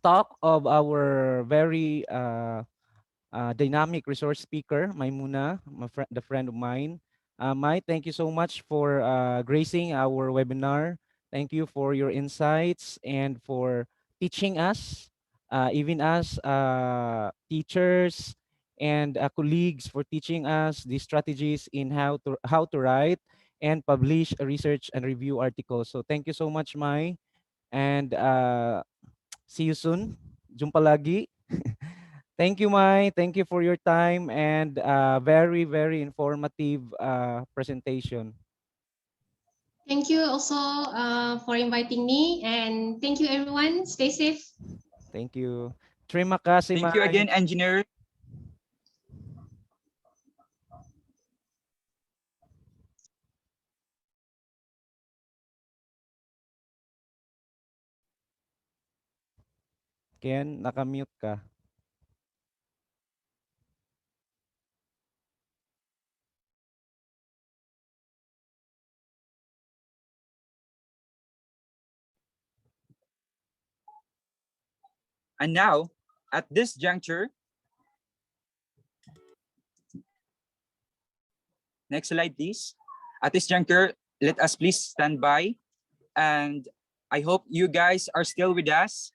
talk of our very dynamic resource speaker, Maimuna, the friend of mine. Mai, thank you so much for gracing our webinar. Thank you for your insights and for teaching us, even as teachers and colleagues, for teaching us the strategies in how to write and publish a research and review articles. So thank you so much, Mai, and see you soon. Jumpa lagi. Thank you, Mai. Thank you for your time and very, very informative presentation. Thank you also for inviting me, and thank you everyone. Stay safe. Thank you. Terima kasih, thank you Mai. again, Engineer. Ken, nakamute ka. And now, at this juncture, next slide, please. At this juncture, let us please stand by. And I hope you guys are still with us.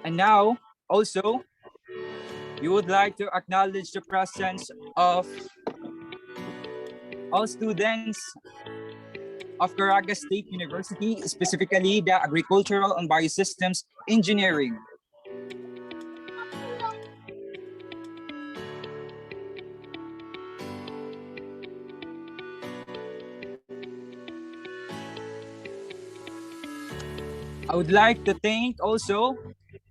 And now, also, we would like to acknowledge the presence of all students of Caraga State University, specifically the Agricultural and Biosystems Engineering. I would like to thank also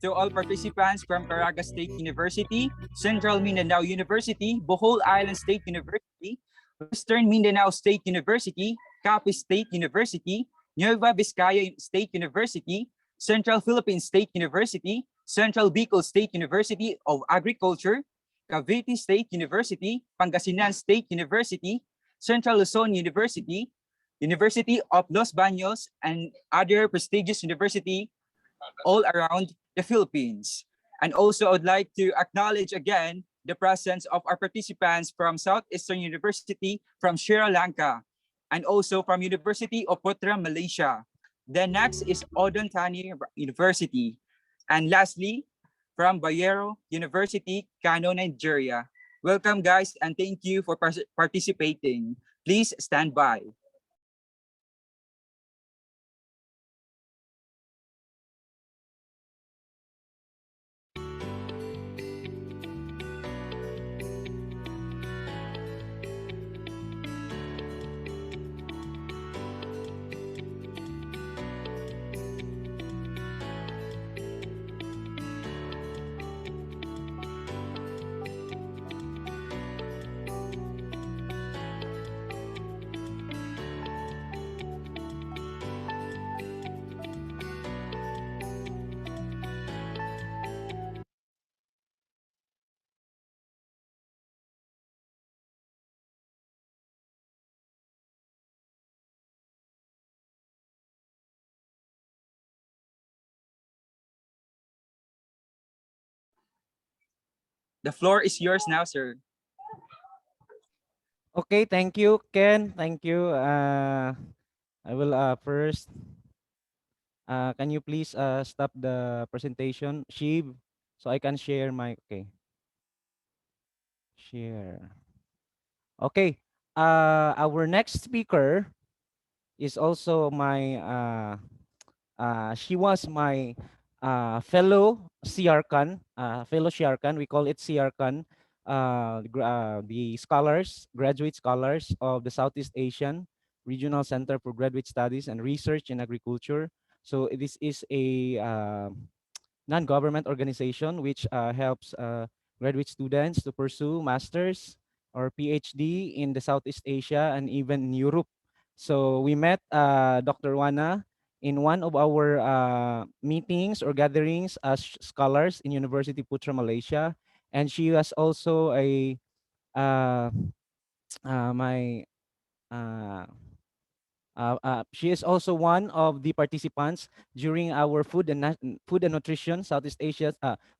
to all participants from Caraga State University, Central Mindanao University, Bohol Island State University, Western Mindanao State University, Capiz State University, Nueva Vizcaya State University, Central Philippine State University, Central Bicol State University of Agriculture, Cavite State University, Pangasinan State University, Central Luzon University, University of Los Baños, and other prestigious university all around the Philippines. And also, I would like to acknowledge again the presence of our participants from Southeastern University, from Sri Lanka, and also from University of Putra, Malaysia. Then next is Odon Thani University. And lastly, from Bayero University, Kano, Nigeria. Welcome, guys, and thank you for participating. Please stand by. The floor is yours now, sir. Okay, thank you, Ken. Thank you. I will first Can you please stop the presentation, Shiv, so I can share my, okay, share. Okay, our next speaker is also my, she was my fellow CRCAN, fellow CRCAN, we call it CRCAN, the scholars, graduate scholars of the Southeast Asian Regional Center for Graduate Studies and Research in Agriculture. So this is a non-government organization which helps graduate students to pursue masters or PhD in the Southeast Asia and even in Europe. So we met Dr. Wana in one of our meetings or gatherings as scholars in University Putra, Malaysia, and she was also a uh, my she is also one of the participants during our food and nutrition Southeast Asia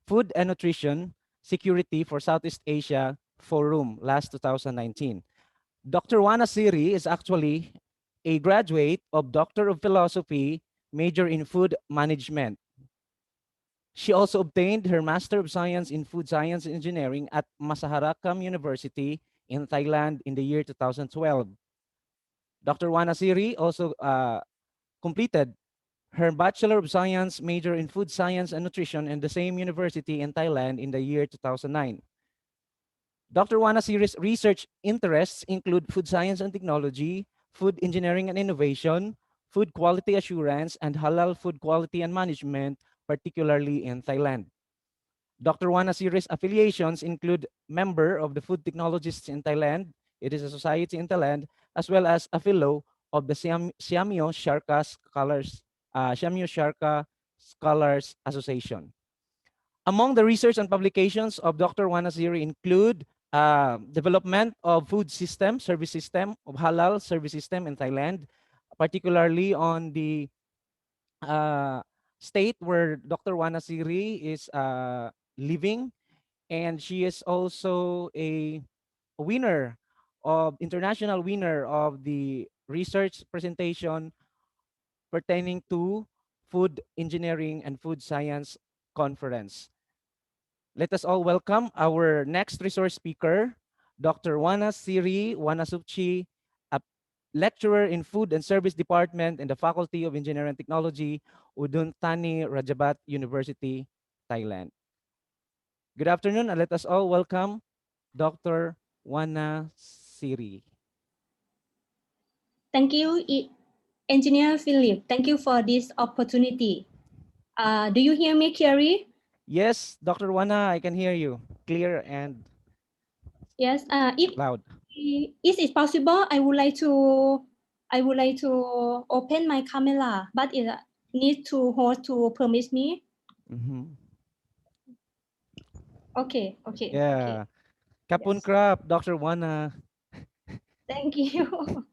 food and nutrition security for Southeast Asia forum last 2019. Dr. Wana Siri is actually a graduate of Doctor of Philosophy, major in food management. She also obtained her Master of Science in Food Science and Engineering at Masaharakam University in Thailand in the year 2012. Dr. Wana Siri also completed her Bachelor of Science major in Food Science and Nutrition in the same university in Thailand in the year 2009. Dr. Wana Siri's research interests include food science and technology, food engineering and innovation, food quality assurance, and halal food quality and management, particularly in Thailand. Dr. Wana Siri's affiliations include member of the Food Technologists in Thailand, it is a society in Thailand, as well as a fellow of the Siamio Sharka Scholars Association. Among the research and publications of Dr. Wana Siri include development of food system, service system, of halal service system in Thailand, particularly on the state where Dr. Wana Siri is living, and she is also a winner of international winner of the research presentation pertaining to food engineering and food science conference. Let us all welcome our next resource speaker, Dr. Wana Siri Wanasupchi, a lecturer in Food and Service Department in the Faculty of Engineering and Technology, Udon Thani Rajabat University, Thailand. Good afternoon, and let us all welcome Dr. Wana Siri. Thank you, Engineer Philip. Thank you for this opportunity. Do you hear me clearly? Yes, Dr. Wana, I can hear you clear and Yes. If loud. Is it possible? I would like to open my camera, but it need to host to permit me. Okay. Yeah. Kapun Krap, Dr. Wana. Thank you.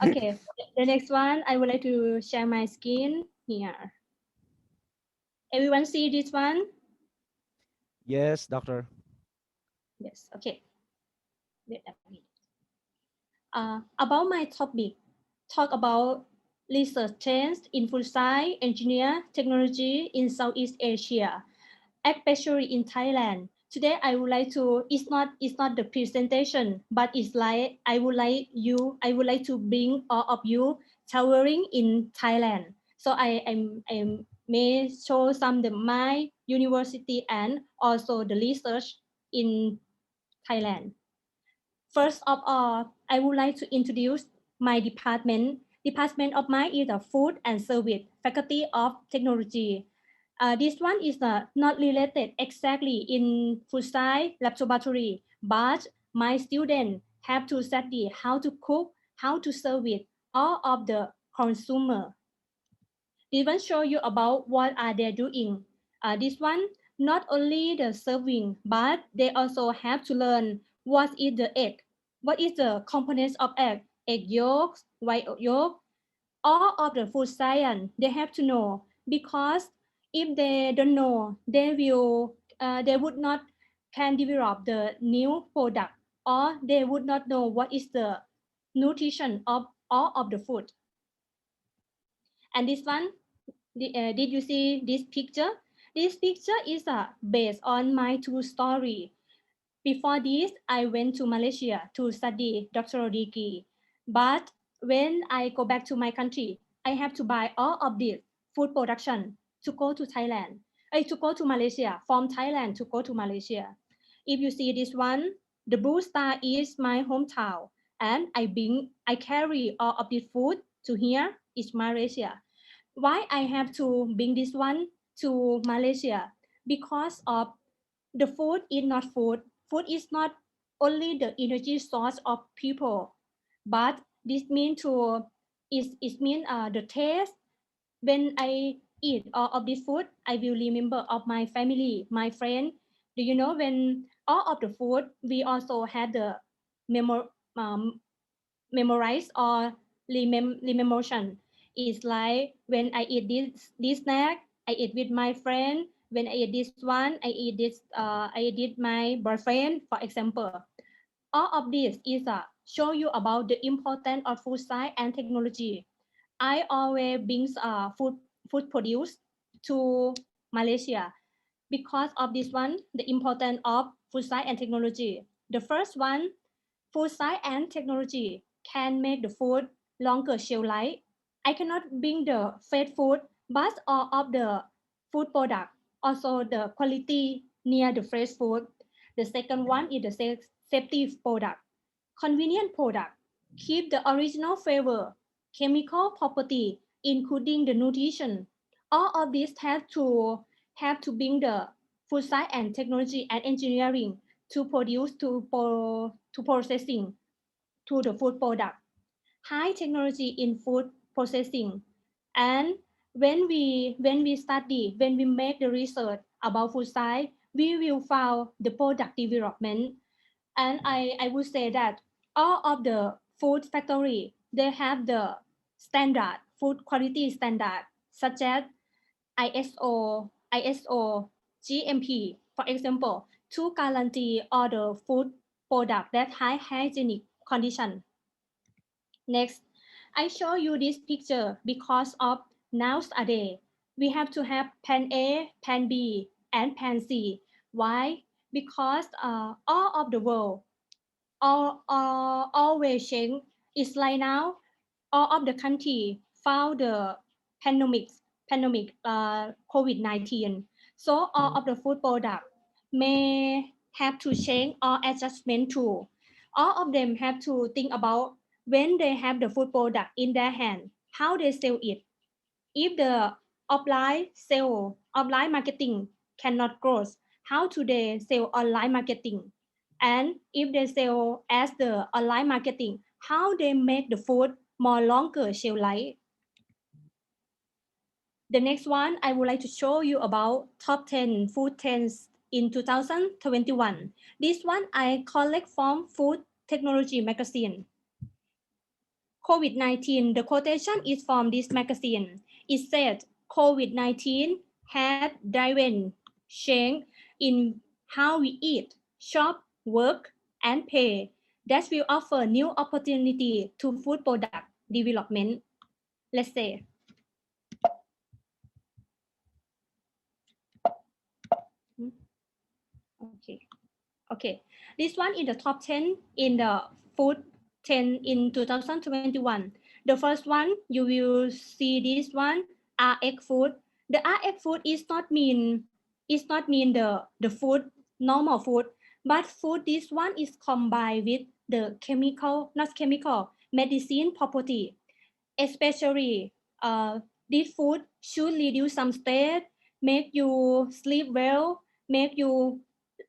Okay. The next one, I would like to share my screen here. Everyone see this one? Yes, doctor. Yes. Okay. Wait a minute. About my topic, talk about research trends in food science, engineer, technology in Southeast Asia, especially in Thailand. Today, I would like to. It's not the presentation, but it's like I would like to bring all of you traveling in Thailand. So I may show some of my university and also the research in Thailand. First of all, I would like to introduce my department. Department of mine is the Food and Service Faculty of Technology. This one is not related exactly in food science laboratory, but my students have to study how to cook, how to service all of the consumer. This one show you about what are they doing. This one not only the serving, but they also have to learn what is the egg, what is the components of egg yolks, white yolk, all of the food science they have to know, because if they don't know, they would not can develop the new product, or they would not know what is the nutrition of all of the food. And this one, Did you see this picture? This picture is based on my true story. Before this, I went to Malaysia to study doctoral degree. But when I go back to my country, I have to buy all of this food production to go to Thailand. To go to Malaysia, from Thailand to go to Malaysia. If you see this one, the Blue Star is my hometown, and I carry all of this food to here is Malaysia. Why I have to bring this one to Malaysia? Because of the food is not food. Food is not only the energy source of people, but this mean to is mean the taste. When I eat all of this food, I will remember of my family, my friend. Do you know when all of the food we also had the memor memorize or rememoration? It's like when I eat this snack, I eat with my friend. When I eat this one, I eat this. I eat with my boyfriend, for example. All of this is show you about the importance of food science and technology. I always bring food produce to Malaysia because of this one, the importance of food science and technology. The first one, food science and technology can make the food longer shelf life. I cannot bring the fast food, but all of the food product, also the quality near the fresh food. The second one is the safety product. Convenient product keep the original flavor, chemical property, including the nutrition. All of these have to bring the food science and technology and engineering to produce to processing to the food product. High technology in food processing, and when we make the research about food science, we will find the product development. And I would say that all of the food factory, they have the standard, food quality standard, such as ISO, GMP, for example, to guarantee all the food product that high hygienic condition. Next, I show you this picture because of nowadays we have to have plan A, plan B, and plan C. Why? Because all of the world always change. It's like now all of the country found the pandemic COVID-19. So all of the food product may have to change or adjustment too. All of them have to think about when they have the food product in their hand, how they sell it. If the offline marketing cannot grow, how do they sell online marketing? And if they sell as the online marketing, how they make the food more longer shelf life? The next one, I would like to show you about top 10 food trends in 2021. This one I collect from Food Technology magazine. COVID-19, the quotation is from this magazine. It said COVID-19 had driven change in how we eat, shop, work, and pay that will offer new opportunity to food product development. Let's say. Okay. This one is the top 10 in the food 10 in 2021. The first one, you will see this one, RX food. The RX food is not mean the food, normal food, but food this one is combined with the medicine property. Especially this food should reduce some stress, make you sleep well, make you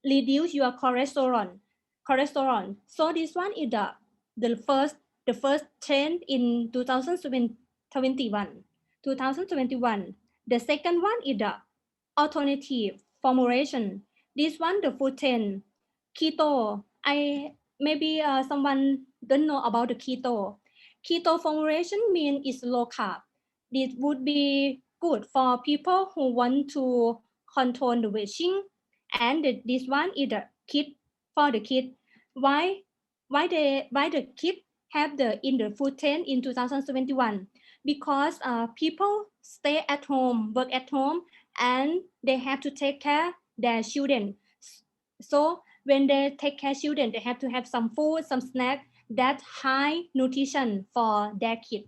reduce your cholesterol. So this one is the first trend in 2021. The second one is the alternative formulation. This one the food trend keto. Maybe someone don't know about the keto. Keto formulation means it's low carb. This would be good for people who want to control the weighting. And this one is the kit for the kid. Why the kid have in the food tent in 2021 because people stay at home, work at home, and they have to take care their children. So when they take care children, they have to have some food, some snack that high nutrition for their kid.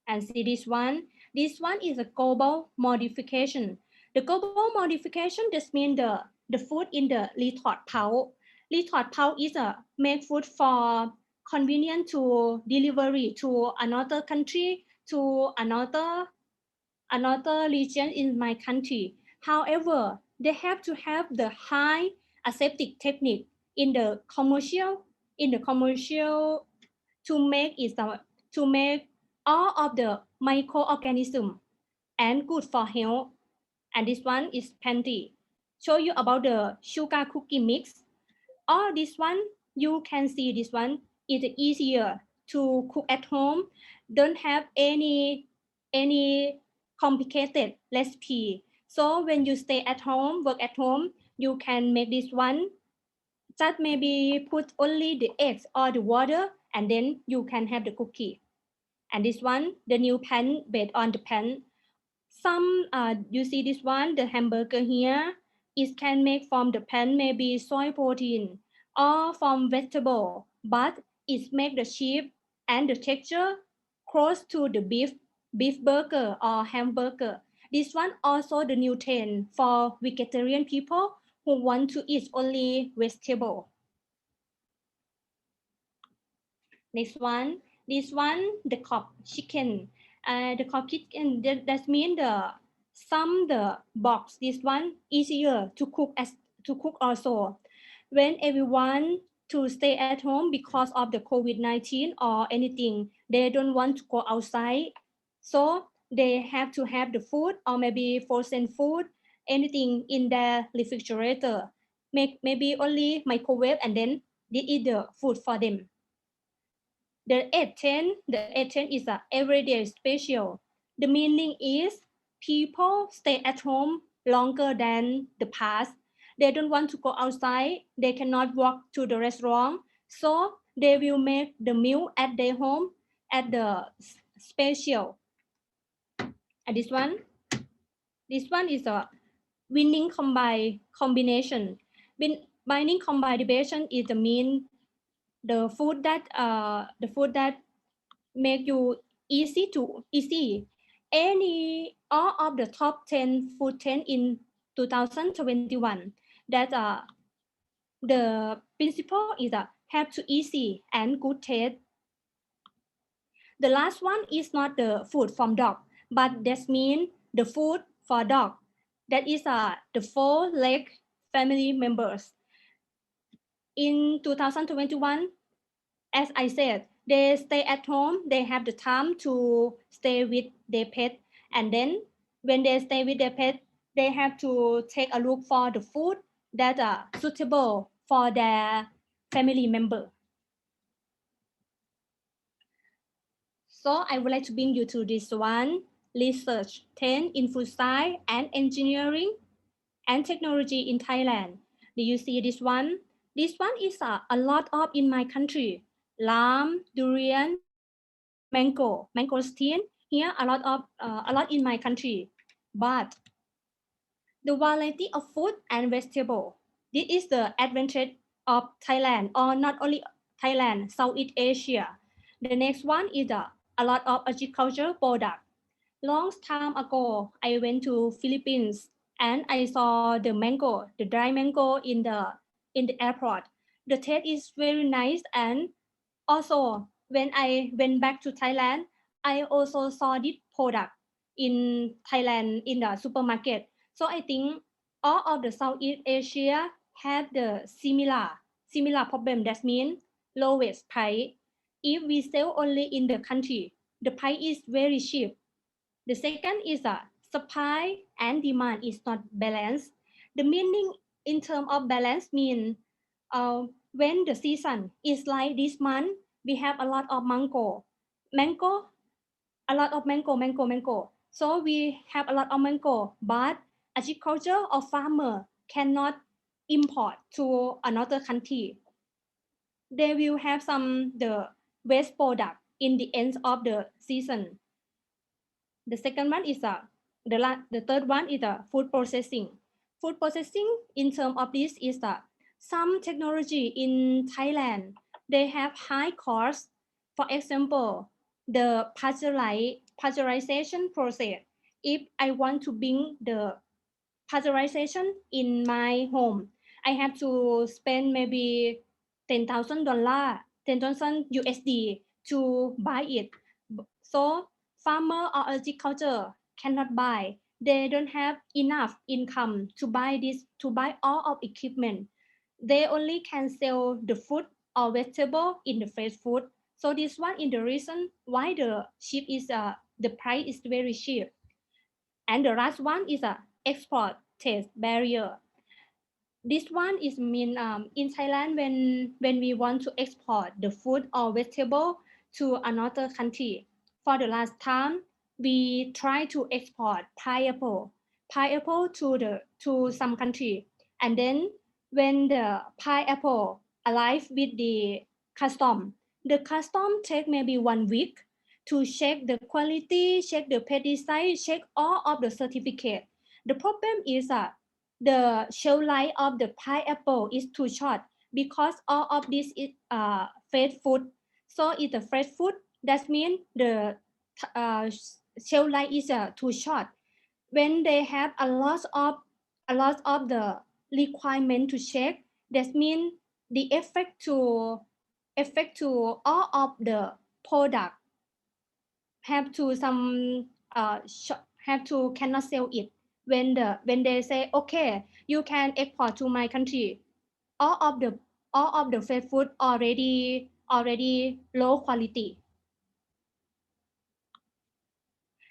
And see this one. This one is a global modification. The global modification just means the food in the retort pouch. Retort pouch is a make food for convenient to delivery to another country, to another region in my country. However, they have to have the high aseptic technique in the commercial to make it to make all of the microorganism and good for health. And this one is plenty. Show you about the sugar cookie mix. All this one you can see this one is easier to cook at home. Don't have any complicated recipe. So when you stay at home, work at home, you can make this one. Just maybe put only the eggs or the water, and then you can have the cookie. And this one, the new pan based on the pan. Some you see this one, the hamburger here, it can make from the pan maybe soy protein or from vegetable, but it make the shape and the texture close to the beef burger or hamburger. This one also the new trend for vegetarian people who want to eat only vegetable. Next one, this one, the cob chicken. The cob chicken, that means the box. This one easier to cook also. When everyone to stay at home because of the COVID-19 or anything, they don't want to go outside, so they have to have the food or maybe frozen food, anything in their refrigerator. Maybe only microwave and then they eat the food for them. The 810 is a everyday special. The meaning is people stay at home longer than the past. They don't want to go outside. They cannot walk to the restaurant. So they will make the meal at their home at the special. And this one is a winning combination. Winning combination is the mean the food that make you easy. All of the top 10 food 10 in 2021 that the principle is have to easy and good taste. The last one is not the food from dog, but that means the food for dog. That is the 4-leg family members. In 2021, as I said, they stay at home, they have the time to stay with their pet. And then when they stay with their pet, they have to take a look for the food that are suitable for their family member. So I would like to bring you to this one, research 10 in food science and engineering and technology in Thailand. Do you see this one? This one is a lot of in my country. Lam, durian, mangosteen. Here a lot in my country. But the variety of food and vegetable. This is the advantage of Thailand, or not only Thailand, Southeast Asia. The next one is a lot of agricultural product. Long time ago, I went to Philippines and I saw the mango, the dry mango in the airport. The taste is very nice, and also when I went back to Thailand, I also saw this product in Thailand in the supermarket. So I think all of the Southeast Asia have the similar problem. That means lowest price. If we sell only in the country, the price is very cheap. The second is supply and demand is not balanced. The meaning in terms of balance means when the season is like this month, we have a lot of mango. A lot of mango. So we have a lot of mango, but agriculture or farmer cannot import to another country. they will have some the waste product in the end of the season. The second one is the third one is food processing. Food processing in terms of this is some technology in Thailand. They have high cost. For example, the pasteurization process. If I want to bring the pasteurization in my home, I have to spend maybe $10,000, 10,000 USD to buy it. So farmer or agriculture cannot buy. They don't have enough income to buy this, to buy all of equipment. They only can sell the food or vegetable in the fresh food. So this one is the reason why the cheap is the price is very cheap. And the last one is export tax barrier. This one is mean in Thailand when we want to export the food or vegetable to another country. For the last time, we try to export pineapple to some country, and then when the pineapple arrive with the custom take maybe 1 week to check the quality, check the pesticide, check all of the certificate. The problem is the shelf life of the pineapple is too short because all of this is fresh food. So it's a fresh food. That means the shelf life is too short. When they have a lot of the requirement to check, that means the effect to all of the product have to some have to cannot sell it when they say okay, you can export to my country, all of the fresh food already low quality.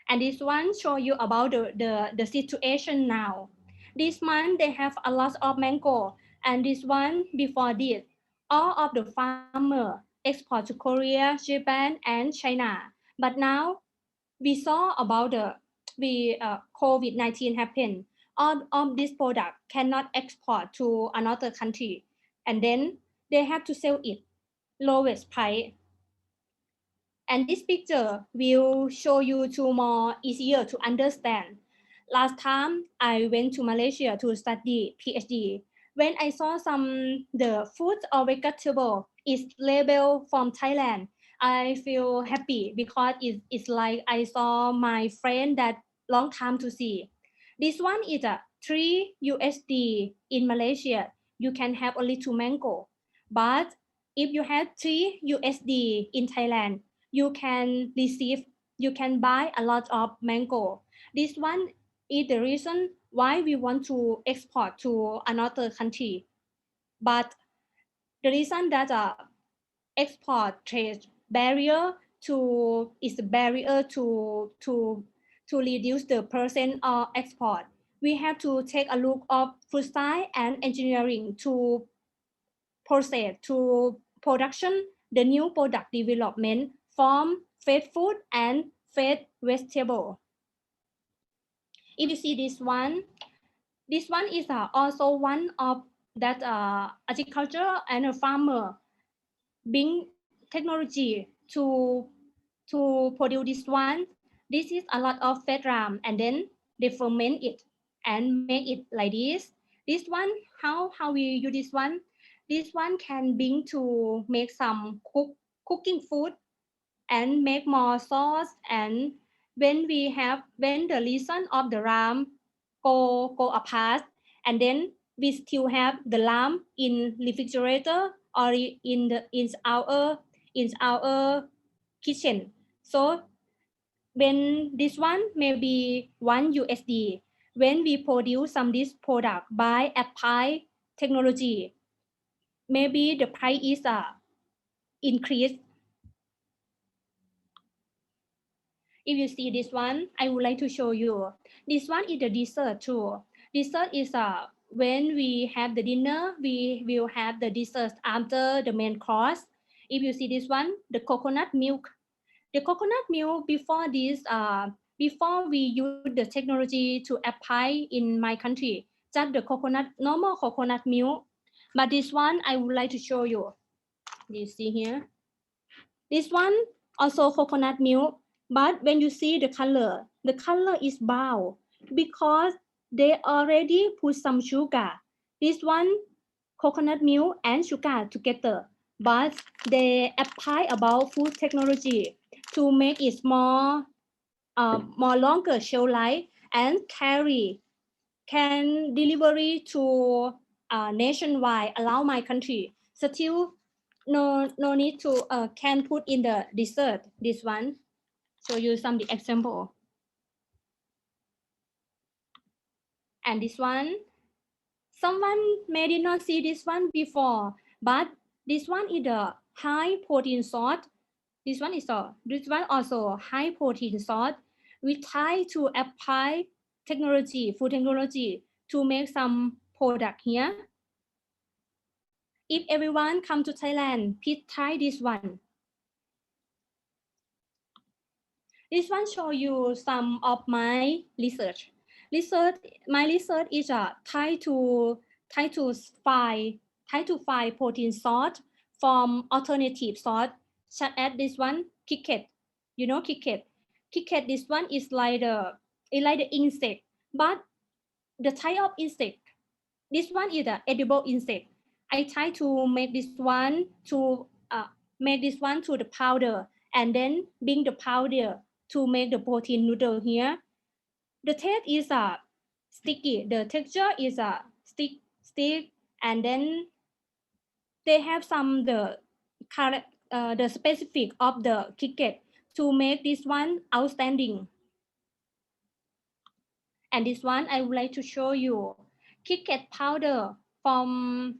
And this one show you about the situation now. This month they have a lot of mango, and this one before this all of the farmer export to Korea, Japan and China. But now we saw about the COVID-19 happen. All of this product cannot export to another country, and then they have to sell it lowest price. And this picture will show you to more easier to understand. Last time I went to Malaysia to study PhD. When I saw some the food or vegetable is labeled from Thailand, I feel happy because it's like I saw my friend that long time to see. This one is a 3 USD in Malaysia. You can have only 2 mango. But if you have 3 USD in Thailand, you can buy a lot of mango. This one is the reason why we want to export to another country. But the reason that export trade barrier is a barrier to reduce the percent of export. We have to take a look of food science and engineering to process to production the new product development from fresh food and fresh vegetable. If you see this one is also one of that agriculture and a farmer bring technology to produce this one. This is a lot of fat ram, and then they ferment it and make it like this. This one, how we use this one? This one can bring to make some cooking food and make more sauce. And when the lesion of the ram go apart, and then we still have the lamb in refrigerator or in our kitchen. So when this one maybe 1 USD, when we produce some this product by apply technology, maybe the price is increased. If you see this one, I would like to show you. This one is the dessert too. Dessert is when we have the dinner, we will have the dessert after the main course. If you see this one, the coconut milk. The coconut milk before this, before we use the technology to apply in my country, just the normal coconut milk. But this one, I would like to show you. You see here. This one also coconut milk, but when you see the color is brown because they already put some sugar. This one coconut milk and sugar together, but they apply about food technology to make it more longer shelf life and can delivery to nationwide allow my country. Still no need to can put in the dessert. This one show you some the example. And this one, someone may did not see this one before, but this one is a high protein sauce. This one also high protein sauce. We try to apply food technology to make some product here. If everyone come to Thailand, please try this one. This one show you some of my research. My research is try to find protein source from alternative source, such as this one, cricket. You know cricket. Cricket. This one is like the insect, but the type of insect. This one is the edible insect. I try to make this one to the powder and then bring the powder to make the protein noodle here. The taste is sticky. The texture is stick, and then they have some the specific of the cricket to make this one outstanding. And this one I would like to show you cricket powder from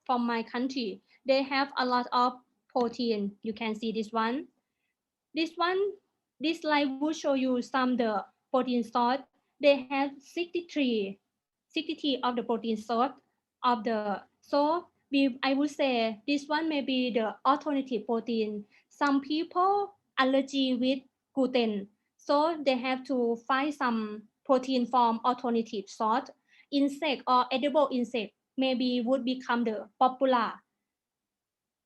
my country. They have a lot of protein. You can see this one. This slide will show you some the protein source. They have 63 of the protein source of the. So I would say this one may be the alternative protein. Some people allergy with gluten, so they have to find some protein from alternative source. Insect or edible insect maybe would become the popular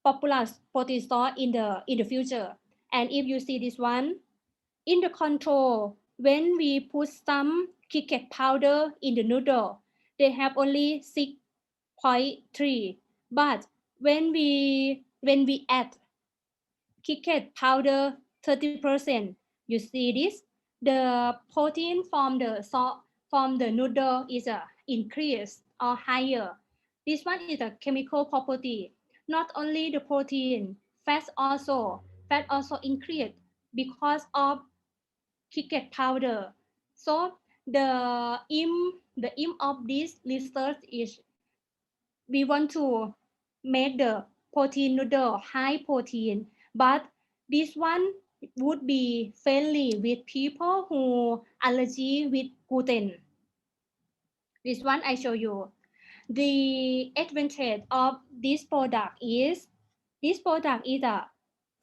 protein source in the future. And if you see this one, in the control, when we put some cricket powder in the noodle, they have only 6.3. But when we add cricket powder 30%, you see this, the protein from the noodle is increased or higher. This one is a chemical property. Not only the protein, fat also increased because of cricket powder. So the aim of this research is we want to make the protein noodle high protein, but this one would be friendly with people who allergy with gluten. This one I show you. The advantage of this product is a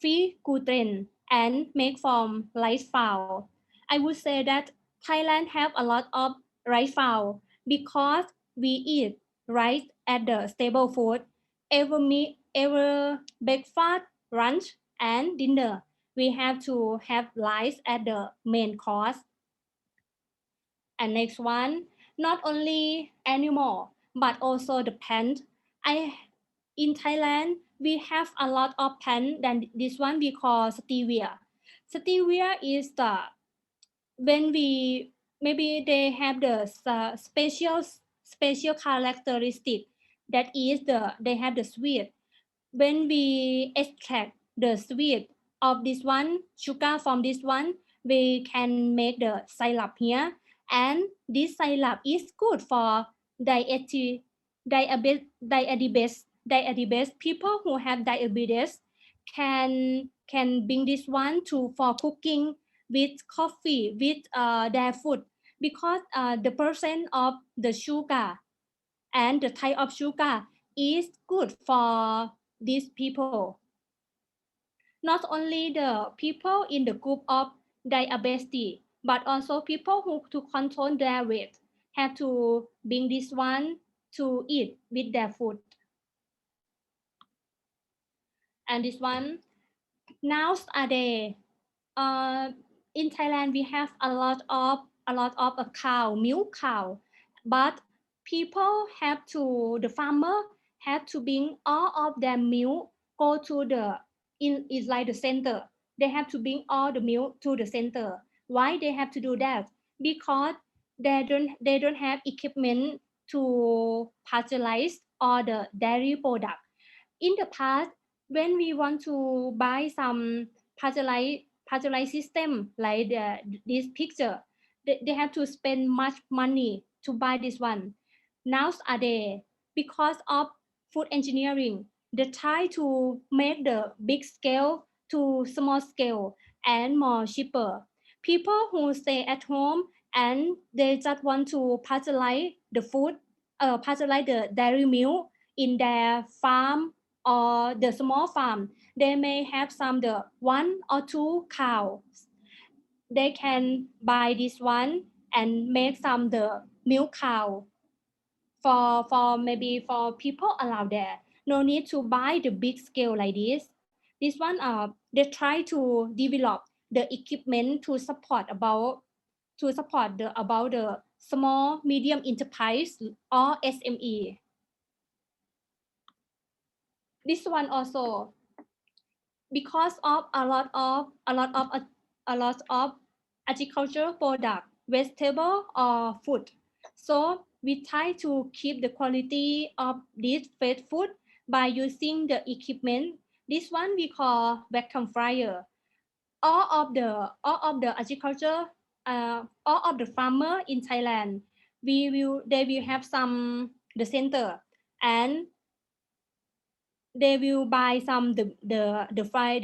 free gluten and made from rice flour. I would say that Thailand have a lot of rice flour because we eat rice at the staple food every breakfast, lunch, and dinner. We have to have rice at the main course. And next one, not only animal but also the plant. In Thailand we have a lot of plant than this one we call stevia. Stevia is the when we maybe they have the special characteristic that is they have the sweet. When we extract the sweet of this one sugar from this one, we can make the syrup here, and this syrup is good for diabetes people who have diabetes can bring this one to for cooking with coffee with their food because the percent of the sugar and the type of sugar is good for these people. Not only the people in the group of diabetes, but also people who to control their weight have to bring this one to eat with their food. And this one, nowadays, in Thailand we have a lot of a cow, milk cow, but people have to, the farmer have to bring all of their milk go to the, in is like the center. They have to bring all the milk to the center. Why they have to do that? Because they don't have equipment to pasteurize all the dairy product. In the past, when we want to buy some pasteurize system like this picture, they have to spend much money to buy this one. Nowadays, because of food engineering, they try to make the big scale to small scale and more cheaper. People who stay at home and they just want to pasteurize the food, pasteurize the dairy milk in their farm or the small farm. They may have some the 1 or 2 cows. They can buy this one and make some the milk cow for maybe for people around there. No need to buy the big scale like this. This one they try to develop the equipment to support the small medium enterprise or SME. This one also, because of a lot of agricultural product, vegetable or food. So we try to keep the quality of this fresh food by using the equipment. This one we call vacuum fryer. All of the agriculture, all of the farmer in Thailand, they will have some the center, and they will buy some the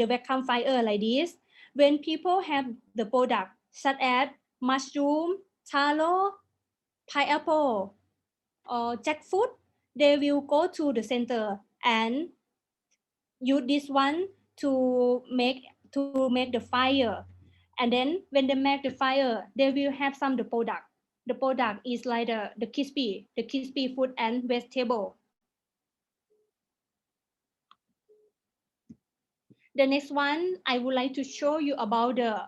vacuum fryer like this. When people have the product such as mushroom, taro, pineapple, or jackfruit, they will go to the center and use this one to make the fire. And then when they make the fire, they will have some the product. The product is like the crispy food and vegetable. The next one, I would like to show you about the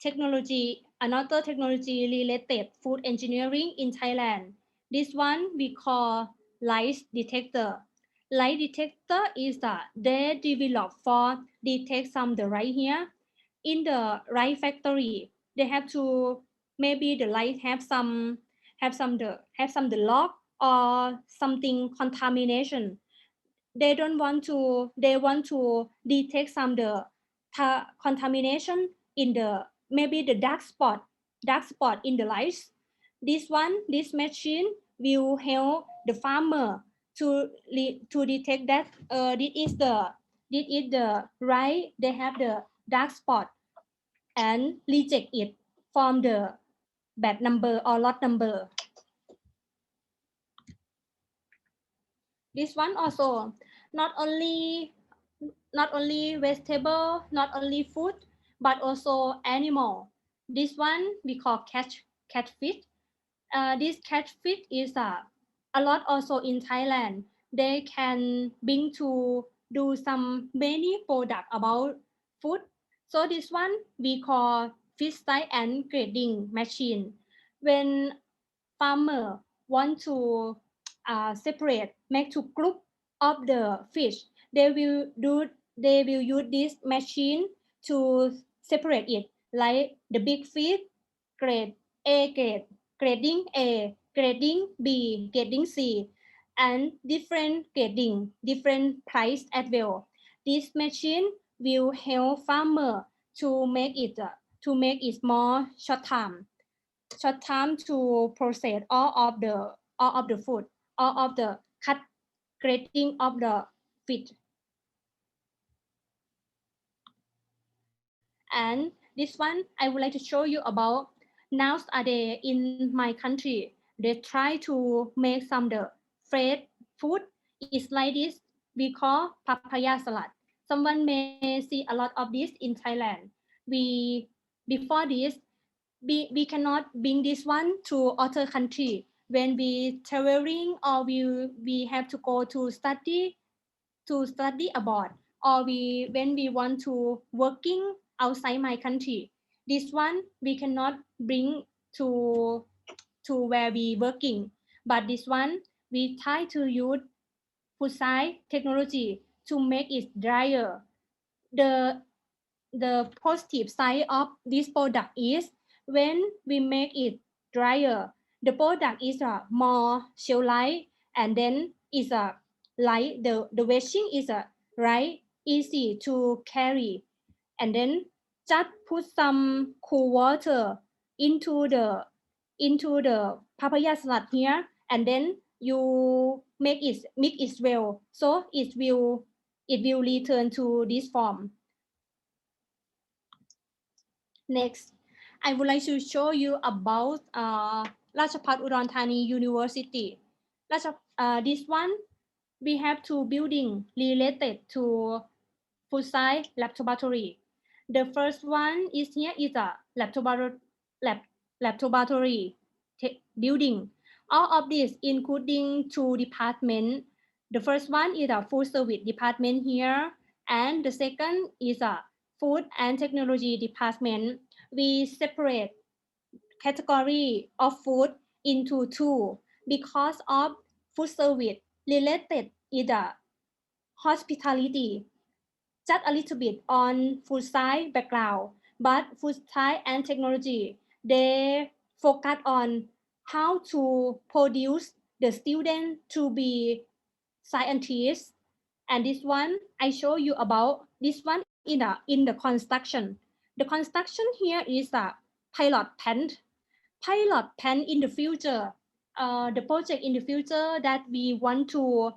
technology, another technology related food engineering in Thailand. This one we call light detector. Light detector is that they develop for detect some the right here. In the rice factory, they have to, maybe the light have some the lock or something contamination. They want to detect some the contamination in the, maybe the dark spot in the lights. This machine will help the farmer to detect that this is the right, they have the dark spot, and reject it from the bad number or lot number. This one also, not only vegetable, not only food, but also animal. This one we call catfish. This catfish is a lot also in Thailand. They can bring to do some many product about food. So this one we call fish size and grading machine. When farmer want to separate, make to group of the fish, they will use this machine to separate it, like the big fish grade A grade, grading A, grading B, grading C, and different grading, different price as well. This machine will help farmer to make it more short time to process all of the food, all of the cut grading of the fish. And this one I would like to show you about. Nowadays in my country, they try to make some the fresh food. It's like this, we call papaya salad. Someone may see a lot of this in Thailand. Before this, we cannot bring this one to other country. When we traveling or we have to go to study abroad, or when we want to working outside my country. This one we cannot bring to where we working, but this one we try to use food science technology to make it drier. The the positive side of this product is when we make it drier, the product is more shelf life, and then is a light, the washing is a right easy to carry, and then just put some cool water into the papaya salad here, and then you make it mix it well, so it will return to this form. Next, I would like to show you about Ratchapat Udon Thani University. This one, we have two buildings related to food science laboratory. The first one is here is a laboratory building. All of this including two departments. The first one is a food service department here, and the second is a food and technology department. We separate category of food into two because of food service related is a hospitality. Just a little bit on food science background, but food science and technology, they focus on how to produce the student to be scientists. And this one I show you about this one in the construction. The construction here is a pilot plant. Pilot plant in the future. The project in the future that we want to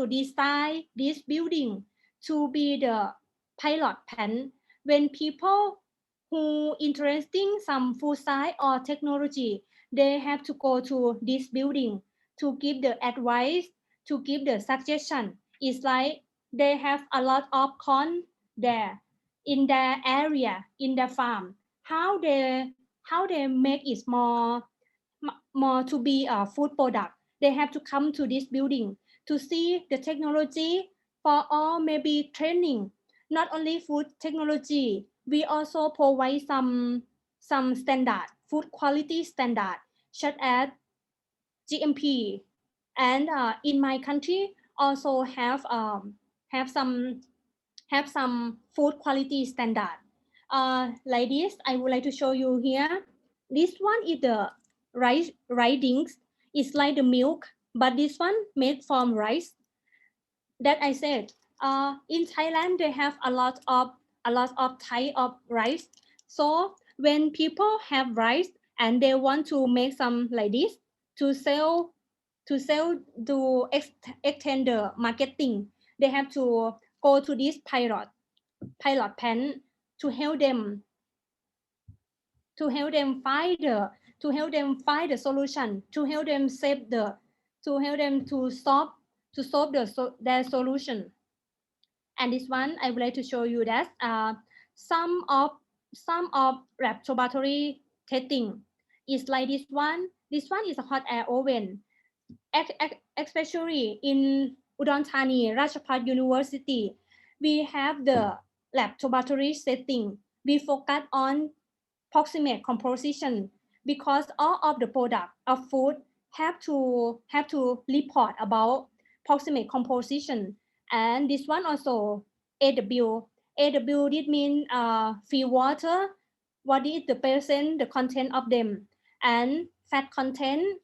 design this building to be the pilot plant. When people who interesting some food science or technology, they have to go to this building to give the advice, to give the suggestion. It's like they have a lot of corn there in their area, in their farm. How they make it more to be a food product. They have to come to this building to see the technology for all maybe training. Not only food technology, we also provide some standard, food quality standard, such as GMP. And in my country also have some food quality standard. Like this, I would like to show you here. This one is the rice ridings. It's like the milk, but this one made from rice. That I said. In Thailand, they have a lot of type of rice. So when people have rice and they want to make some like this to sell to extend the marketing, they have to go to this pilot plant to help them find the solution, to help them to solve their solution. And this one I would like to show you that some of laboratory testing is like this one. This one is a hot air oven, especially in Udon Thani Ratchapat University. We have the laboratory setting. We focus on proximate composition because all of the product of food have to report about proximate composition. And this one also AW. AW did mean free water. What is the percent, the content of them, and fat content,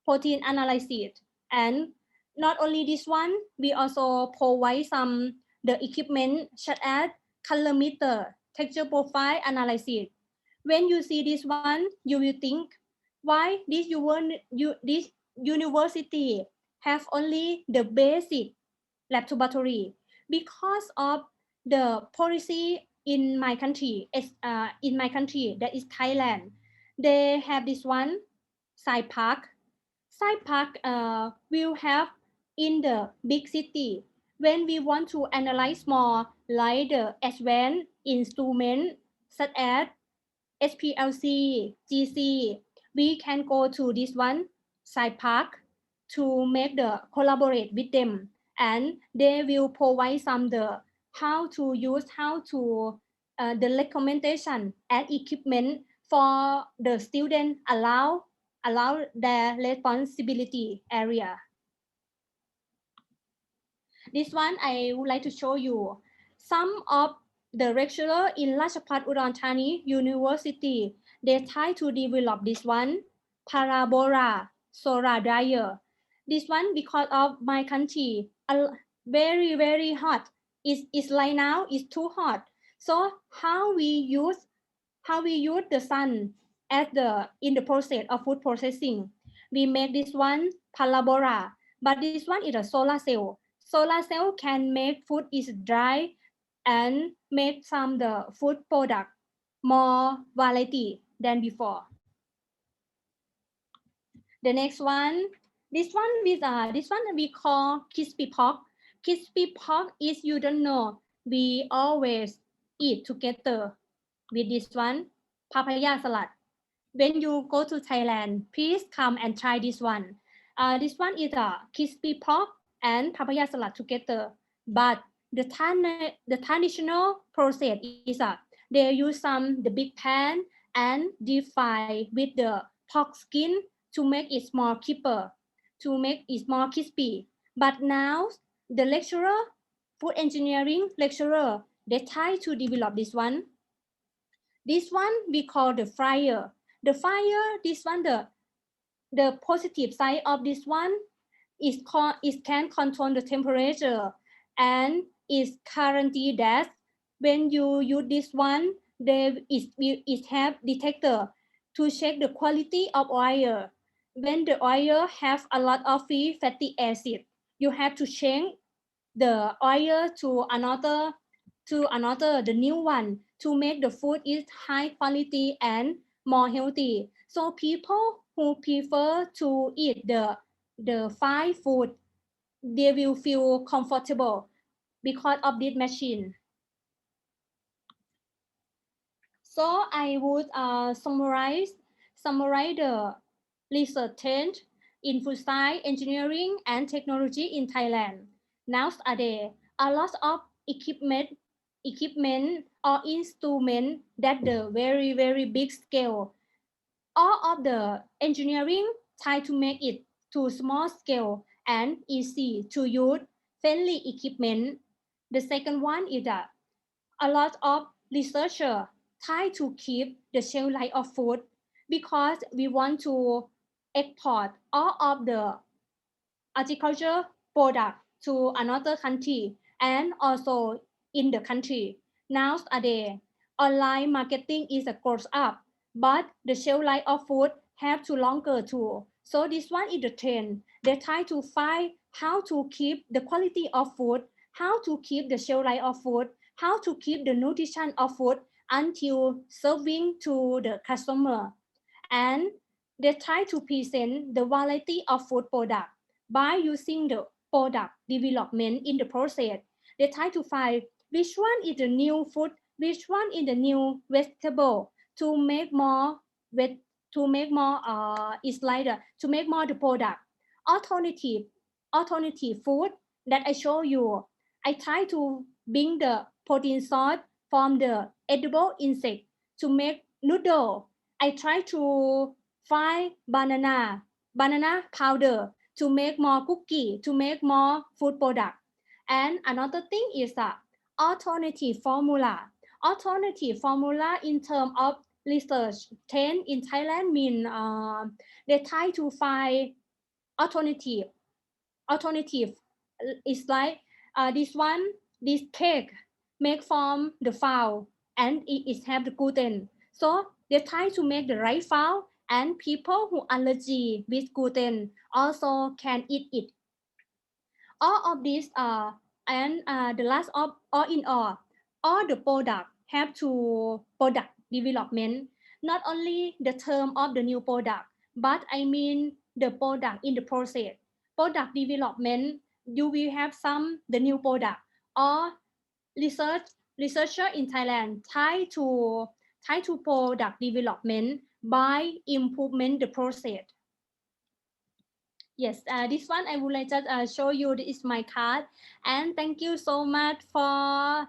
protein analysis. And not only this one, we also provide the equipment such as colorimeter, texture profile analysis. When you see this one, you will think, why this university have only the basic laboratory? Because of the policy in my country, that is Thailand. They have this one, science park. Science park will have in the big city. When we want to analyze more, like the advanced instrument such as SPLC, GC, we can go to this one, science park, to make the collaborate with them. and they will provide some the how to use, how to the recommendation and equipment for the student allow their responsibility area. This one I would like to show you. Some of the lecturer in Ratchapat Udon Thani University, they try to develop this one, parabola solar dryer. This one because of my country, very hot. It's like now it's too hot. So how we use the sun as the in the process of food processing. We make this one parabola, but this one is a solar cell. Solar cell can make food is dry and make some the food product more variety than before. The next one, this one we call crispy pork. Crispy pork is you don't know. We always eat together with this one, papaya salad. When you go to Thailand, please come and try this one. This one is a crispy pork and papaya salad together. But the traditional process is they use the big pan and deep fry with the pork skin to make it more crisper, to make it more crispy. But now the lecturer, food engineering lecturer, they try to develop this one. This one we call the fryer. The fryer, this one, the positive side of this one is it can control the temperature, and is guaranteed that when you use this one, there is have detector to check the quality of oil. When the oil have a lot of free fatty acid, you have to change the oil to another the new one to make the food is high quality and more healthy. So people who prefer to eat the fried food, they will feel comfortable because of this machine. So I would summarize the research trend in food science, engineering, and technology in Thailand. Nowadays, a lot of equipment or instrument that the very big scale. All of the engineering try to make it to small scale and easy to use, friendly equipment. The second one is that a lot of researchers try to keep the shelf life of food because we want to export all of the agriculture product to another country and also in the country. Nowadays, online marketing is a course up, but the shelf life of food have to longer too. So this one is the trend. They try to find how to keep the quality of food, how to keep the shelf life of food, how to keep the nutrition of food until serving to the customer. And they try to present the variety of food product by using the product development in the process. They try to find which one is the new food, which one is the new vegetable to make more with to make more is like to make more the product. Alternative food that I show you. I try to bring the protein source from the edible insect to make noodle. I try to find banana powder to make more cookie, to make more food product. And another thing is that alternative formula. Alternative formula in terms of research trend in Thailand mean they try to find alternative is like this cake made from the fowl and it have the gluten. So they try to make the right fowl, and people who allergy with gluten also can eat it. All of these and the last of all the product have to product development, not only the term of the new product, but I mean the product in the process. Product development, you will have the new product or researcher in Thailand try to product development by improvement the process. Yes, this one I would like to show you. This is my card, and thank you so much for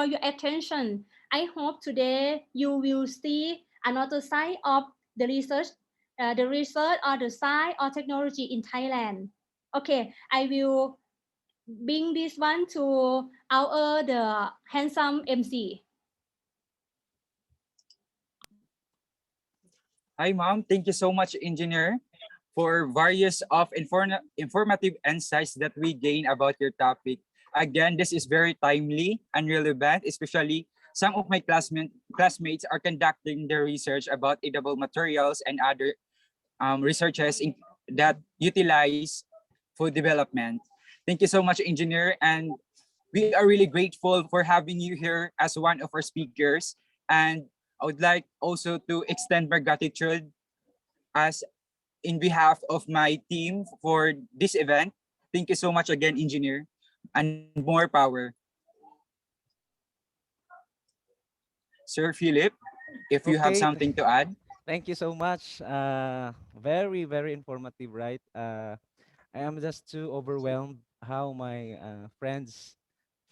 your attention. I hope today you will see another side of the research or the side or technology in Thailand. Okay, I will bring this one to our the handsome MC. Hi, ma'am. Thank you so much, engineer, for various of informative insights that we gain about your topic. Again, this is very timely and relevant, especially some of my classmates are conducting their research about edible materials and other researches that utilize food development. Thank you so much, engineer, and we are really grateful for having you here as one of our speakers. And I would like also to extend my gratitude as in behalf of my team for this event. Thank you so much again, engineer, and more power. Sir Philip, if you have Okay, something to add. thank you so much. Very, very informative, right? I am just too overwhelmed how my friends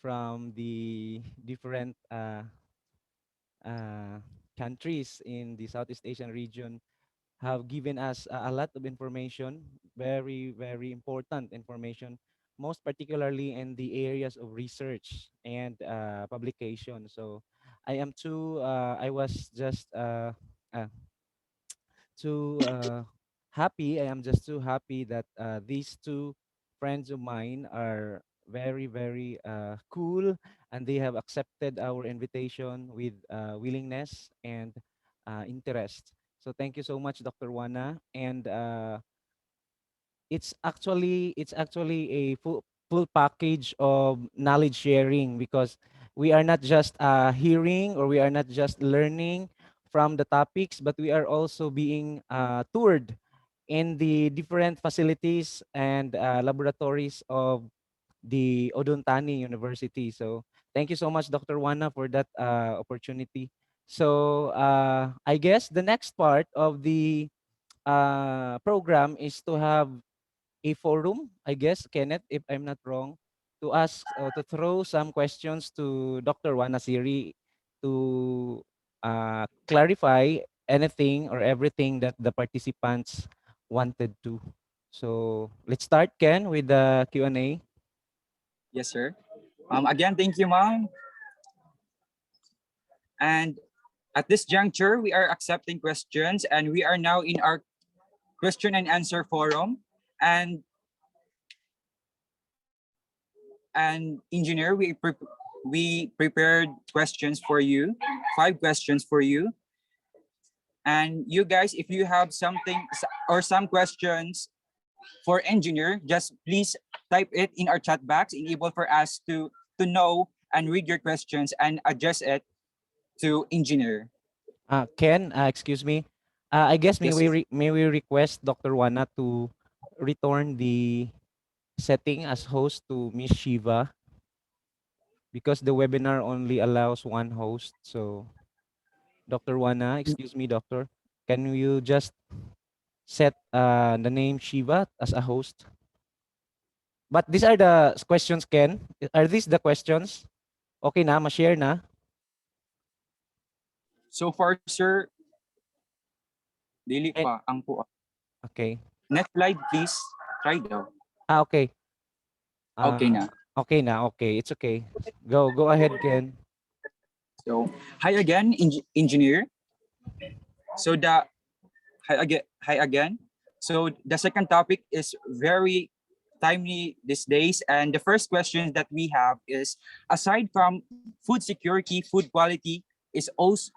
from the different uh, countries in the Southeast Asian region have given us a lot of information, very, very important information, most particularly in the areas of research and publication. So I was just uh, too happy. I am just too happy that these two friends of mine are very, very cool, and they have accepted our invitation with willingness and interest. So thank you so much, Dr. Wana. And it's actually a full package of knowledge sharing, because we are not just hearing, or we are not just learning from the topics, but we are also being toured in the different facilities and laboratories of the Oduntani University. So thank you so much, Dr. Wana, for that opportunity. So I guess the next part of the program is to have a forum, I guess, Kenneth, if I'm not wrong, to ask or to throw some questions to Dr. Wanasiri to clarify anything or everything that the participants wanted to. So let's start, Ken, with the Q&A. Yes, sir. Again, thank you, ma'am. And at this juncture, we are accepting questions, and we are now in our question and answer forum. And engineer, we prepared questions for you, 5 questions for you. And you guys, if you have something or some questions for engineer, just please type it in our chat box, enable for us to know and read your questions and address it to engineer. Ken, excuse me. I guess Yes, may we request Dr. Wana to return the setting as host to Miss Shiva, because the webinar only allows one host. So Dr. Wana, excuse me, doctor, can you just set the name Shiva as a host? But these are the questions, Ken. Are these the questions? Okay na, ma-share na. So far, sir, dili Eh, pa ang po. Okay. Next slide, please. Try daw. Okay. Okay na. Okay na, okay. It's okay. Go ahead, Ken. So, hi again, engineer. So hi again. So the second topic is very timely these days, and the first question that we have is: aside from food security, food quality is also.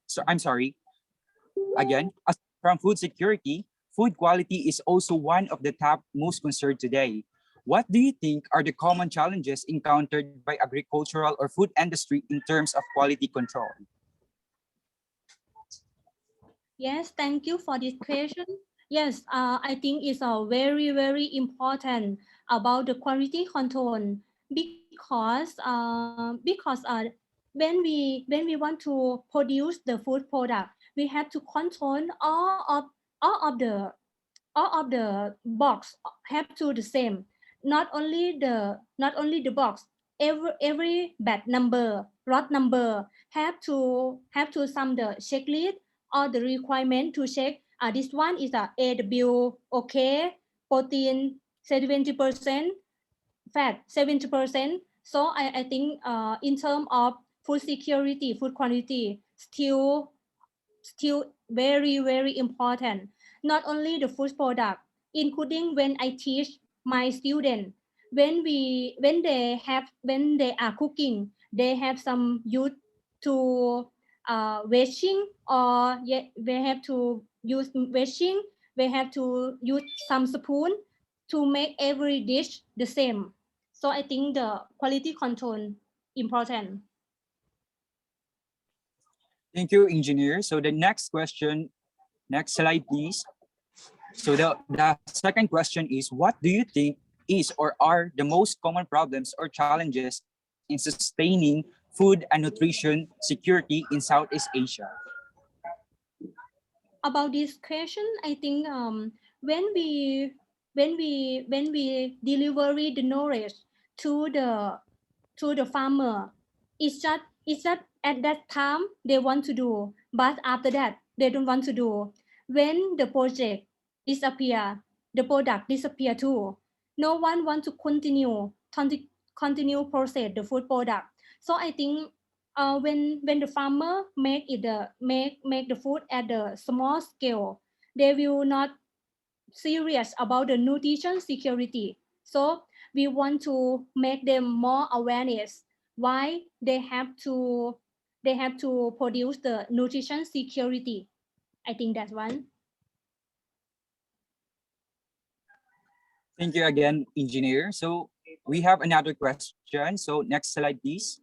So I'm sorry. Again, aside from food security, food quality is also one of the top most concerned today. What do you think are the common challenges encountered by agricultural or food industry in terms of quality control? Yes, thank you for this question. Yes, I think it's very, very important about the quality control, because when we want to produce the food product, we have to control all of the all of the box have to the same. Not only the box, every batch number, lot number have to sum the checklist or the requirement to check. This one is a AW okay, protein 70%, fat 70%. So I think in terms of food security, food quality, still very very important. Not only the food product, including when I teach my student, when they are cooking, they have some use to washing, or they have to use washing, they have to use some spoon to make every dish the same. So I think the quality control important. Thank you, engineer. So the next question, next slide, please. So the second question is, what do you think is or are the most common problems or challenges in sustaining food and nutrition security in Southeast Asia? About this question, I think when we deliver the knowledge to the farmer, it's just at that time they want to do, but after that they don't want to do. When the project disappear, the product disappear too. No one want to continue process the food product. So I think when the farmer make the food at the small scale, they will not serious about the nutrition security. So we want to make them more awareness why they have to produce the nutrition security. I think that's one. Thank you again, engineer. So we have another question. So next slide, please.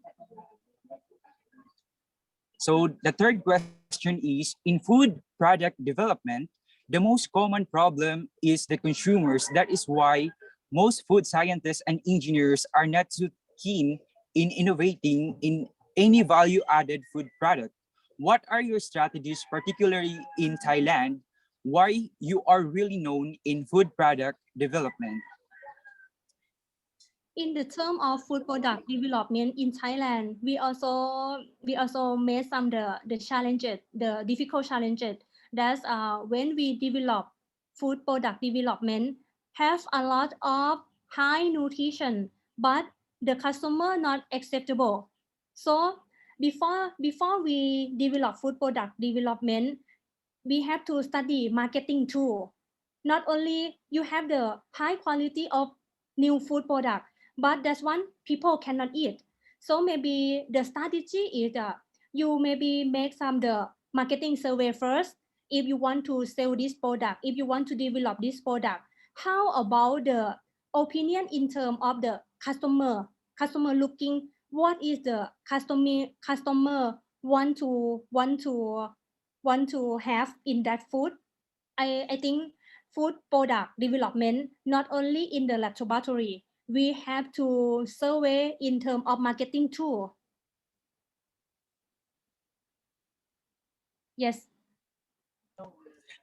So the third question is, in food product development, the most common problem is the consumers. That is why most food scientists and engineers are not too keen in innovating in any value-added food product. What are your strategies, particularly in Thailand, why you are really known in food product development? In the term of food product development in Thailand, we also made some the challenges, the difficult challenges. That's when we develop food product development, have a lot of high nutrition, but the customer not acceptable. So before we develop food product development, we have to study marketing too. Not only you have the high quality of new food product, but that's one people cannot eat. So maybe the strategy is you maybe make some the marketing survey first. If you want to sell this product, if you want to develop this product, how about the opinion in terms of the customer looking, what is the customer want to have in that food. I think food product development not only in the laboratory, we have to survey in terms of marketing too. Yes.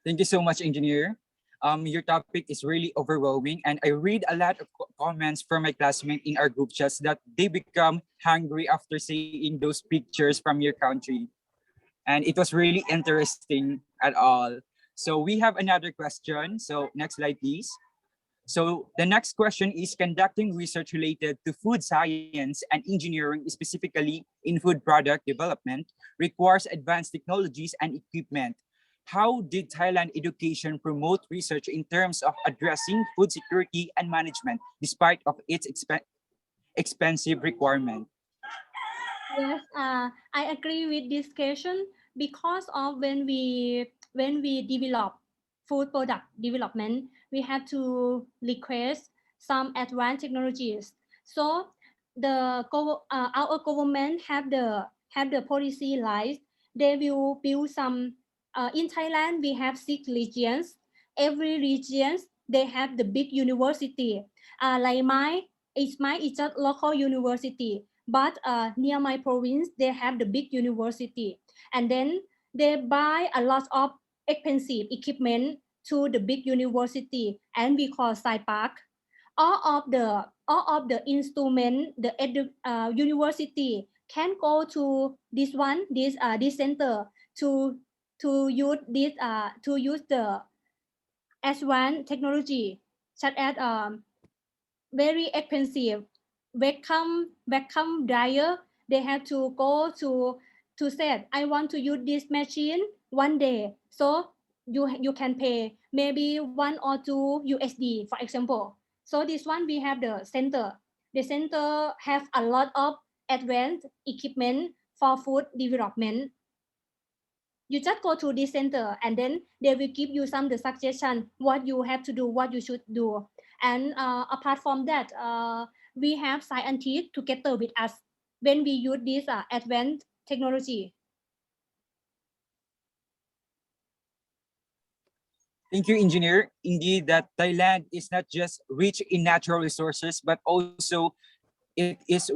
Thank you so much, engineer. Your topic is really overwhelming, and I read a lot of comments from my classmates in our group chats that they become hungry after seeing those pictures from your country. And it was really interesting at all. So we have another question. So next slide, please. So the next question is, conducting research related to food science and engineering, specifically in food product development, requires advanced technologies and equipment. How did Thailand education promote research in terms of addressing food security and management, despite of its expensive requirement? Yes, I agree with this question, because of when we develop food product development, we have to request some advanced technologies. So our government have the policy like they will build some. In Thailand, we have 6 regions. Every regions they have the big university. Like mine is just local university, but near my province they have the big university, and then they buy a lot of expensive equipment to the big university, and we call sci park. All of the instrument, the university can go to this center to use the advanced technology such as very expensive vacuum dryer. They have to go to say, I want to use this machine one day, so you can pay maybe 1 or 2 USD, for example. So this one we have the center have a lot of advanced equipment for food development. You just go to this center and then they will give you some the suggestion what you have to do, what you should do. And apart from that, we have scientists together with us when we use this advanced technology. Thank you, Engineer. Indeed, that Thailand is not just rich in natural resources, but also it is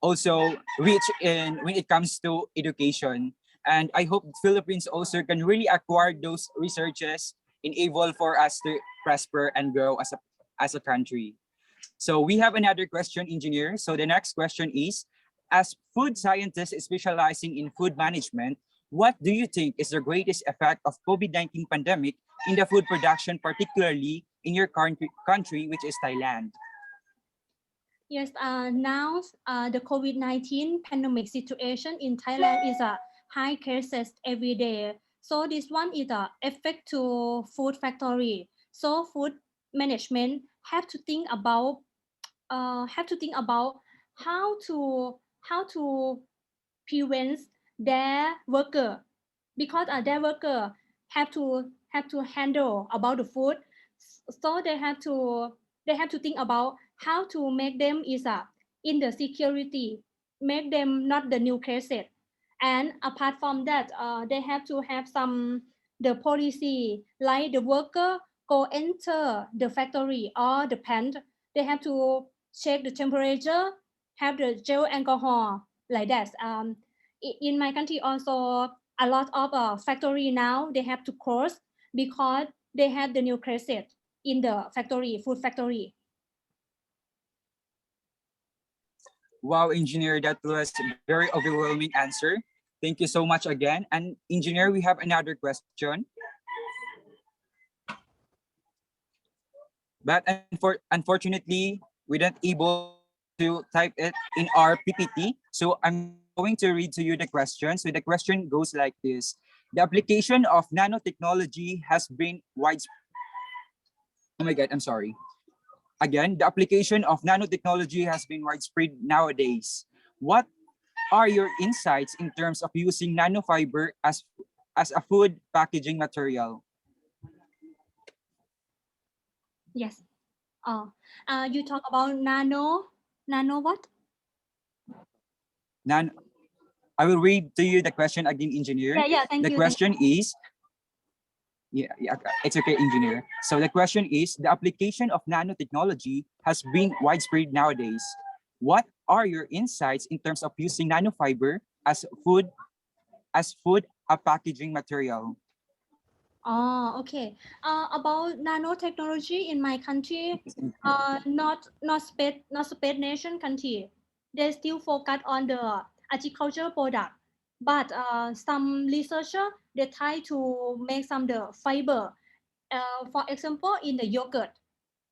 also rich in when it comes to education. And I hope Philippines also can really acquire those researches, enable for us to prosper and grow as a country. So we have another question, Engineer. So the next question is, as food scientists specializing in food management, what do you think is the greatest effect of COVID-19 pandemic in the food production, particularly in your country, which is Thailand? Yes, now the COVID-19 pandemic situation in Thailand is a high cases every day. So this one is a effect to food factory. So food management have to think about how to prevent their worker, because their worker have to handle about the food. So they have to think about how to make them is in the security, make them not the new cases. And apart from that, they have to have some the policy, like the worker go enter the factory or the plant, they have to check the temperature, have the gel alcohol, like that. In my country also, a lot of factory now they have to close because they have the new cases in the factory, food factory. Wow, Engineer, that was a very overwhelming answer. Thank you so much again. And Engineer, we have another question. But unfortunately, we don't able to type it in our PPT. So I'm going to read to you the question. So the question goes like this. The application of nanotechnology has been widespread. Oh my God, I'm sorry. Again, the application of nanotechnology has been widespread nowadays. What are your insights in terms of using nanofiber as a food packaging material? Yes. You talk about nano what? I will read to you the question again, Engineer. Yeah, thank the you. question is, yeah, it's okay, Engineer. So the question is, the application of nanotechnology has been widespread nowadays. What are your insights in terms of using nanofiber as food a packaging material? Oh, okay. About nanotechnology in my country, not space nation country. They still focus on the agricultural product, but some researcher they try to make some the fiber. For example, in the yogurt,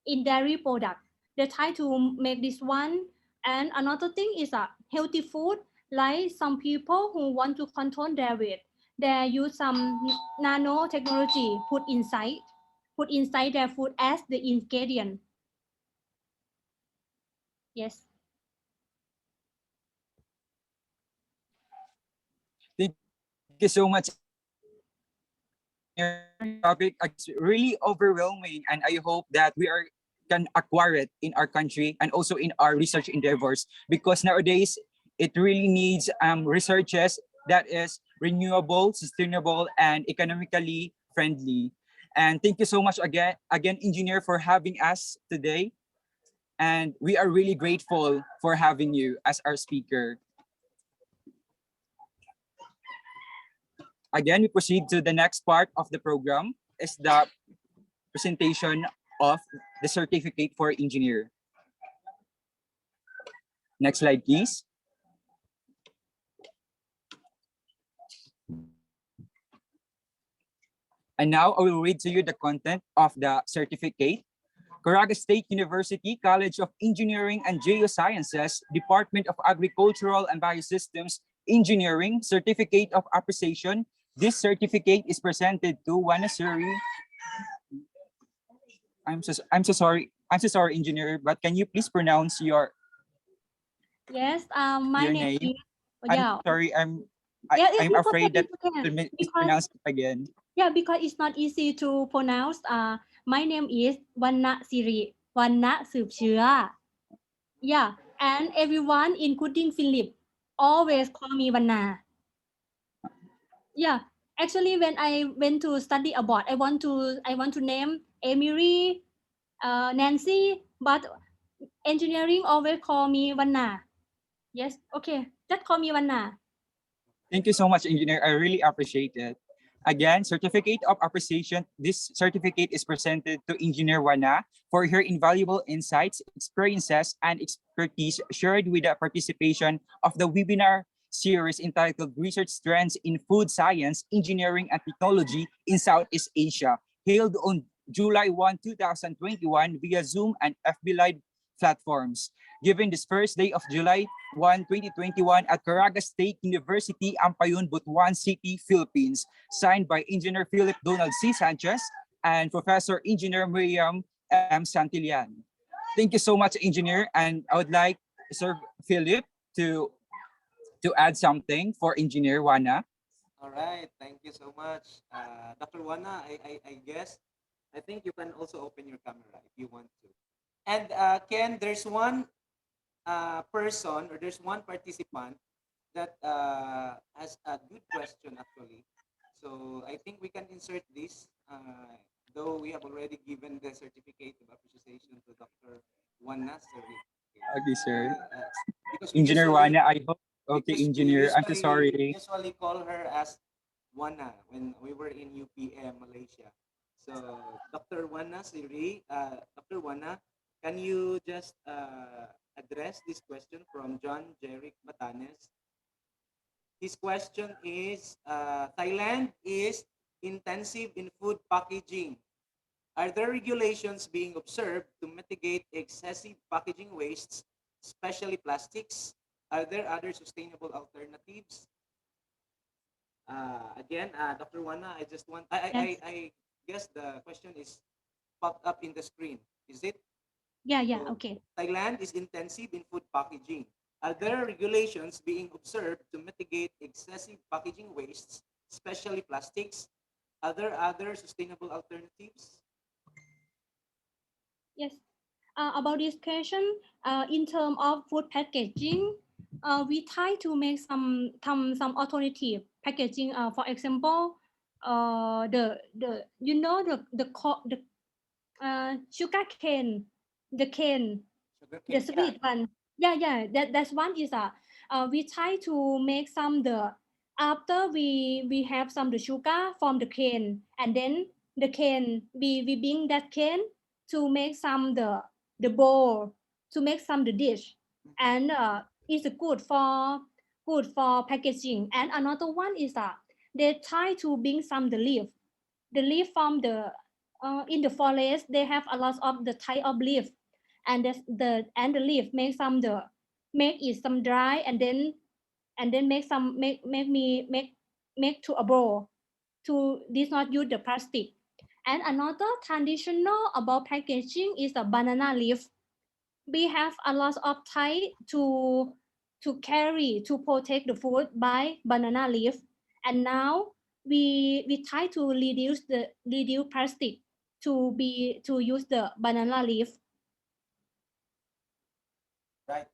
in dairy product, they try to make this one. And another thing is a healthy food. Like some people who want to control their weight, they use some nanotechnology put inside their food as the ingredient. Yes. Thank you so much. Your topic is really overwhelming, and I hope that can acquire it in our country and also in our research endeavors, because nowadays it really needs researches that is renewable, sustainable, and economically friendly. And thank you so much again, Engineer, for having us today. And we are really grateful for having you as our speaker. Again, we proceed to the next part of the program, is the presentation of the certificate for engineer. Next slide, please. And now I will read to you the content of the certificate. Caraga State University College of Engineering and Geosciences, Department of Agricultural and Biosystems Engineering, Certificate of Appreciation. This certificate is presented to Wanasuri. I'm so sorry, engineer, but can you please pronounce your Yes, my name name? is, I'm sorry, I'm it's afraid okay, that it's okay. to Because mispronounce it again. yeah, because it's not easy to pronounce. My name is Wanna Siri, Wannaสืb Chua. Yeah, and everyone, including Philip, always call me Wanna. Yeah, actually, when I went to study abroad, I want to name Emily, Nancy, but engineering always call me Wanna. Yes, okay, just call me Wanna. Thank you so much, engineer. I really appreciate it. Again, certificate of appreciation. This certificate is presented to Engineer Wana for her invaluable insights, experiences, and expertise shared with the participation of the webinar series entitled Research Trends in Food Science, Engineering, and Technology in Southeast Asia, held on July 1, 2021 via Zoom and FB Live platforms. Given this first day of July 1, 2021 at Caraga State University, Ampayun, Butuan City, Philippines, signed by Engineer Philip Donald C. Sanchez and Professor Engineer Miriam M. Santillan. Thank you so much, Engineer, and I would like Sir Philip to add something for Engineer Wana. All right, thank you so much. Dr. Wana, I guess, I think you can also open your camera if you want to. And Ken, there's one person or there's one participant that has a good question actually. So I think we can insert this, though we have already given the certificate of appreciation to Dr. Wana Seri. Okay, sir. Because we Engineer usually- Wana, I hope. Okay, because we Engineer, I'm so sorry. usually call her as Wana when we were in UPM, Malaysia. So Dr. Wana Siri, Dr. Wana, can you just address this question from John Jeric Batanes? His question is, Thailand is intensive in food packaging. Are there regulations being observed to mitigate excessive packaging wastes, especially plastics? Are there other sustainable alternatives? Again, Dr. Wana, I just want, I guess the question is popped up in the screen. Is it? Yeah, So, okay. Thailand is intensive in food packaging. Are there regulations being observed to mitigate excessive packaging wastes, especially plastics? Are there other sustainable alternatives? Yes. About this question, in terms of food packaging, we try to make some alternative packaging. For example, the you know the sugar cane, the cane, the sweet one. Yeah. That's one is we try to make some the after we have some the sugar from the cane, and then the cane we bring that cane to make some the bowl, to make some the dish, and it's good for packaging. And another one is they try to bring some the leaf from the in the forest. They have a lot of the type of leaf, and the leaf make it some dry, and then make to a bowl, to this not use the plastic. And another traditional about packaging is the banana leaf. We have a lot of type to carry to protect the food by banana leaf. And now we try to reduce plastic to use the banana leaf. Right.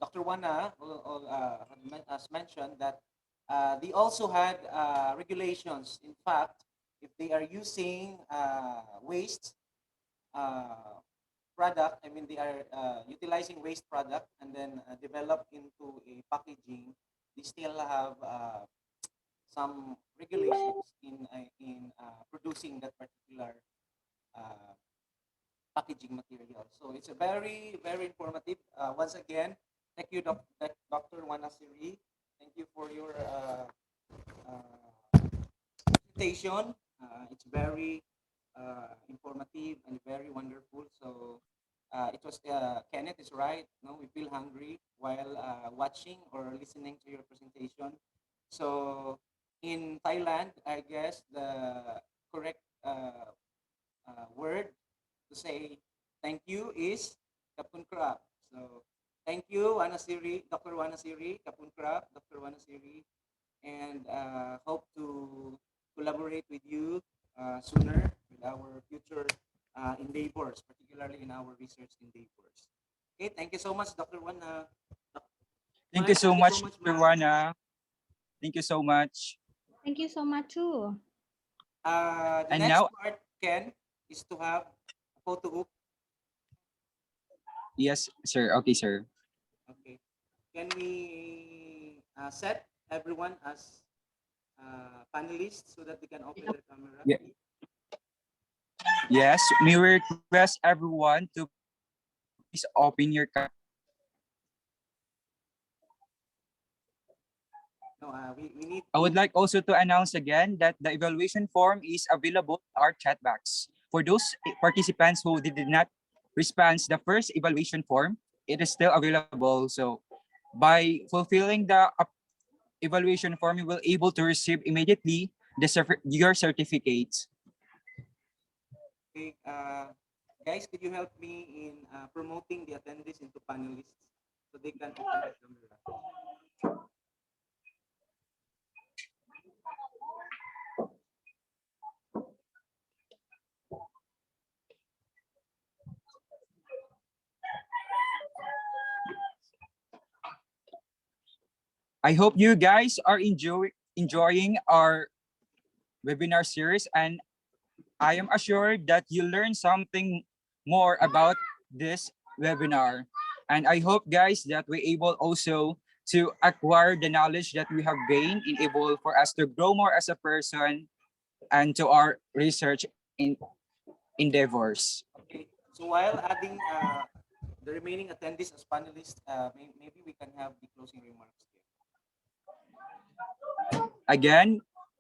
Dr. Wana has mentioned that they also had regulations. In fact, if they are using waste product, I mean, they are utilizing waste product and then develop into a packaging, they still have some regulations in producing that particular packaging material. So it's a very, very informative. Once again, thank you, Dr. Wanasiri. Thank you for your presentation. It's very informative and very wonderful. So it was Kenneth is right. No, we feel hungry while watching or listening to your presentation. So in Thailand, I guess the correct word to say thank you is kapun krap. So thank you, Wanasiri, Dr. Wanasiri, kapun krap, Dr. Wanasiri, and hope to collaborate with you sooner with our future endeavors, particularly in our research endeavors. Okay, thank you so much, Dr. Wana. Thank you so much, Dr. Wana. Thank you so much. Thank you so much too. The And next now- part, Ken, is to have a photo op. Yes, sir. Okay, sir. Okay. Can we set everyone as panelists so that they can open their camera? Yeah. Yes, we request everyone to please open your camera. No, we need. I would like also to announce again that the evaluation form is available in our chat box. For those participants who did not respond to the first evaluation form, it is still available. So by fulfilling the evaluation form, you will able to receive immediately your certificates. Okay, guys, could you help me in promoting the attendees into panelists so they can open their camera? I hope you guys are enjoying our webinar series, and I am assured that you learned something more about this webinar. And I hope, guys, that we're able also to acquire the knowledge that we have gained in able for us to grow more as a person and to our research endeavors. Okay, so while adding the remaining attendees as panelists, maybe we can have the closing remarks. Again,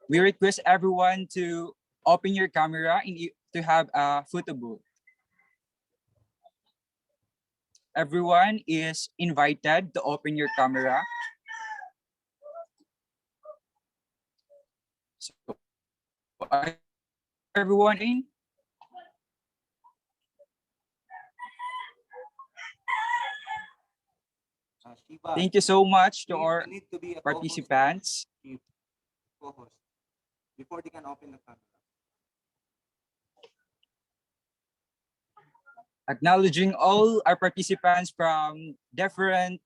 we request everyone to open your camera and to have a photo booth. Everyone is invited to open your camera. So, everyone in? Thank you so much to our participants. Co-host before they can open the camera. Acknowledging all our participants from different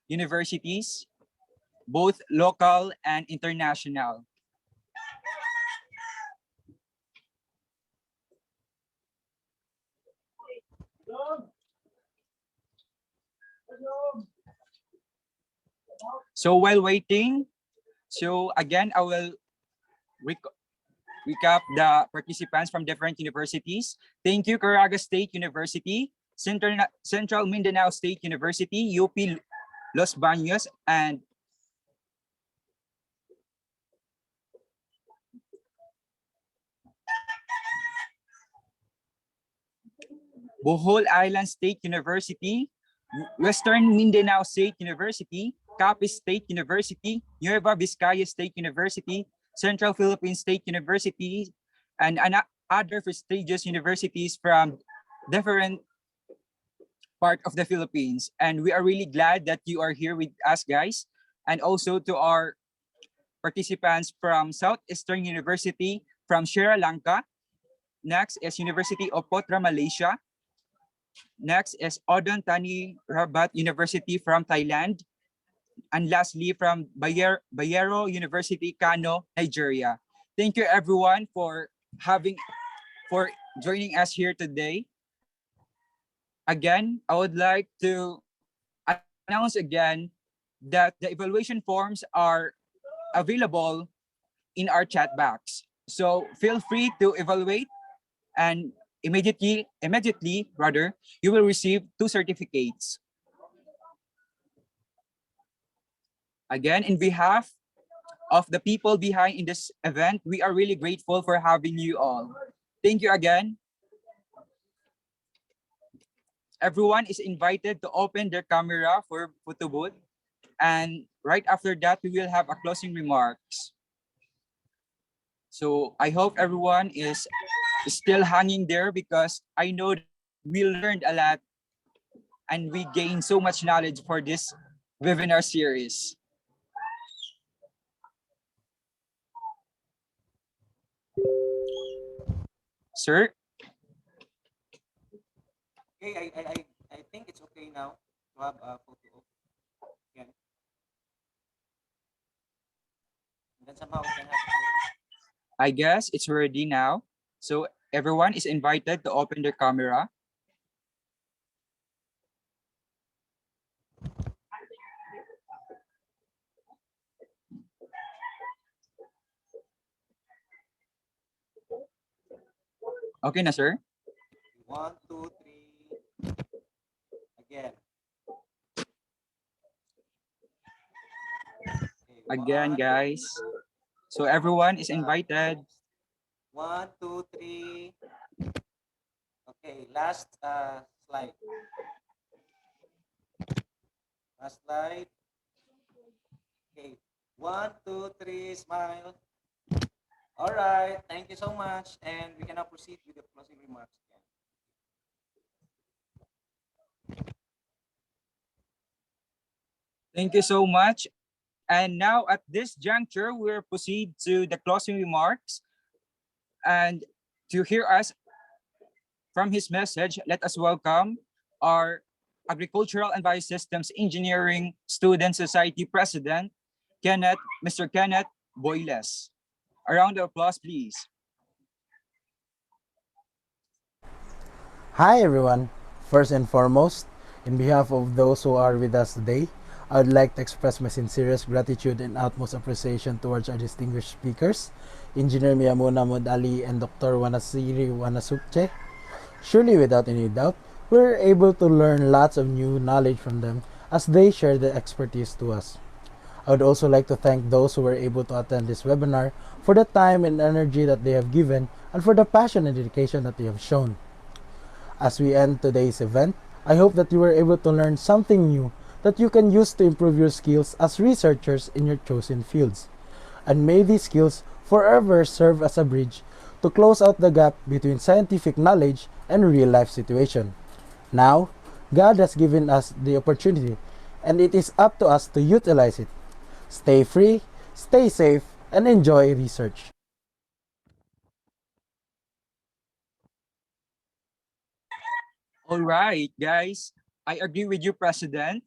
universities, both local and international. So while waiting, so again, I will recap the participants from different universities. Thank you, Caraga State University, Central Mindanao State University, UP Los Baños, and Bohol Island State University, Western Mindanao State University, Capiz State University, Nueva Vizcaya State University, Central Philippine State University, and other prestigious universities from different part of the Philippines. And we are really glad that you are here with us, guys. And also to our participants from Southeastern University from Sri Lanka. Next is University of Putra, Malaysia. Next is Odon Thani Rabat University from Thailand. And lastly, from Bayero University, Kano, Nigeria. Thank you everyone for joining us here today. Again, I would like to announce again that the evaluation forms are available in our chat box. So feel free to evaluate, and immediately rather, you will receive 2 certificates. Again, in behalf of the people behind in this event, we are really grateful for having you all. Thank you again. Everyone is invited to open their camera for photo booth. And right after that, we will have a closing remarks. So I hope everyone is still hanging there, because I know we learned a lot and we gained so much knowledge for this webinar series. Sir? Okay, I think it's okay now to have a photo again. And then somehow we can have a photo. I guess it's ready now. So everyone is invited to open their camera. Okay na, sir? 1, 2, 3. Again. Again, guys. So everyone is invited. 1, 2, 3. Okay, last slide. Last slide. Okay, 1, 2, 3, smile. All right, thank you so much. And we can now proceed with the closing remarks again. Thank you so much. And now at this juncture, we'll proceed to the closing remarks. And to hear us from his message, let us welcome our Agricultural and Biosystems Engineering Student Society President, Mr. Kenneth Boyles. A round of applause, please. Hi everyone. First and foremost, in behalf of those who are with us today, I would like to express my sincerest gratitude and utmost appreciation towards our distinguished speakers, Engineer Miyamuna Modali and Dr. Wanasiri Wanasukche. Surely without any doubt, we were able to learn lots of new knowledge from them as they share their expertise to us. I would also like to thank those who were able to attend this webinar for the time and energy that they have given and for the passion and dedication that they have shown. As we end today's event, I hope that you were able to learn something new that you can use to improve your skills as researchers in your chosen fields. And may these skills forever serve as a bridge to close out the gap between scientific knowledge and real-life situation. Now, God has given us the opportunity, and it is up to us to utilize it. Stay free, stay safe, and enjoy research. All right, guys. I agree with you, President.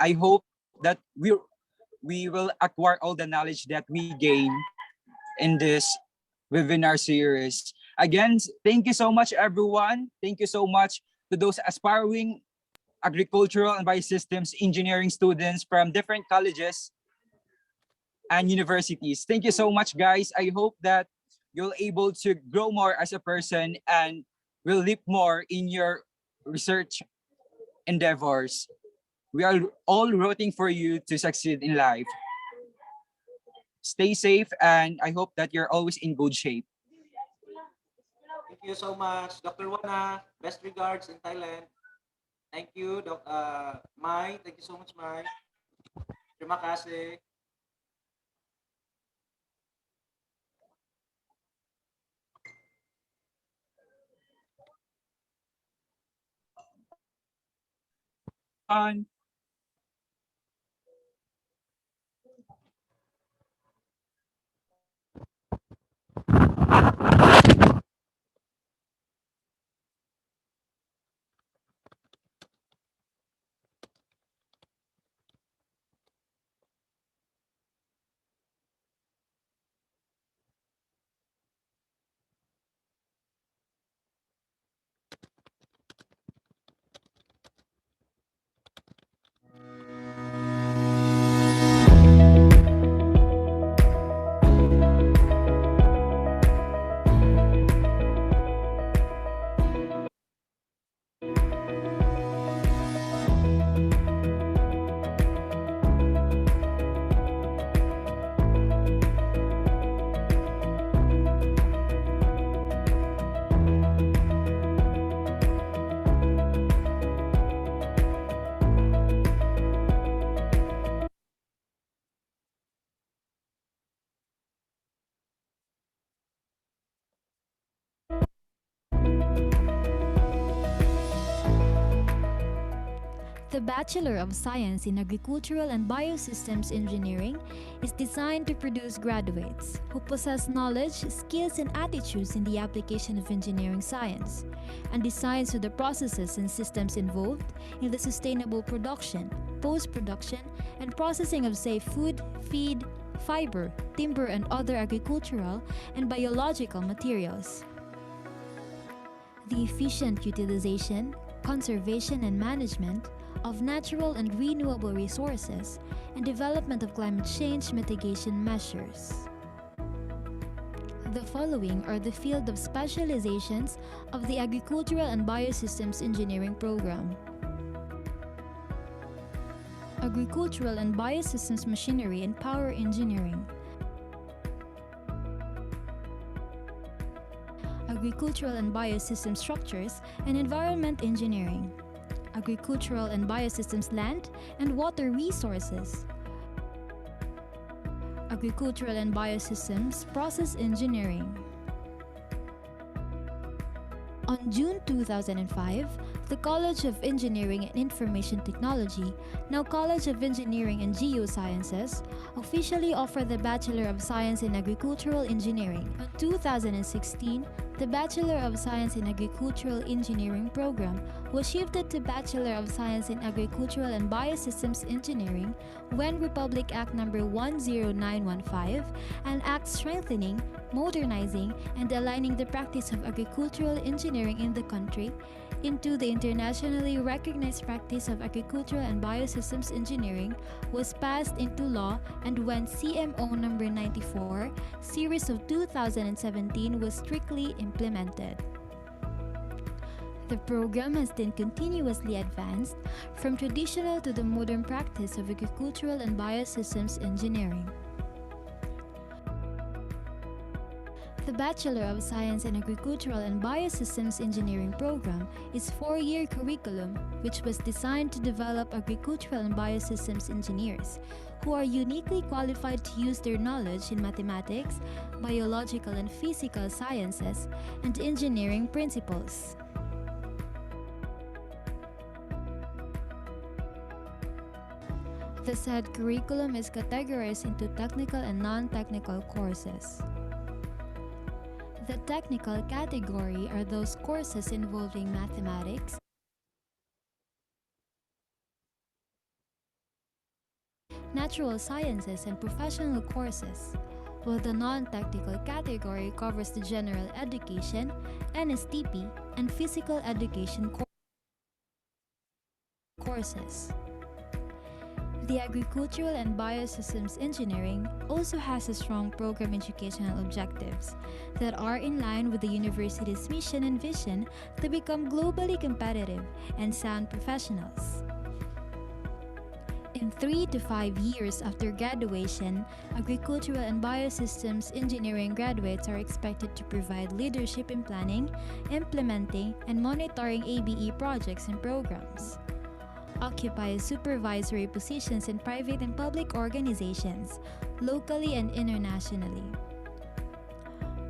I hope that we will acquire all the knowledge that we gain in this webinar series. Again, thank you so much, everyone. Thank you so much to those aspiring agricultural and biosystems engineering students from different colleges and universities. Thank you so much, guys. I hope that you'll able to grow more as a person and will leap more in your research endeavors. We are all rooting for you to succeed in life. Stay safe, and I hope that you're always in good shape. Thank you so much, Dr. Wana. Best regards in Thailand. Thank you, Mai. Thank you so much, Mai. Terima kasih. On. The Bachelor of Science in Agricultural and Biosystems Engineering is designed to produce graduates who possess knowledge, skills, and attitudes in the application of engineering science, and designs to the processes and systems involved in the sustainable production, post-production, and processing of safe food, feed, fiber, timber, and other agricultural and biological materials. The efficient utilization, conservation, and management of natural and renewable resources, and development of climate change mitigation measures. The following are the field of specializations of the Agricultural and Biosystems Engineering program. Agricultural and Biosystems Machinery and Power Engineering. Agricultural and Biosystem Structures and Environment Engineering. Agricultural and Biosystems Land and Water Resources. Agricultural and Biosystems Process Engineering. On June 2005, the College of Engineering and Information Technology, now College of Engineering and Geosciences, officially offered the Bachelor of Science in Agricultural Engineering. In 2016, the Bachelor of Science in Agricultural Engineering program was shifted to Bachelor of Science in Agricultural and Biosystems Engineering when Republic Act No. 10915 and Act strengthening, modernizing, and aligning the practice of agricultural engineering in the country into the internationally recognized practice of agricultural and biosystems engineering was passed into law, and when CMO No. 94, Series of 2017 was strictly implemented. The program has then continuously advanced from traditional to the modern practice of agricultural and biosystems engineering. The Bachelor of Science in Agricultural and Biosystems Engineering program is a 4-year curriculum which was designed to develop agricultural and biosystems engineers who are uniquely qualified to use their knowledge in mathematics, biological and physical sciences, and engineering principles. The said curriculum is categorized into technical and non-technical courses. The technical category are those courses involving mathematics, natural sciences, and professional courses, while the non-technical category covers the general education, NSTP, and physical education courses. The Agricultural and Biosystems Engineering also has a strong program educational objectives that are in line with the university's mission and vision to become globally competitive and sound professionals. In 3 to 5 years after graduation, Agricultural and Biosystems Engineering graduates are expected to provide leadership in planning, implementing, and monitoring ABE projects and programs, occupy supervisory positions in private and public organizations, locally and internationally,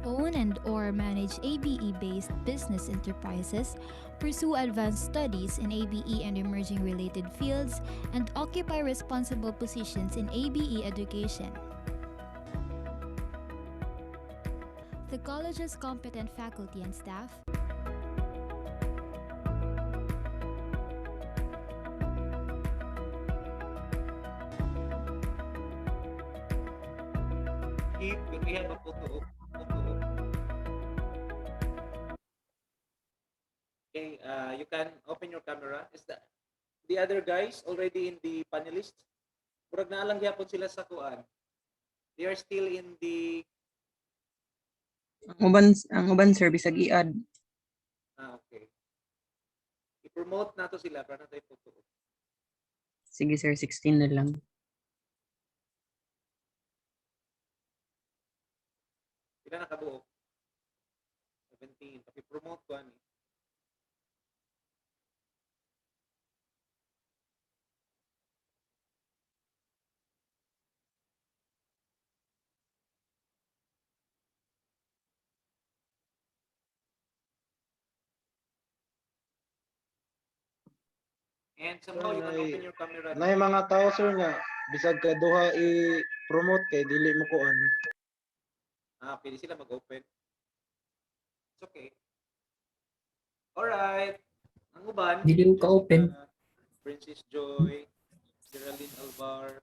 own and/or manage ABE-based business enterprises, pursue advanced studies in ABE and emerging related fields, and occupy responsible positions in ABE education. The college's competent faculty and staff If we have a photo. Okay, you can open your camera. Is that the other guys already in the panelist? Murag na lang gyapon sila sa kuan. They are still in the Ang uban sir bisag i-add. okay. I-promote nato sila para tayo photo. Sige sir, 16 na lang. Pila na kabuo? 17. Paki-promote ko ani. And somehow you can open your camera. Na mga tao sir nga bisag ka duha i-promote kay dili mo kuan. Pwede sila mag-open. It's okay. Alright. Ang uban. Dili ko ka-open. Princess Joy, Geraldine Alvar.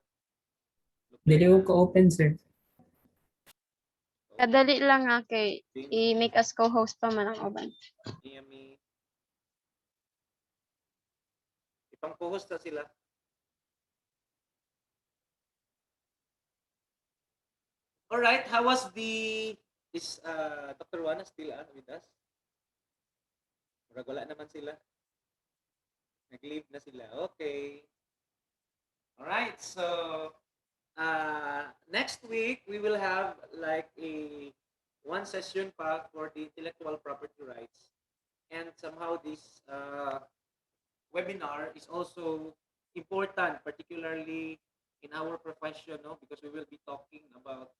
Dili ko ka-open, sir. Kadali lang nga kay i-make us co-host pa man ang uban. Yummy. Ipang co-host na sila. Alright, how was is Dr. Juana still with us? Wala naman sila. Nag-leave na sila. Okay. Alright, so next week we will have like one session pa for the intellectual property rights, and somehow this webinar is also important, particularly in our profession, no? Because we will be talking about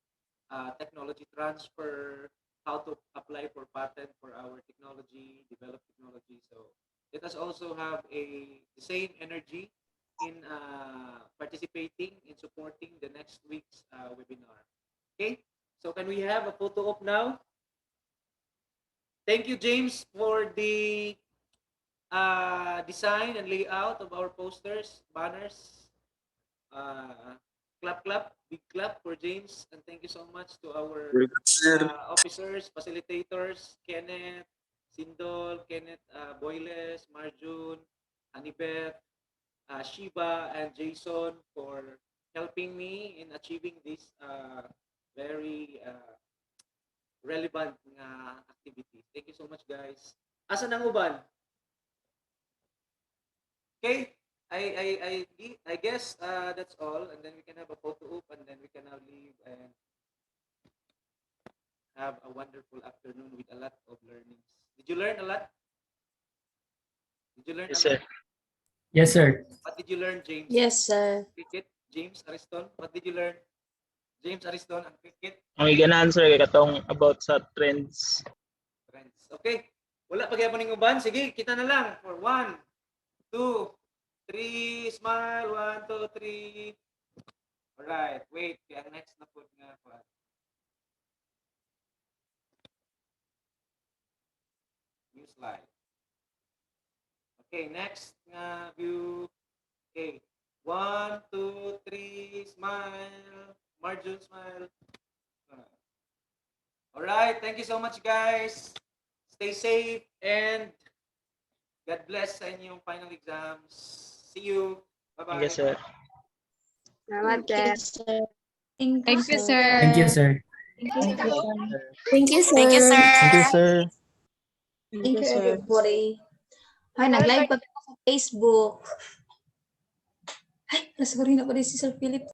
technology transfer, how to apply for patent for our technology, develop technology. So let us also have the same energy in participating in supporting the next week's webinar. Okay, so can we have a photo op now? Thank you, James, for the design and layout of our posters, banners. Clap, clap, big clap for James, and thank you so much to our officers, facilitators, Kenneth, Sindol, Kenneth Boyles, Marjun, Anibeth, Shiva, and Jason for helping me in achieving this very relevant activity. Thank you so much, guys. Asan ang uban? Okay, I guess that's all, and then we can have a photo op, and then we can now leave and have a wonderful afternoon with a lot of learnings. Did you learn a lot? Did you learn Yes, a sir. lot? Yes, sir. What did you learn, James? Yes, sir. Cricket, James Ariston. What did you learn? James Ariston and cricket. Ang ganahan, sir, kay katong about sa trends. Trends. Okay. Wala pa gyapon ning uban. Sige, kita na lang for 1, 2, 3, smile, 1, 2, 3. Alright, wait. Kaya next na po nga pa. New slide. Okay, next nga view. Okay. 1, 2, 3, smile. Marjun, smile. Alright, thank you so much, guys. Stay safe and God bless sa inyong final exams. See you. Bye-bye. Yes, sir. Salamat, sir. Thank you, sir. Thank you, sir. Thank you, sir. Thank you, sir. Thank you, sir. Thank you, everybody. Ay, nag-live pa sa Facebook. Ay, sorry na pa si Sir Philip.